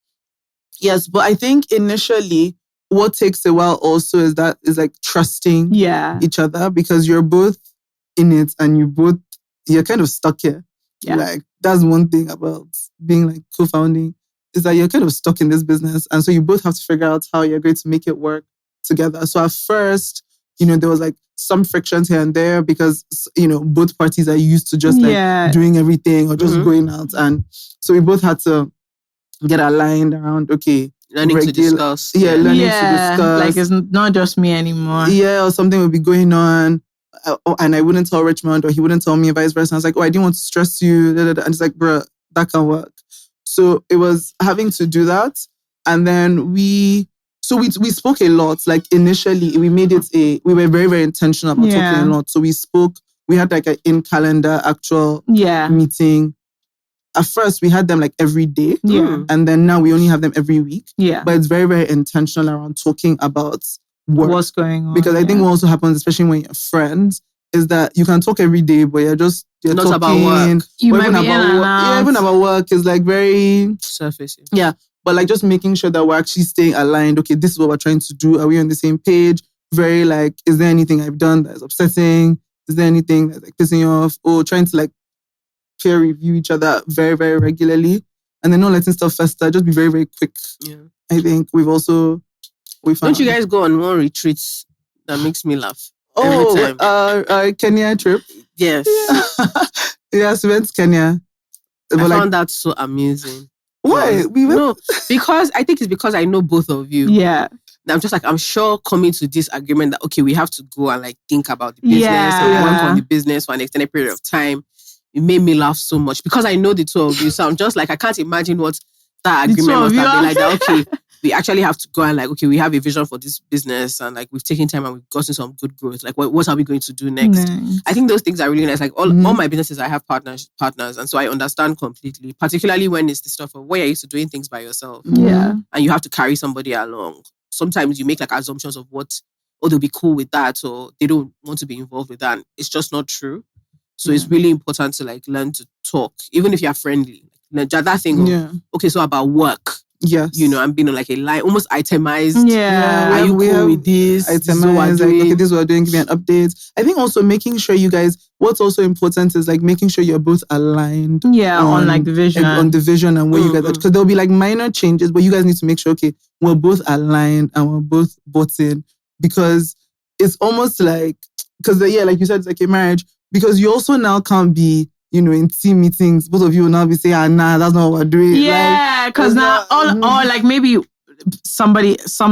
S1: Yes, but I think initially what takes a while also is like trusting each other because you're both in it and you're kind of stuck here. Yeah. Like that's one thing about being like co-founding is that you're kind of stuck in this business. And so you both have to figure out how you're going to make it work together. So at first, there was like some frictions here and there because, both parties are used to just like doing everything or just going out. And so we both had to get aligned around, okay,
S3: learning to discuss.
S1: Learning to discuss.
S2: Like it's not just me anymore.
S1: Yeah, or something would be going on. And I wouldn't tell Richmond or he wouldn't tell me vice versa. I was like, I didn't want to stress you. And it's like, bruh, that can't work. So it was having to do that. And then we So we spoke a lot. Like initially, we were very, very intentional about talking a lot. So we spoke. We had like an in-calendar actual meeting. At first, we had them like every day.
S2: Yeah.
S1: And then now we only have them every week.
S2: Yeah.
S1: But it's very, very intentional around talking about work.
S2: What's going on.
S1: Because I think what also happens, especially when you're friends, is that you can talk every day, but you're
S3: not
S1: talking
S3: about work.
S2: You might be
S1: even about work is like very
S3: surface.
S1: Yeah. But like just making sure that we're actually staying aligned. Okay, this is what we're trying to do. Are we on the same page? Very like, is there anything I've done that's upsetting? Is there anything that's like pissing you off? Or trying to like peer review each other very, very regularly. And then not letting stuff fester. Just be very, very quick.
S3: Yeah.
S1: I think we found.
S3: Don't you guys go on one retreat that makes me laugh?
S1: Kenya trip.
S3: Yes.
S1: Yes, we went to Kenya.
S3: I found that so amazing.
S1: Why?
S3: No, because I think it's because I know both of you.
S2: Yeah.
S3: I'm just like, I'm sure coming to this agreement that, okay, we have to go and like think about the business and work on the business for an extended period of time. It made me laugh so much because I know the two of you. So I'm just like, I can't imagine what that agreement must have been like. That, okay, we actually have to go and like, okay, we have a vision for this business and like we've taken time and we've gotten some good growth. Like, what are we going to do next?
S2: Nice.
S3: I think those things are really nice. Like all my businesses, I have partners, and so I understand completely. Particularly when it's the stuff of where you're used to doing things by yourself.
S2: Yeah,
S3: and you have to carry somebody along. Sometimes you make like assumptions of they'll be cool with that, or they don't want to be involved with that. It's just not true. So it's really important to like learn to talk, even if you're friendly. That thing of, okay, so about work.
S1: Yes.
S3: I'm being on like a line, almost itemized.
S2: Yeah.
S3: Are you cool with this?
S1: Itemized, like, okay, this is what we're doing, give me an update. I think also making sure you guys, what's also important is like making sure you're both aligned.
S2: Yeah, on like the vision.
S1: On the vision and where you guys are. Because there'll be like minor changes, but you guys need to make sure, okay, we're both aligned and we're both bought in. Because it's almost like, because like you said, it's like a marriage. Because you also now can't be, in team meetings, both of you will now be saying, nah, that's not what we're doing.
S2: Yeah, because now, or like maybe some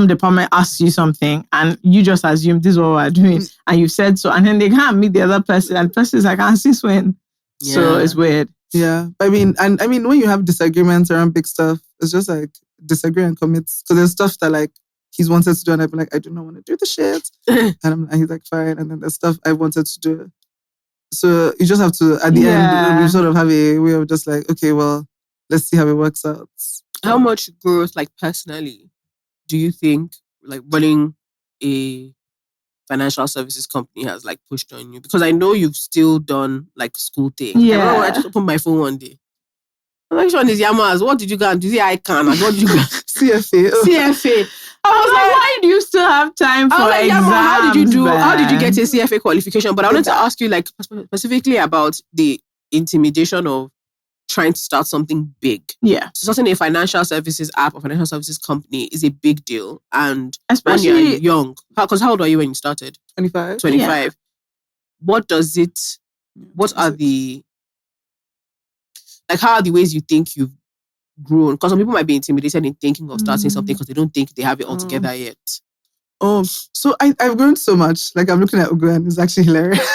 S2: department asks you something and you just assume this is what we're doing and you said so, and then they can't meet the other person and the person is like, since when? Yeah. So it's weird.
S1: Yeah. I mean, when you have disagreements around big stuff, it's just like disagree and commit. Because there's stuff that like he's wanted to do and I've been like, I do not want to do the shit. and he's like, fine. And then there's stuff I wanted to do. So you just have to, at the end, we sort of have a way of just like, okay, well, let's see how it works out.
S3: How much growth, like personally, do you think like running a financial services company has like pushed on you? Because I know you've still done like school things.
S2: Yeah.
S3: I just opened my phone one day. I'm like, which one is Yama's? What did you go and do? The ICANN? And what did you go? CFA.
S2: I was like, why do you still have time for exams?
S3: How did you get a CFA qualification? But I wanted to ask you like specifically about the intimidation of trying to start something big.
S2: Yeah.
S3: So starting a financial services app or financial services company is a big deal. And
S2: especially
S3: when you're young. Because how old are you when you started?
S1: 25.
S3: 25.
S2: Yeah.
S3: What are the, like how are the ways you think you've grown? Because some people might be intimidated in thinking of starting something because they don't think they have it all together yet.
S1: So I've grown so much. Like I'm looking at Ugo and it's actually hilarious.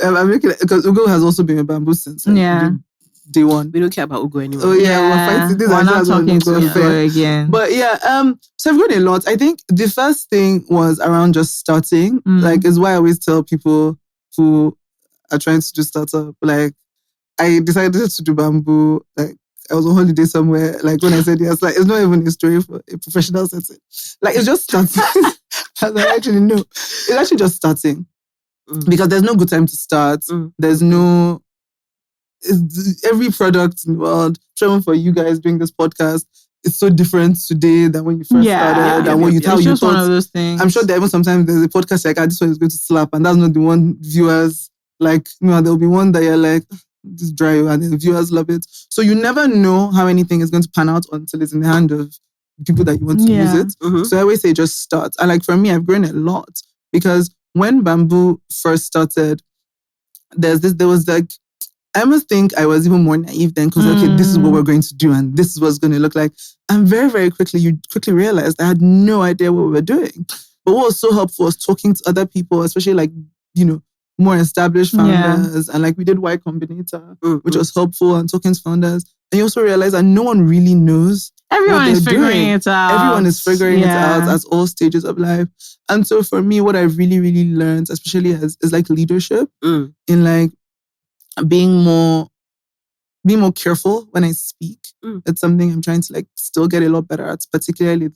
S1: I'm looking at, because Ugo has also been with Bamboo since day one.
S3: We don't care about Ugo anymore.
S1: Oh yeah, we're fighting this.
S2: We're not talking to Ugo again.
S1: But yeah, so I've grown a lot. I think the first thing was around just starting. Like is why I always tell people who are trying to do startup, like I decided to do Bamboo, like I was on holiday somewhere, like when I said yes, like it's not even a story for a professional setting. Like it's just starting. I actually know. It's actually just starting. Because there's no good time to start. There's no... every product in the world, even for you guys doing this podcast, it's so different today than when you first started. And what you tell you
S2: thought. One of those things.
S1: I'm sure that even sometimes there's a podcast like, this one is going to slap, and that's not the one viewers like. There'll be one that you're like, this is dry, and then viewers love it. So you never know how anything is going to pan out until it's in the hand of people that you want to use it. So I always say just start. And like for me, I've grown a lot because when Bamboo first started, there was like, I must think I was even more naive then because, okay, this is what we're going to do and this is what's going to look like. And very, very quickly, you quickly realized I had no idea what we were doing. But what was so helpful was talking to other people, especially like, more established founders. And like we did Y Combinator, which was helpful, and talking to founders. And you also realize that no one really knows.
S2: Everyone is figuring
S1: doing.
S2: it out.
S1: Everyone is figuring it out at all stages of life. And so for me, what I really, really learned, especially is like leadership in like being more careful when I speak. It's something I'm trying to like still get a lot better at, particularly.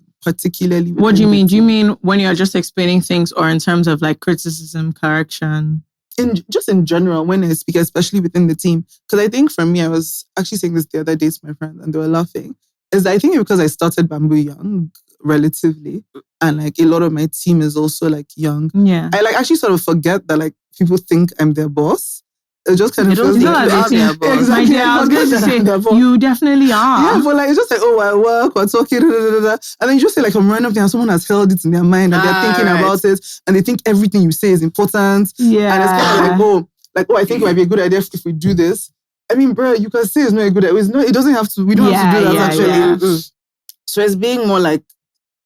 S2: What do you mean? Do you mean when you're just explaining things, or in terms of like criticism, correction?
S1: In general, when I speak, especially within the team. Because I think for me, I was actually saying this the other day to my friends and they were laughing. Is I think because I started Bamboo young, relatively, and like a lot of my team is also like young.
S2: Yeah.
S1: I like actually sort of forget that like people think I'm their boss. It just kind of feels like
S2: their boss.
S1: Exactly.
S2: Yeah, I was going to say, you definitely are.
S1: Yeah, but like it's just like, oh, I work, we're talking, and then you just say like a random thing and someone has held it in their mind and they're thinking about it and they think everything you say is important.
S2: Yeah.
S1: And it's kind of like, I think it might be a good idea if we do this. I mean, bro, you can say it's not a good idea. It's not, it doesn't have to, we don't have to do that actually.
S2: Yeah.
S1: So it's being more like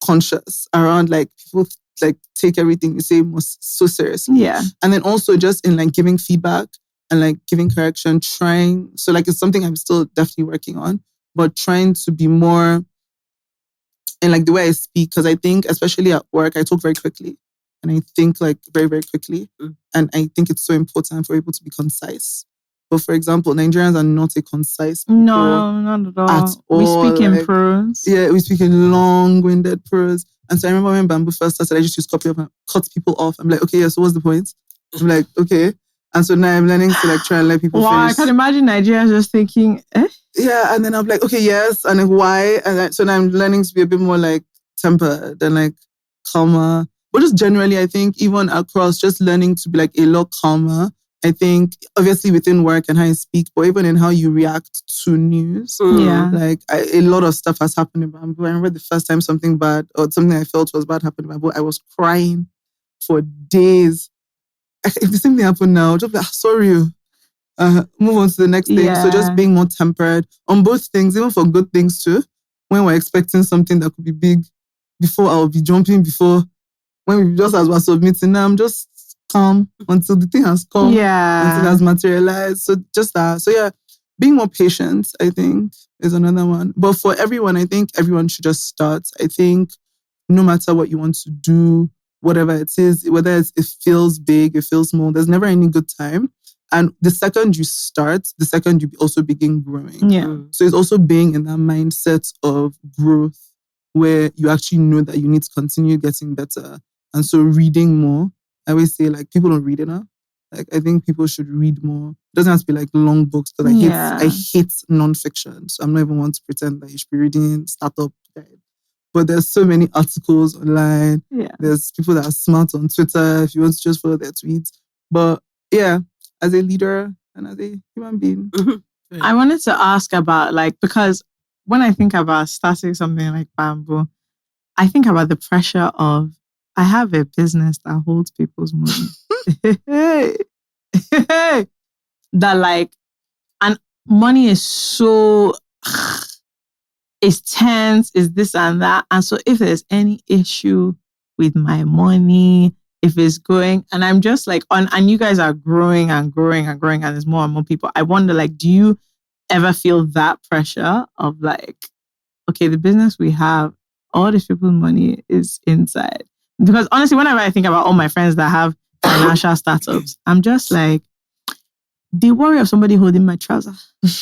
S1: conscious around like people like take everything you say so seriously.
S2: Yeah.
S1: And then also just in like giving feedback and like giving correction, trying. So like it's something I'm still definitely working on, but trying to be more in like the way I speak. Because I think, especially at work, I talk very quickly. And I think like very, very quickly. And I think it's so important for people to be concise. But for example, Nigerians are not a concise people.
S2: No, not at all. We speak in prose.
S1: Yeah, we speak in long-winded prose. And so I remember when Bamboo first started, I just used to cut people off. I'm like, okay, yeah, so what's the point? I'm like, okay. And so now I'm learning to like try and let people finish.
S2: I can imagine Nigerians just thinking,
S1: Yeah, and then I'm like, okay, yes, and like, why? And so now I'm learning to be a bit more like tempered and like calmer. But just generally, I think even across, just learning to be like a lot calmer. I think obviously within work and how you speak, but even in how you react to news.
S2: Yeah.
S1: Like a lot of stuff has happened in Bamboo. I remember the first time something bad or something I felt was bad happened in Bamboo. I was crying for days. If the same thing happened now, just like, sorry, move on to the next thing. So just being more tempered on both things, even for good things too. When we're expecting something that could be big, before I'll be jumping, before when we just as we're submitting, now I'm just calm until the thing has come, until it has materialized. So just that. So yeah, being more patient, I think, is another one. But for everyone, I think everyone should just start. I think no matter what you want to do, whatever it is, whether it feels big, it feels small, there's never any good time. And the second you start, the second you also begin growing.
S2: Yeah.
S1: So it's also being in that mindset of growth where you actually know that you need to continue getting better. And so reading more. I always say like people don't read enough. Like I think people should read more. It doesn't have to be like long books because I hate nonfiction. So I'm not even one to pretend that you should be reading startup guide. But there's so many articles online.
S2: Yeah.
S1: There's people that are smart on Twitter if you want to just follow their tweets. But yeah, as a leader and as a human being.
S2: I wanted to ask about like, because when I think about starting something like Bamboo, I think about the pressure of, I have a business that holds people's money. That like, and money is so, it's tense, is this and that. And so if there's any issue with my money, if it's going, and I'm just like, and you guys are growing and growing and growing, and there's more and more people. I wonder, like, do you ever feel that pressure of like, okay, the business we have, all these people's money is inside? Because honestly, whenever I think about all my friends that have financial startups, I'm just like, the worry of somebody holding my trouser.
S1: So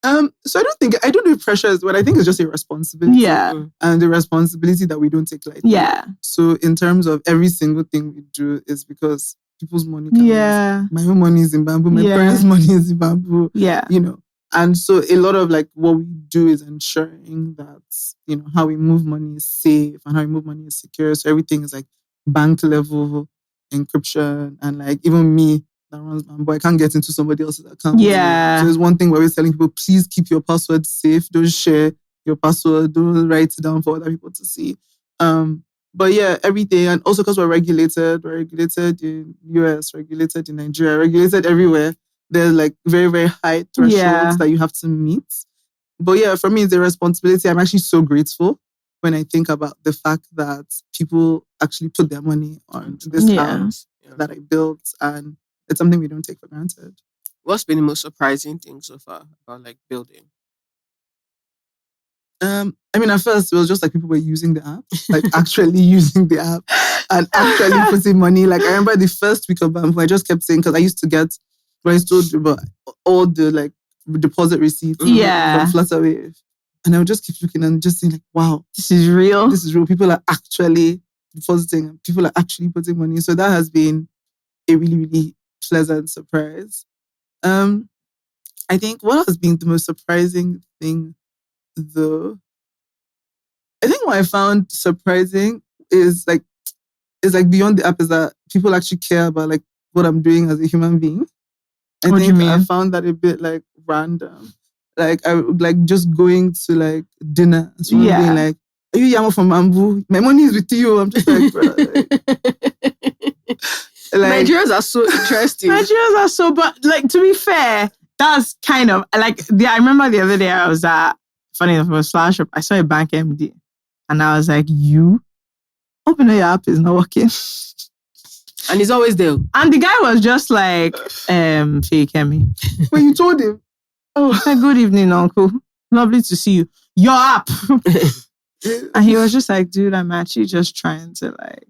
S1: I don't know if pressure is what I think it's just a responsibility.
S2: Yeah.
S1: And the responsibility that we don't take lightly.
S2: Yeah.
S1: So in terms of every single thing we do is because people's money
S2: counts.
S1: My own money is in Bamboo, my parents' money is in Bamboo.
S2: Yeah.
S1: You know. And so a lot of like what we do is ensuring that, you know, how we move money is safe and how we move money is secure. So everything is like bank level encryption, and like even me that runs Bamboo, I can't get into somebody else's account.
S2: Yeah.
S1: So there's one thing we're always telling people, please keep your password safe. Don't share your password. Don't write it down for other people to see. But yeah, everything. And also because we're regulated in US, regulated in Nigeria, regulated everywhere. There's like very, very high thresholds that you have to meet. But yeah, for me, it's a responsibility. I'm actually so grateful when I think about the fact that people actually put their money on this house that I built. And it's something we don't take for granted.
S3: What's been the most surprising thing so far about like building?
S1: I mean, at first it was just like people were using the app, like actually using the app and actually putting money. Like I remember the first week of Bamboo, I just kept saying, because I used to get, when I told you about all the like deposit receipts from Flutterwave. And I would just keep looking and just saying like, wow,
S2: this is real.
S1: This is real. People are actually depositing and people are actually putting money. So that has been a really, really pleasant surprise. I think what has been the most surprising thing though, I think what I found surprising is like beyond the app is that people actually care about like what I'm doing as a human being.
S2: What do you mean?
S1: I found that a bit like random. Like I like just going to like dinner and someone being like, "Are you Yanmo from Bamboo? My money is with you." I'm just like, bro. Like
S3: Nigerians are so interesting.
S2: But like to be fair, that's kind of like I remember the other day I was at, funny enough, it was Flash Up. I saw a bank MD and I was like, "You open your app is not working."
S3: And he's always there.
S2: And the guy was just like, fake me.
S1: When you told him,
S2: "Oh, good evening, uncle. Lovely to see you. Your app." And he was just like, "Dude, I'm actually just trying to like,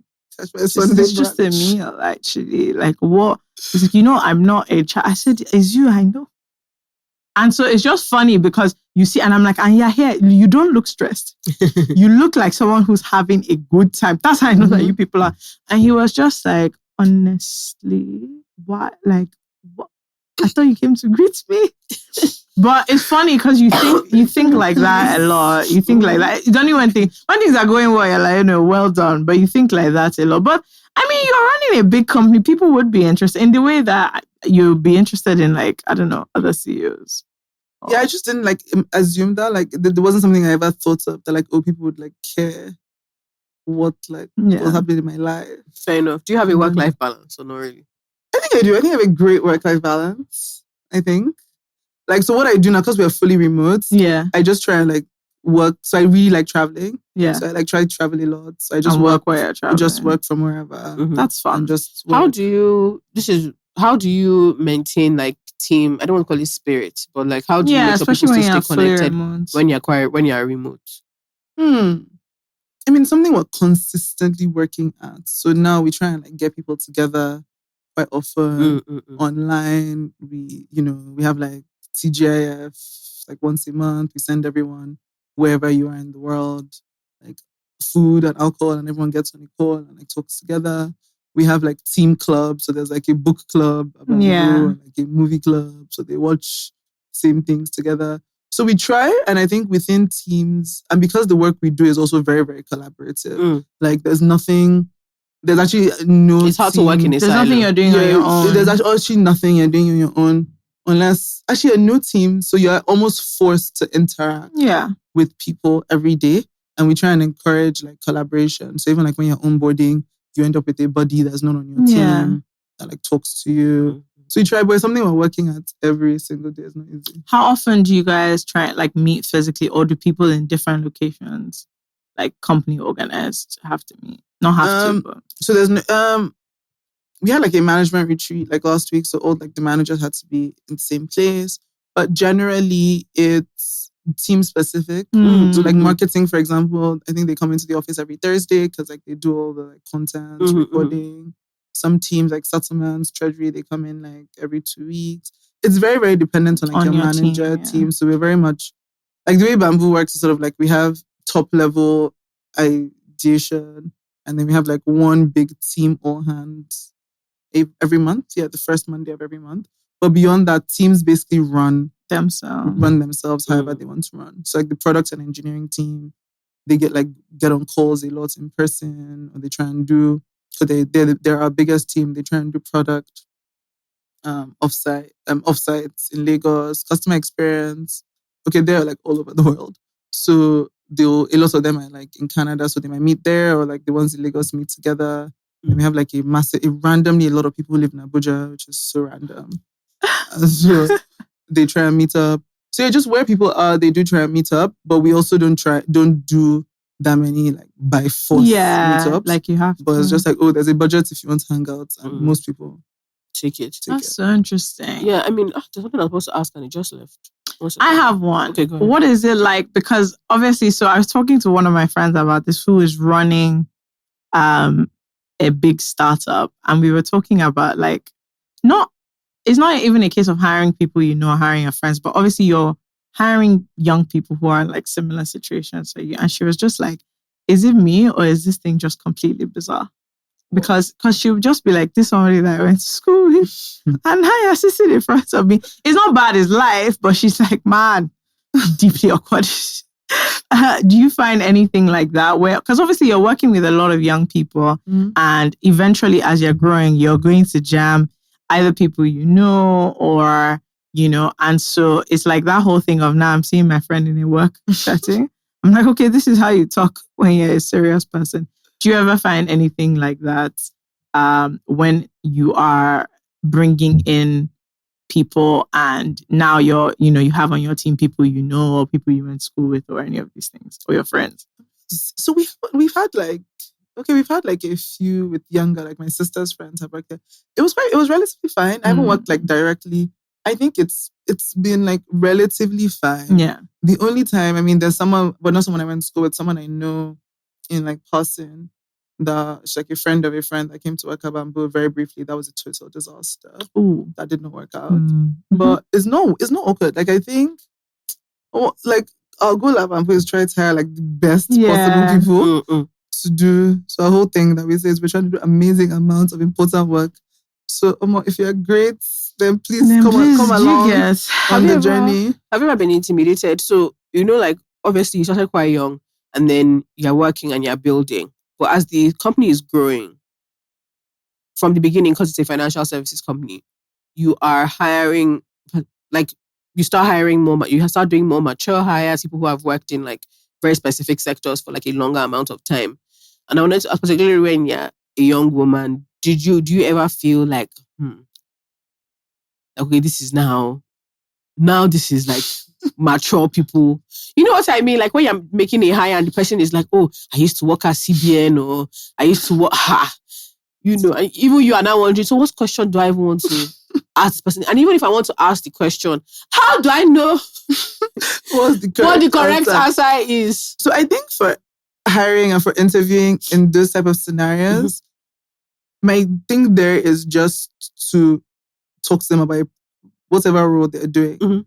S2: it's just a meal, actually. Like, what?" He's like, "I'm not a child." I said, "It's you, I know." And so it's just funny because you see, and I'm like, "And yeah, here, you don't look stressed. You look like someone who's having a good time." That's how I know that you people are. And he was just like, "Honestly, what? Like, what? I thought you came to greet me." But it's funny because you think like that a lot. You think like that. You don't even think when things are going well, you're like, well done. But you think like that a lot. But I mean, you're running a big company. People would be interested in the way that you'd be interested in, like, I don't know, other CEOs.
S1: Yeah, I just didn't like assume that. Like, there wasn't something I ever thought of that, like, people would like care what was happening in my life.
S3: Fair enough. Do you have a work-life balance or not really?
S1: I think I do. I think I have a great work-life balance. I think. Like, so what I do now, because we're fully remote, I just try and like work. So I really like traveling.
S2: Yeah.
S1: So I like try to travel a lot. So I just
S2: work where you're traveling.
S1: Just work from wherever.
S2: Mm-hmm. That's fun.
S1: Just work.
S3: How do you maintain like team? I don't want to call it spirit, but like how do you make sure people stay connected when you're remote?
S1: I mean, something we're consistently working at. So now we try and like get people together quite often online. We have like TGIF like once a month. We send everyone wherever you are in the world, like food and alcohol, and everyone gets on a call and like talks together. We have like team clubs, so there's like a book club, and like a movie club, so they watch same things together. So we try, and I think within teams, and because the work we do is also very, very collaborative, like there's actually no
S3: It's hard to work in a
S2: silo. There's nothing you're doing on your own.
S1: There's actually nothing you're doing on your own, unless actually a new team, so you're almost forced to interact with people every day, and we try and encourage like collaboration. So even like when you're onboarding, you end up with a buddy that's not on your team that like talks to you. So you try, but it's something we're working at every single day. It's not easy.
S2: How often do you guys try like meet physically, or do people in different locations, like company organized, have to meet? Not have to, but
S1: so there's we had like a management retreat like last week, so all like the managers had to be in the same place. But generally, it's team specific. So like marketing, for example, I think they come into the office every Thursday because like they do all the like content recording. Some teams like settlements, treasury, they come in like every 2 weeks. It's very, very dependent on like your manager team. So we're very much like the way Bamboo works is sort of like we have top level ideation, and then we have like one big team all hands every month. Yeah, the first Monday of every month. But beyond that, teams basically run themselves however they want to run. So like the product and engineering team, they get on calls a lot in person, or they try and do. So they're our biggest team. They try and do product offsites in Lagos, customer experience. Okay, they're like all over the world. So a lot of them are like in Canada, so they might meet there, or like the ones in Lagos meet together. And we have like randomly a lot of people who live in Abuja, which is so random. So they try and meet up. So yeah, just where people are, they do try and meet up, but we also don't do that many like by force meetups.
S2: Like you have
S1: but it's just like, there's a budget if you want to hang out, and most people
S3: take it.
S2: That's so interesting.
S3: Yeah, I mean, there's something I was supposed to ask and it just left.
S2: I have one.
S3: Okay, go ahead.
S2: What is it like? Because obviously, so I was talking to one of my friends about this who is running a big startup, and we were talking about like, it's not even a case of hiring people you know, hiring your friends, but obviously you're hiring young people who are in like similar situations to you. And she was just like, is it me or is this thing just completely bizarre? Because she would just be like, this somebody that I went to school with and I assisted in front of me. It's not bad, it's life, but she's like, man, deeply awkward. Do you find anything like that where, because obviously you're working with a lot of young people and eventually as you're growing, you're going to jam either people you know or, you know, and so it's like that whole thing of now I'm seeing my friend in a work setting. I'm like, okay, this is how you talk when you're a serious person. Do you ever find anything like that when you are bringing in people and now you have on your team people you know or people you went to school with or any of these things or your friends?
S1: So we've had like a few with younger, like my sister's friends have worked there. It was relatively fine. I haven't worked like directly. I think it's been like relatively fine.
S2: Yeah.
S1: The only time, I mean, there's someone, but not someone I went to school with, someone I know in like person. She's like a friend of a friend that came to work at Bamboo very briefly. That was a total disaster.
S2: Ooh.
S1: That did not work out. But it's not awkward. Like I think, like our goal at Bamboo is try to hire like the best possible people to do. So our whole thing that we say is we're trying to do amazing amounts of important work. So if you're great, then please come along on the journey.
S3: Have you ever been intimidated? So, like obviously you started quite young and then you're working and you're building. But as the company is growing, from the beginning, because it's a financial services company, you are hiring, like you start hiring more, you start doing more mature hires, people who have worked in like very specific sectors for like a longer amount of time. And I wanted to ask, particularly when you're a young woman, do you ever feel like, okay, this is now this is like mature people. You know what I mean? Like when you're making a hire and the person is like, oh, I used to work at CBN or I used to work, and even you are now wondering, so what question do I even want to ask this person? And even if I want to ask the question, how do I know what the correct answer is?
S1: So I think for hiring and for interviewing in those type of scenarios, my thing there is just to talk to them about whatever role they're doing.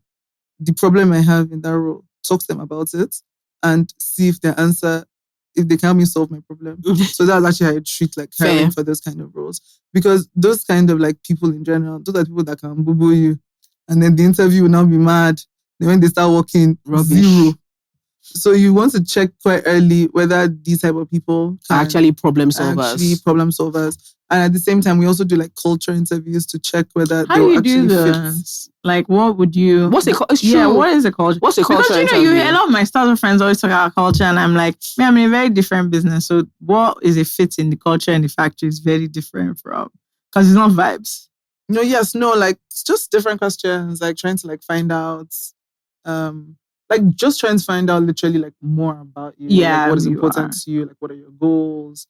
S1: The problem I have in that role, talk to them about it and see if they can help me solve my problem. So that's actually how I treat like hiring for those kind of roles. Because those kind of like people in general, those are people that can boo you. And then the interview will now be mad. Then when they start working, zero. So you want to check quite early whether these type of people
S3: are actually problem solvers. And at the same time, we also do like culture interviews to check whether
S2: how do you do this? Like, what would you?
S3: What's a culture?
S2: Yeah, what is a culture?
S3: What's a culture?
S2: Because a lot of my startup friends always talk about culture, and I'm like, man, I'm in a very different business. So, what is a fit in the culture and the factory is very different from because it's not vibes.
S1: Like it's just different questions. Like trying to like find out, just trying to find out literally like more about you.
S2: Yeah,
S1: like, what is important to you? Like, what are your goals?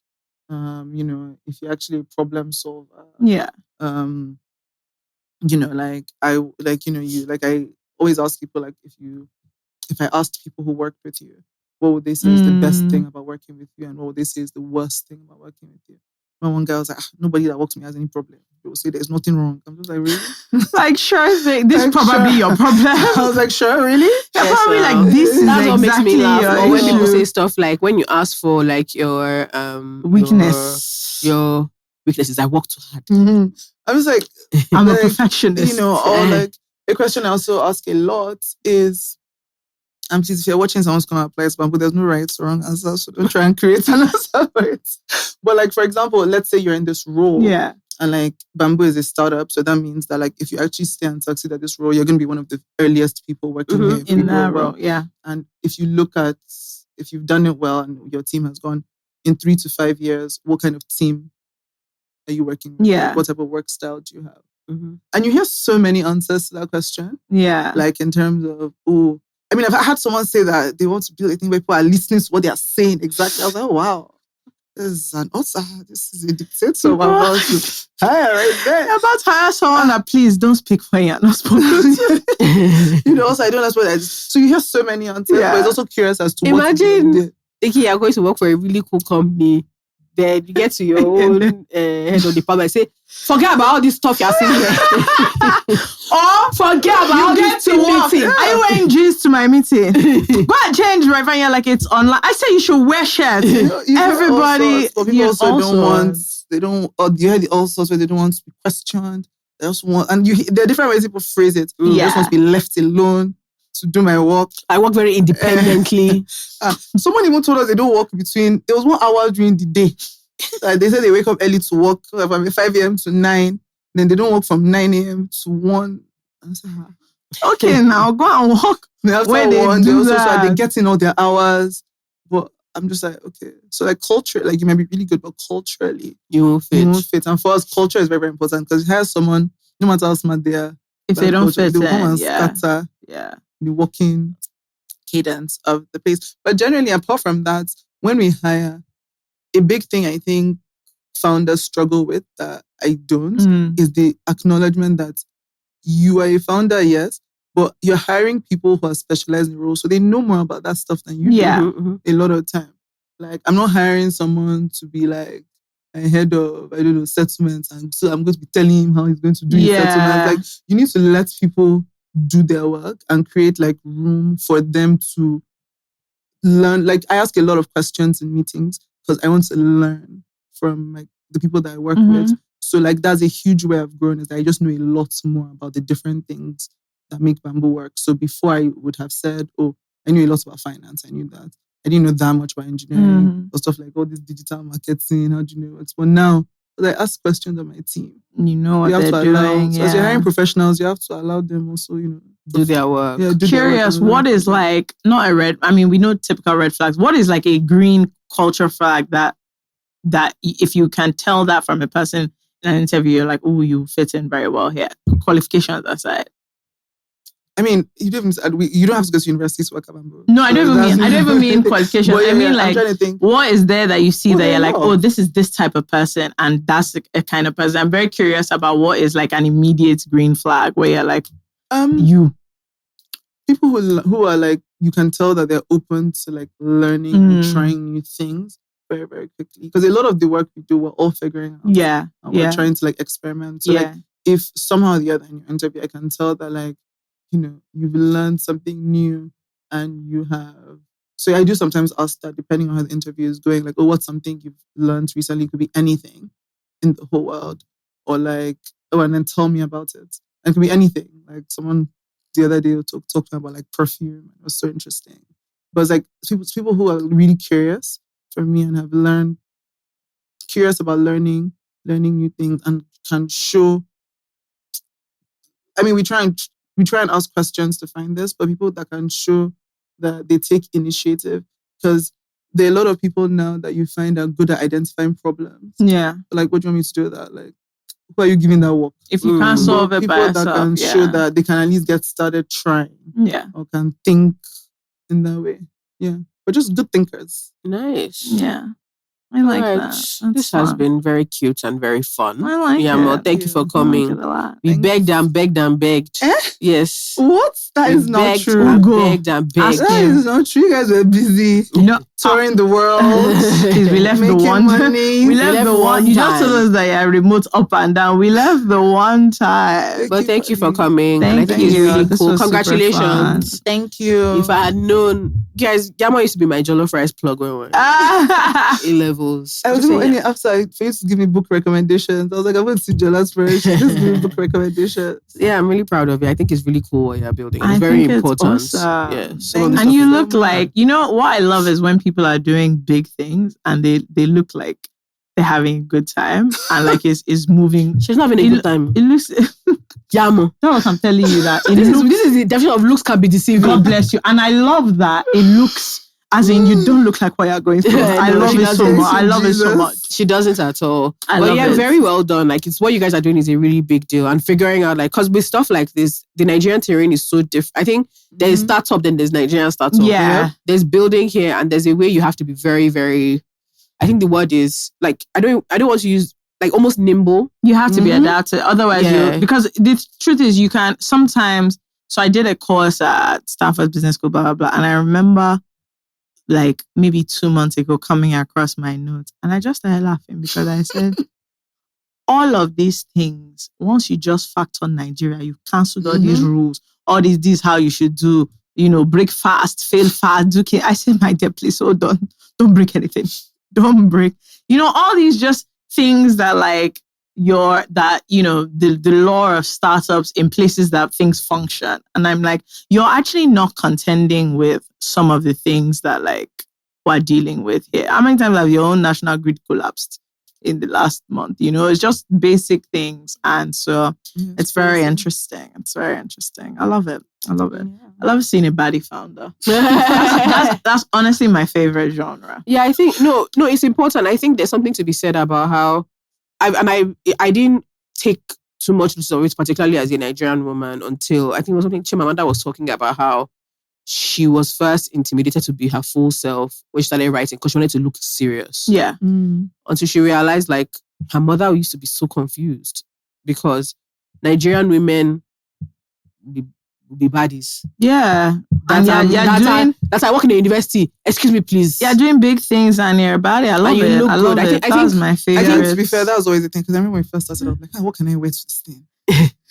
S1: If you're actually a problem solver.
S2: Yeah.
S1: I always ask people like if I asked people who worked with you, what would they say is the best thing about working with you and what would they say is the worst thing about working with you? And one guy was like, nobody that works with me has any problem. They will say there's nothing wrong. I'm just like, really?
S2: Like, sure, this is probably your problem.
S1: I was like, sure, really?
S2: Yeah, probably like this is
S3: that's what makes me laugh. Or when
S2: issue.
S3: people say stuff like when you ask for like your
S2: weakness.
S3: Your weaknesses, I work too hard.
S1: I was like,
S2: I'm a perfectionist.
S1: Or like a question I also ask a lot is, and please, if you're watching someone's come apply to Bamboo, there's no right or wrong answer, so don't try and create an answer for it. But like, for example, let's say you're in this role.
S2: Yeah.
S1: And like Bamboo is a startup, so that means that like if you actually stay and succeed at this role, you're going to be one of the earliest people working here.
S2: In that role, yeah.
S1: And if you've done it well and your team has gone in 3 to 5 years, what kind of team are you working with?
S2: Yeah.
S1: What type of work style do you have? And you hear so many answers to that question.
S2: Yeah.
S1: Like in terms of, I've had someone say that they want to build a thing where people are listening to what they are saying exactly. I was like, oh, wow. This is a dictator about to hire right there.
S2: You're about to hire someone that please don't speak when you're not spoken to.
S1: Also, I don't understand what so you hear so many answers, but it's also curious as to
S3: imagine thinking you're going to work for a really cool company. Then you get to your own head of department and say, forget about all this stuff you're saying here. Or forget about all this team meeting.
S2: Yeah. Are you wearing jeans to my meeting? Go and change right when you're like it's online. I say you should wear shirts. Everybody,
S1: but people also don't want. They don't. Or you hear the all sorts where they don't want to be questioned. They also want, and there are different ways people phrase it. I just want to be left alone to do my work.
S3: I work very independently.
S1: Someone even told us they don't work there was 1 hour during the day. They said they wake up early to work from 5 a.m. to 9. Then they don't work from 9 a.m. to 1. I said,
S2: okay, now go and walk.
S1: After they get in all their hours. But I'm just like, okay. So like culture, like you might be really good, but culturally,
S3: you won't fit.
S1: And for us, culture is very, very important because you hire someone, no matter how smart they are,
S2: if they don't fit,
S1: they will come and scatter the working cadence of the place. But generally, apart from that, when we hire, a big thing I think founders struggle with that I don't is the acknowledgement that you are a founder, yes, but you're hiring people who are specialized in roles, so they know more about that stuff than you do a lot of time. Like, I'm not hiring someone to be like a head of, I don't know, settlements, and so I'm going to be telling him how he's going to do his settlements. Like, you need to let people do their work and create like room for them to learn. Like, I ask a lot of questions in meetings because I want to learn from like the people that I work with. So like that's a huge way I've grown, is that I just know a lot more about the different things that make Bamboo work. So before I would have said, oh, I knew a lot about finance. I knew that. I didn't know that much about engineering or stuff like all this digital marketing. How do you know it? But now, I ask questions of my team.
S2: You know what they're doing.
S1: So as you're hiring professionals, you have to allow them also,
S3: do their work.
S1: Yeah,
S2: Curious, what is like, not a red, I mean, we know typical red flags. What is like a green culture flag that if you can tell that from a person in an interview, you're like, oh, you fit in very well here. Qualifications aside.
S1: I mean, you don't have to go to university to work at Bamboo.
S2: No, I don't even mean qualifications. I mean, like, what is there that you see that you're like, oh, this is this type of person, and that's a kind of person. I'm very curious about what is like an immediate green flag where you're like,
S1: people who are like, you can tell that they're open to like learning and trying new things very, very quickly. Because a lot of the work we do, we're all figuring out.
S2: Yeah.
S1: And we're trying to like experiment. So like, if somehow or the other in your interview, I can tell that like, you've learned something new and you have. So I do sometimes ask that, depending on how the interview is going, like, oh, what's something you've learned recently? It could be anything in the whole world. Or like, oh, and then tell me about it. And it could be anything. Like someone the other day talking about like perfume. It was so interesting. But it's like people who are really curious for me and have curious about learning new things and can show. I mean, we try and ask questions to find this, but people that can show that they take initiative, because there are a lot of people now that you find are good at identifying problems.
S2: Yeah.
S1: Like, what do you want me to do with that? Like, who are you giving that work?
S2: If you can't solve it by yourself,
S1: people that can show that they can at least get started trying.
S2: Yeah.
S1: Or can think in that way. Yeah. But just good thinkers.
S3: Nice.
S2: Yeah. I like that.
S3: This has been very cute and very fun.
S2: I like it.
S3: Yamo, thank you for coming.
S2: I like it a lot.
S3: We begged and begged and begged. Yes.
S1: What? That is not true.
S3: And begged and begged.
S1: That is not true. You guys were busy touring the world.
S2: We left the one
S1: money.
S2: We left the one. You just told us that you're remote up and down. We left the one time.
S3: But thank you for coming.
S2: Thank you.
S3: It's really
S2: This
S3: cool.
S2: was
S3: Congratulations.
S1: Thank you.
S3: If I had known, guys, Yanmo used to be my jollof rice plug when we were A-levels.
S1: I was even after for you to give me book recommendations. I was like, I went to Jola's first. Just give me book recommendations.
S3: Yeah, I'm really proud of you. I think it's really cool what you're building. It's very important.
S2: Awesome.
S3: Yeah.
S2: And you look like, what I love is when people are doing big things and they look like they're having a good time and like it's moving.
S3: She's not having a good time.
S2: It looks
S3: Yamo.
S2: No, I'm telling you that.
S3: This is the definition of looks can be deceiving.
S2: God bless you. And I love that it looks as in you don't look like what you're going through. I love it so much. I love it so much.
S3: She doesn't at all.
S2: I love it.
S3: Very well done. Like, it's what you guys are doing is a really big deal. And figuring out, like, because with stuff like this, the Nigerian terrain is so different. I think there's startup, then there's Nigerian startup.
S2: Yeah.
S3: There's building here, and there's a way you have to be very, very I think the word is like, I don't want to use like almost nimble.
S2: You have to be adapted. Otherwise, because the truth is you can sometimes. So I did a course at Stanford Business School, blah, blah, blah. And I remember like maybe 2 months ago coming across my notes and I just started laughing because I said, all of these things, once you just factor Nigeria, you've cancelled all these rules, all this how you should do, break fast, fail fast, do okay. I said, my dear, please hold on. Don't break anything. Don't break. All these just things that like the law of startups in places that things function. And I'm like, you're actually not contending with some of the things that like we're dealing with here. How many times have your own national grid collapsed in the last month? It's just basic things. And so it's very interesting. It's very interesting. I love it. I love it. Yeah. I love seeing a baddie founder. That's honestly my favorite genre.
S3: Yeah, I think, no, it's important. I think there's something to be said about how I didn't take too much notice of it, particularly as a Nigerian woman, until I think it was something Chimamanda was talking about, how she was first intimidated to be her full self when she started writing because she wanted to look serious.
S2: Yeah.
S3: Until she realized like her mother used to be so confused because Nigerian women be baddies.
S2: Yeah.
S3: That's I work in the university. Excuse me, please.
S2: You're doing big things and you're a baddie. I love it. I love it. That was my favorite.
S1: I think, to be fair, that was always the thing. Because I remember when we first started, I was like, what can I wear to this thing?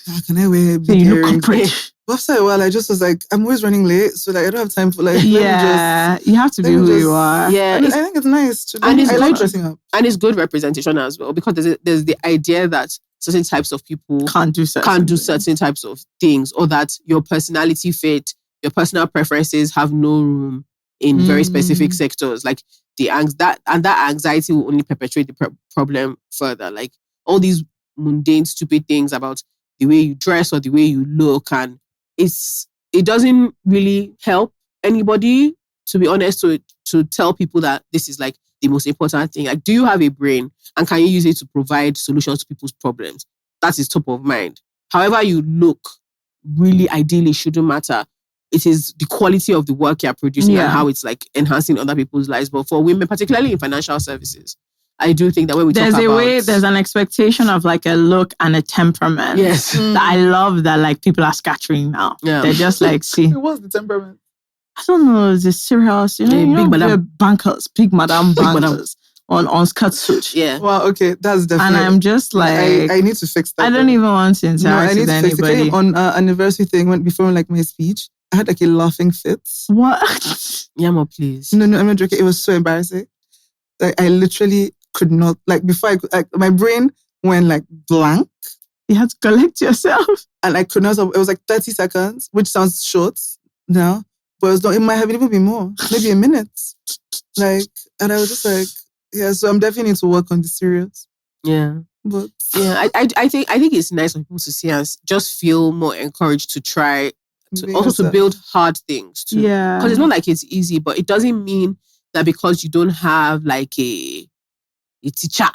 S1: How can I wear big earrings? But after a while, I just was like, I'm always running late. So like, I don't have time for like,
S2: you have to be who you are.
S3: Yeah.
S1: I think it's nice to do.
S3: And
S1: I like dressing up.
S3: And it's good representation as well. Because there's the idea that certain types of people
S2: can't do certain
S3: types of things, or that your personality fit, your personal preferences have no room in very specific sectors. Like that anxiety will only perpetuate the problem further. Like all these mundane, stupid things about the way you dress or the way you look, and it doesn't really help anybody, to be honest, to tell people that this is like the most important thing. Like, do you have a brain and can you use it to provide solutions to people's problems? That is top of mind. However you look, really ideally shouldn't matter. It is the quality of the work you're producing and how it's like enhancing other people's lives. But for women, particularly in financial services, I do think that when we talk about...
S2: there's an expectation of like a look and a temperament.
S3: Yes.
S2: That I love that like people are scattering now. Yeah. They're just like, see.
S1: What's the temperament?
S2: I don't know, it's serious, big madam bankers, big madam bankers on skirt suit.
S3: Yeah.
S1: Well, okay, that's definitely.
S2: And I'm just like,
S1: I need to fix that.
S2: I don't even want to interact with anybody.
S1: On anniversary thing, before like my speech, I had like a laughing fit.
S2: What?
S3: Yanmo, please.
S1: No, I'm not joking. It was so embarrassing. Like I literally could not, like before I could, like my brain went like blank.
S2: You had to collect yourself.
S1: And I could not, it was like 30 seconds, which sounds short now. But it might have even been more, maybe a minute. Like, and I was just like, yeah, so I'm definitely need to work on the serious.
S3: Yeah.
S1: But
S3: yeah, I think it's nice for people to see us just feel more encouraged to try to build hard things too.
S2: Yeah.
S3: Because it's not like it's easy, but it doesn't mean that because you don't have like a teacher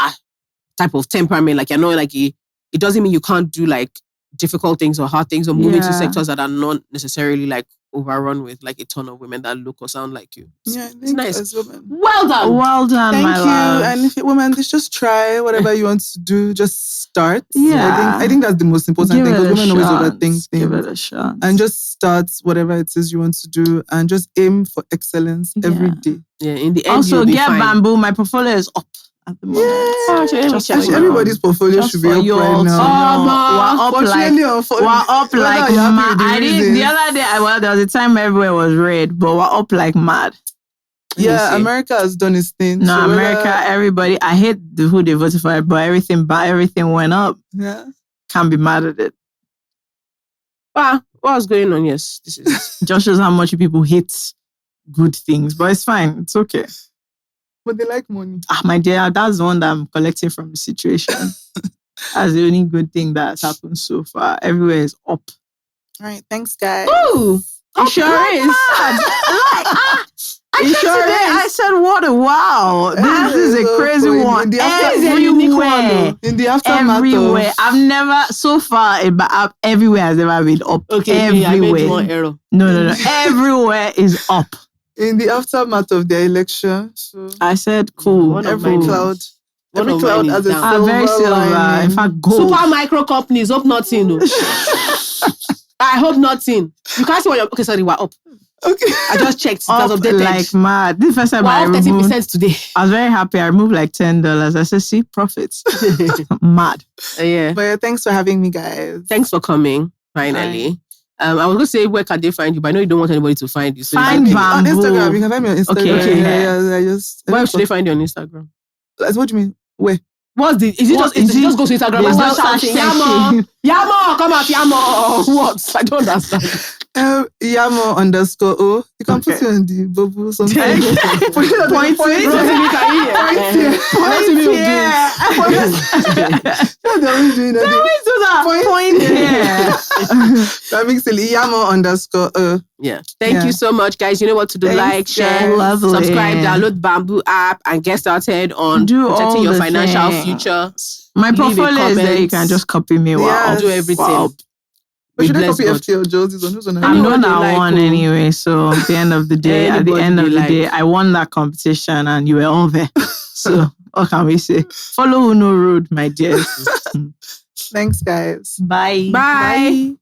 S3: type of temperament, like you're not like it doesn't mean you can't do like difficult things or hard things or move into sectors that are not necessarily like overrun with like a ton of women that look or sound like you.
S1: It's nice. As women.
S3: Well done.
S1: Thank
S3: my
S1: you.
S3: love.
S1: And if women, just try whatever you want to do. Just start.
S2: Yeah.
S1: I think that's the most important thing, because women always overthink things.
S2: Give it a shot.
S1: And just start whatever it is you want to do, and just aim for excellence every day.
S3: Yeah. In the end,
S2: also
S3: you'll be
S2: get
S3: fine.
S2: Bamboo. My portfolio is up at the moment.
S1: Actually, everybody's portfolio should be up right now.
S2: We're up like mad. The other day, there was a time everywhere was red, but we're up like mad.
S1: Yeah, America has done its thing.
S2: No, so America, everybody. I hate who they voted for, but everything went up.
S1: Yeah,
S2: can't be mad at it.
S3: What's going on? Yes, this is
S2: just shows how much people hate good things, but it's fine. It's okay.
S1: But they like money.
S2: My dear, that's the one that I'm collecting from the situation. That's the only good thing that's happened so far. Everywhere is up.
S1: All right, thanks, guys.
S3: Ooh, it sure is.
S2: I said, what a wow. This is a crazy one.
S1: Everywhere. In the aftermath.
S2: Everywhere. I've never, so far, everywhere has never been up.
S3: Okay,
S2: everywhere.
S3: I made one error.
S2: No. Everywhere is up.
S1: in the aftermath of their election. So
S2: I said cool.
S3: One of
S1: every
S3: mine is-
S1: cloud,
S3: one
S1: every
S3: of
S1: cloud
S3: mine
S1: has
S3: is
S1: a
S3: down.
S1: silver
S2: Very silver.
S1: lining.
S2: In fact, gold.
S3: Super micro companies, hope nothing. No. I hope nothing. You can't see what you're... Okay, sorry, we're up.
S1: Okay.
S3: I just checked. It
S2: Up
S3: was updated.
S2: like mad. This first time
S3: We're
S2: I
S3: up
S2: removed,
S3: 30% today.
S2: I was very happy. I removed like $10. I said, see, profits. Mad.
S3: Yeah.
S1: But yeah, thanks for having me, guys.
S3: Thanks for coming, finally. I was going to say, where can they find you? But I know you don't want anybody to find you. So
S2: Find
S3: you
S1: On
S2: Bamboo.
S1: Instagram, you can find me on Instagram.
S2: Okay.
S1: Yeah. I just.
S3: Where should they find you on Instagram?
S1: What do you mean? Where?
S3: What's the... Is it
S2: What
S3: just...
S2: is it?
S3: Just go to Instagram
S2: There's
S3: and
S2: no
S3: start
S2: such
S3: shouting,
S2: thing.
S3: Yanmo! Yanmo! Come out, Yanmo! What? I don't understand.
S1: Yanmo_O. You can put
S2: Okay.
S1: it on the bubble something.
S2: Point
S3: Rotimi, can you hear? Rotimi will do it.
S1: They're always doing that.
S2: Point here.
S1: That makes it Yanmo_O.
S3: Yeah. Thank you so much, guys. You know what to do.
S1: Thanks,
S3: Like, share,
S1: guys.
S2: Lovely.
S3: subscribe, download Bamboo app, and get started on
S2: Do all
S3: protecting your
S2: the
S3: financial
S2: things.
S3: future.
S2: My
S3: Leave a
S2: portfolio is there. You
S3: comment.
S2: can just copy me. Wow.
S1: Yes.
S3: Do everything.
S2: Wow.
S1: But should I
S3: bless
S1: copy
S3: God.
S1: FT or Joe's? Who's on
S2: I'm
S3: Anyone
S2: not
S3: they
S2: that
S3: like,
S2: one
S3: oh.
S2: anyway. So at the end of the day,
S3: Anybody
S2: I won that competition and you were all there. So what can we say? Follow Uno Road, my dears.
S1: Thanks, guys.
S2: Bye.
S3: Bye.